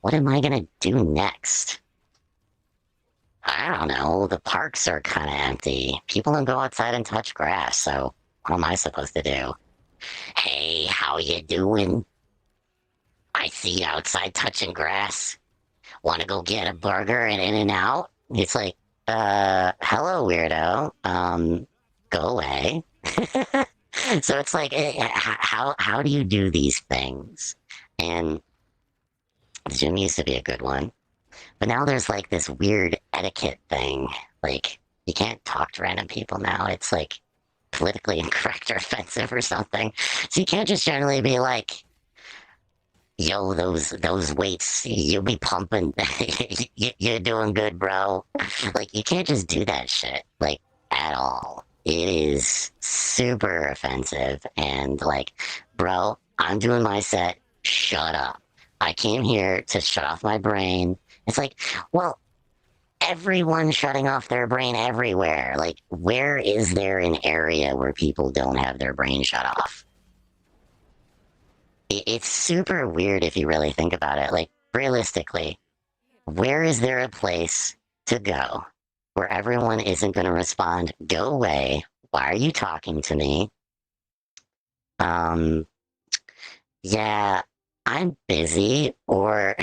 what am I gonna do next? I don't know. The parks are kind of empty. People don't go outside and touch grass, so what am I supposed to do? Hey, how you doing? I see you outside touching grass. Want to go get a burger and In-N-Out? It's like, hello, weirdo. Go away. So it's like, how do you do these things? And the gym used to be a good one, but now there's like this weird etiquette thing. Like, you can't talk to random people now. It's like politically incorrect or offensive or something. So you can't just generally be like, yo, those weights, you'll be pumping. You're doing good, bro. Like, you can't just do that shit, like, at all. It is super offensive. And, like, bro, I'm doing my set. Shut up. I came here to shut off my brain. It's like, well, everyone's shutting off their brain everywhere. Like, where is there an area where people don't have their brain shut off? It's super weird if you really think about it. Like, realistically, where is there a place to go where everyone isn't going to respond, go away, why are you talking to me? Yeah, I'm busy, or,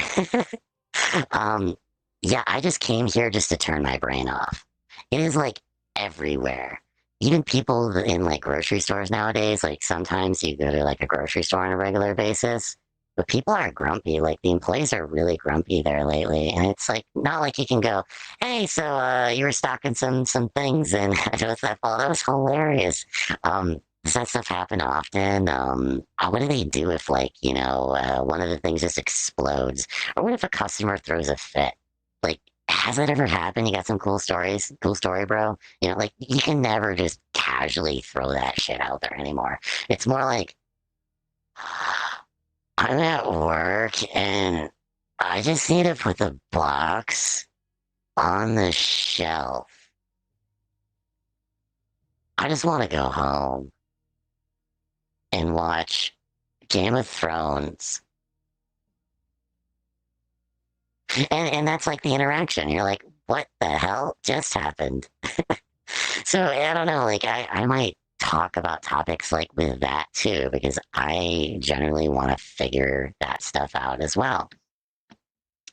yeah, I just came here just to turn my brain off. It is like everywhere. Even people in like grocery stores nowadays, like sometimes you go to like a grocery store on a regular basis, but people are grumpy. Like the employees are really grumpy there lately. And it's like, not like you can go, hey, so you were stocking some things and what's that? Oh, that was hilarious. Does that stuff happen often? What do they do if like, one of the things just explodes? Or what if a customer throws a fit? Like, has that ever happened? You got some cool stories? Cool story, bro? Like, you can never just casually throw that shit out there anymore. It's more like, I'm at work and I just need to put the box on the shelf. I just want to go home and watch Game of Thrones. And that's like the interaction. You're like, what the hell just happened? So I don't know, like I might talk about topics like with that too, because I generally want to figure that stuff out as well.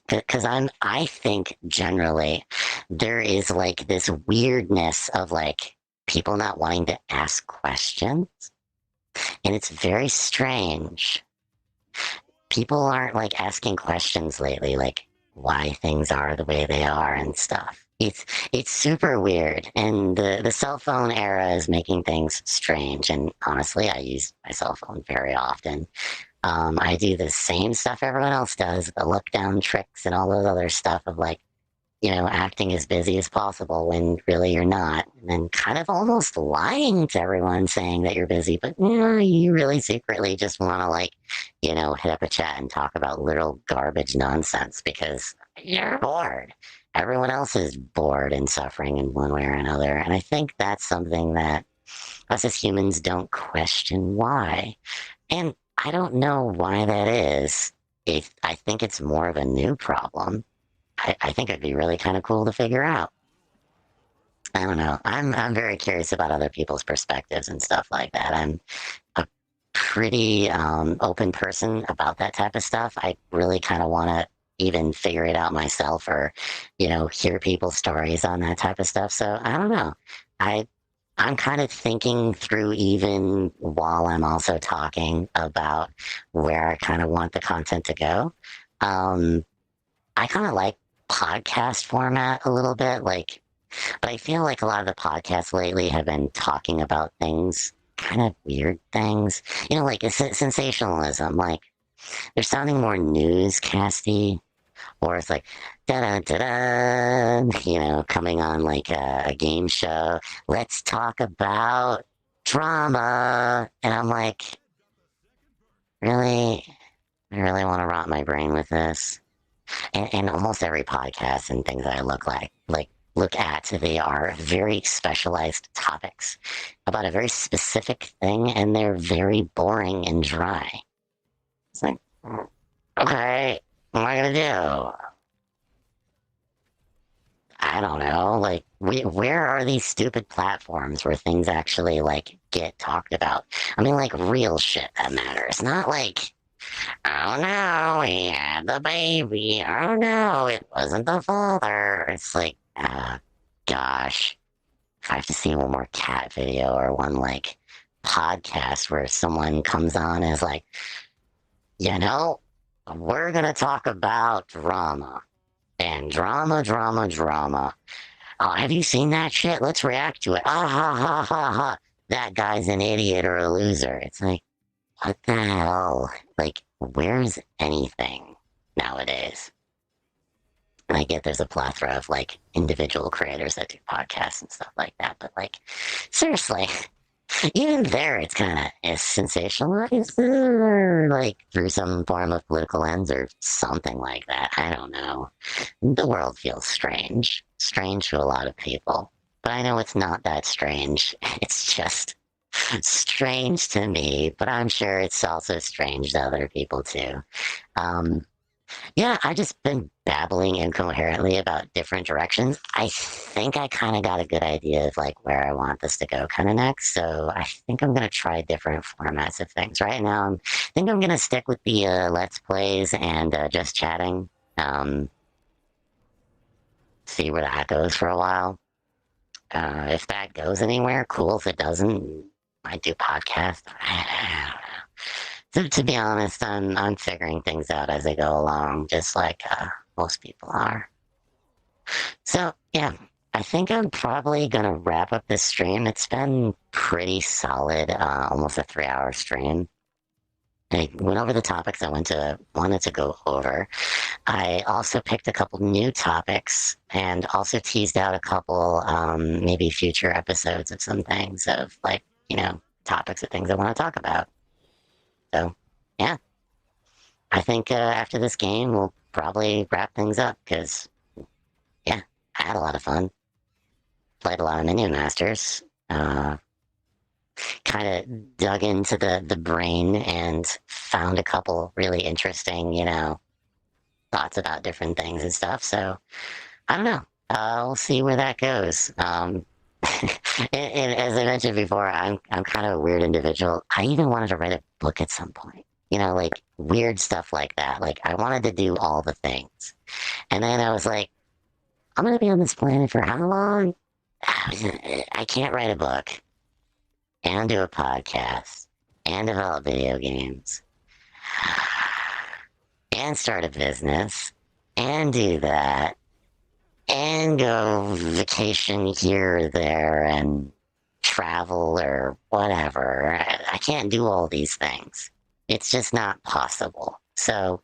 Because I think generally there is like this weirdness of like people not wanting to ask questions. And it's very strange. People aren't like asking questions lately, like why things are the way they are and stuff. It's super weird, and the cell phone era is making things strange. And honestly, I use my cell phone very often. I do the same stuff everyone else does, the look down tricks and all those other stuff of like, acting as busy as possible when really you're not, and then kind of almost lying to everyone saying that you're busy, but you really secretly just want to like, hit up a chat and talk about literal garbage nonsense because you're bored. Everyone else is bored and suffering in one way or another, and I think that's something that us as humans don't question why. And I don't know why that is. I think it's more of a new problem. I think it'd be really kind of cool to figure out. I don't know. I'm very curious about other people's perspectives and stuff like that. I'm a pretty open person about that type of stuff. I really kind of want to even figure it out myself, or hear people's stories on that type of stuff. So I don't know. I'm kind of thinking through, even while I'm also talking about where I kind of want the content to go. I kind of like podcast format a little bit, like, but I feel like a lot of the podcasts lately have been talking about things, kind of weird things, like sensationalism. Like, they're sounding more newscasty, or it's like da da da da, coming on like a game show. Let's talk about drama, and I'm like, really, I really want to rot my brain with this. And almost every podcast and things that I look like look at, they are very specialized topics about a very specific thing, and they're very boring and dry. It's like, okay, what am I gonna do? I don't know. Like, where are these stupid platforms where things actually like get talked about? I mean, like real shit that matters, not like, oh no, he had the baby. Oh no, it wasn't the father. It's like, gosh, if I have to see one more cat video or one like podcast where someone comes on and is like, you know, we're gonna talk about drama. And drama, drama, drama. Oh, have you seen that shit? Let's react to it. Ah, ha, ha, ha, ha. That guy's an idiot or a loser. It's like, what the hell? Like, where's anything nowadays? And I get there's a plethora of, like, individual creators that do podcasts and stuff like that, but, like, seriously, even there, it's kind of sensationalized, like through some form of political lens or something like that. I don't know. The world feels strange to a lot of people. But I know it's not that strange. It's just strange to me, but I'm sure it's also strange to other people too. Yeah, I've just been babbling incoherently about different directions. I think I kind of got a good idea of like where I want this to go kind of next. So I think I'm gonna try different formats of things. Right now, I think I'm gonna stick with the Let's Plays and just chatting. See where that goes for a while. If that goes anywhere, cool. If it doesn't, I do podcast. I don't know. To be honest, I'm figuring things out as I go along, just like most people are. So yeah, I think I'm probably gonna wrap up this stream. It's been pretty solid, almost a 3-hour stream. I went over the topics I wanted to go over. I also picked a couple new topics and also teased out a couple maybe future episodes of some things of like, you know, topics of things I want to talk about. So, yeah. I think after this game, we'll probably wrap things up, because, yeah, I had a lot of fun. Played a lot of Minion Masters. Kind of dug into the brain and found a couple really interesting, you know, thoughts about different things and stuff. So, I don't know. We'll see where that goes. And as I mentioned before, I'm kind of a weird individual. I even wanted to write a book at some point. You know, like weird stuff like that. Like I wanted to do all the things. And then I was like, I'm going to be on this planet for how long? I can't write a book and do a podcast and develop video games and start a business and do that and go vacation here or there and travel or whatever. I can't do all these things. It's just not possible. So,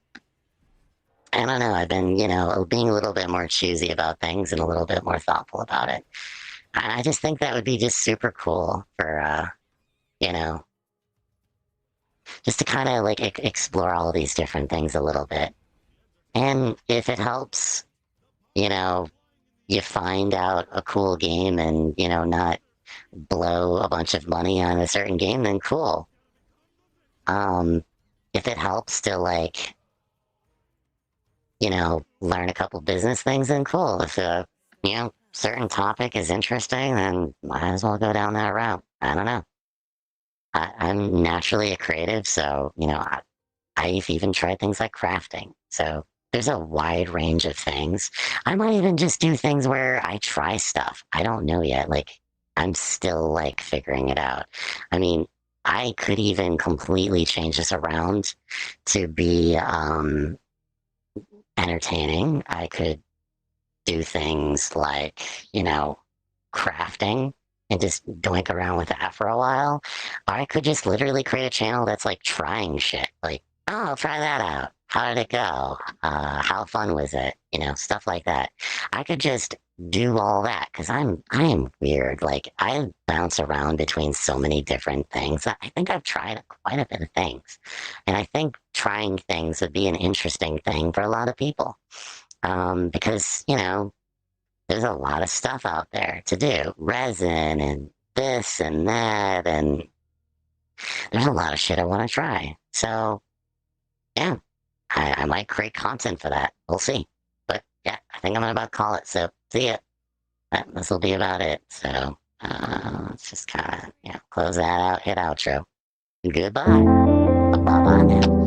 I don't know. I've been, you know, being a little bit more choosy about things and a little bit more thoughtful about it. I just think that would be just super cool for, you know, just to kind of like explore all these different things a little bit. And if it helps, you know, you find out a cool game and, you know, not blow a bunch of money on a certain game, then cool. If it helps to like, you know, learn a couple business things, then cool. If you know, certain topic is interesting, then might as well go down that route. I don't know. I'm naturally a creative, so, you know, I've even tried things like crafting. So there's a wide range of things. I might even just do things where I try stuff. I don't know yet. Like, I'm still like figuring it out. I mean, I could even completely change this around to be entertaining. I could do things like, you know, crafting and just doink around with that for a while. Or I could just literally create a channel that's like trying shit. Like, oh, I'll try that out. How did it go? How fun was it? You know, stuff like that. I could just do all that because I am weird. Like I bounce around between so many different things. I think I've tried quite a bit of things, and I think trying things would be an interesting thing for a lot of people, because you know there's a lot of stuff out there to do. Resin and this and that, and there's a lot of shit I want to try. So, yeah, I might create content for that. We'll see. But yeah, I think I'm gonna about call it. So, see ya. This will be about it. So, let's just kind of, close that out, hit outro. Goodbye. Bye bye now.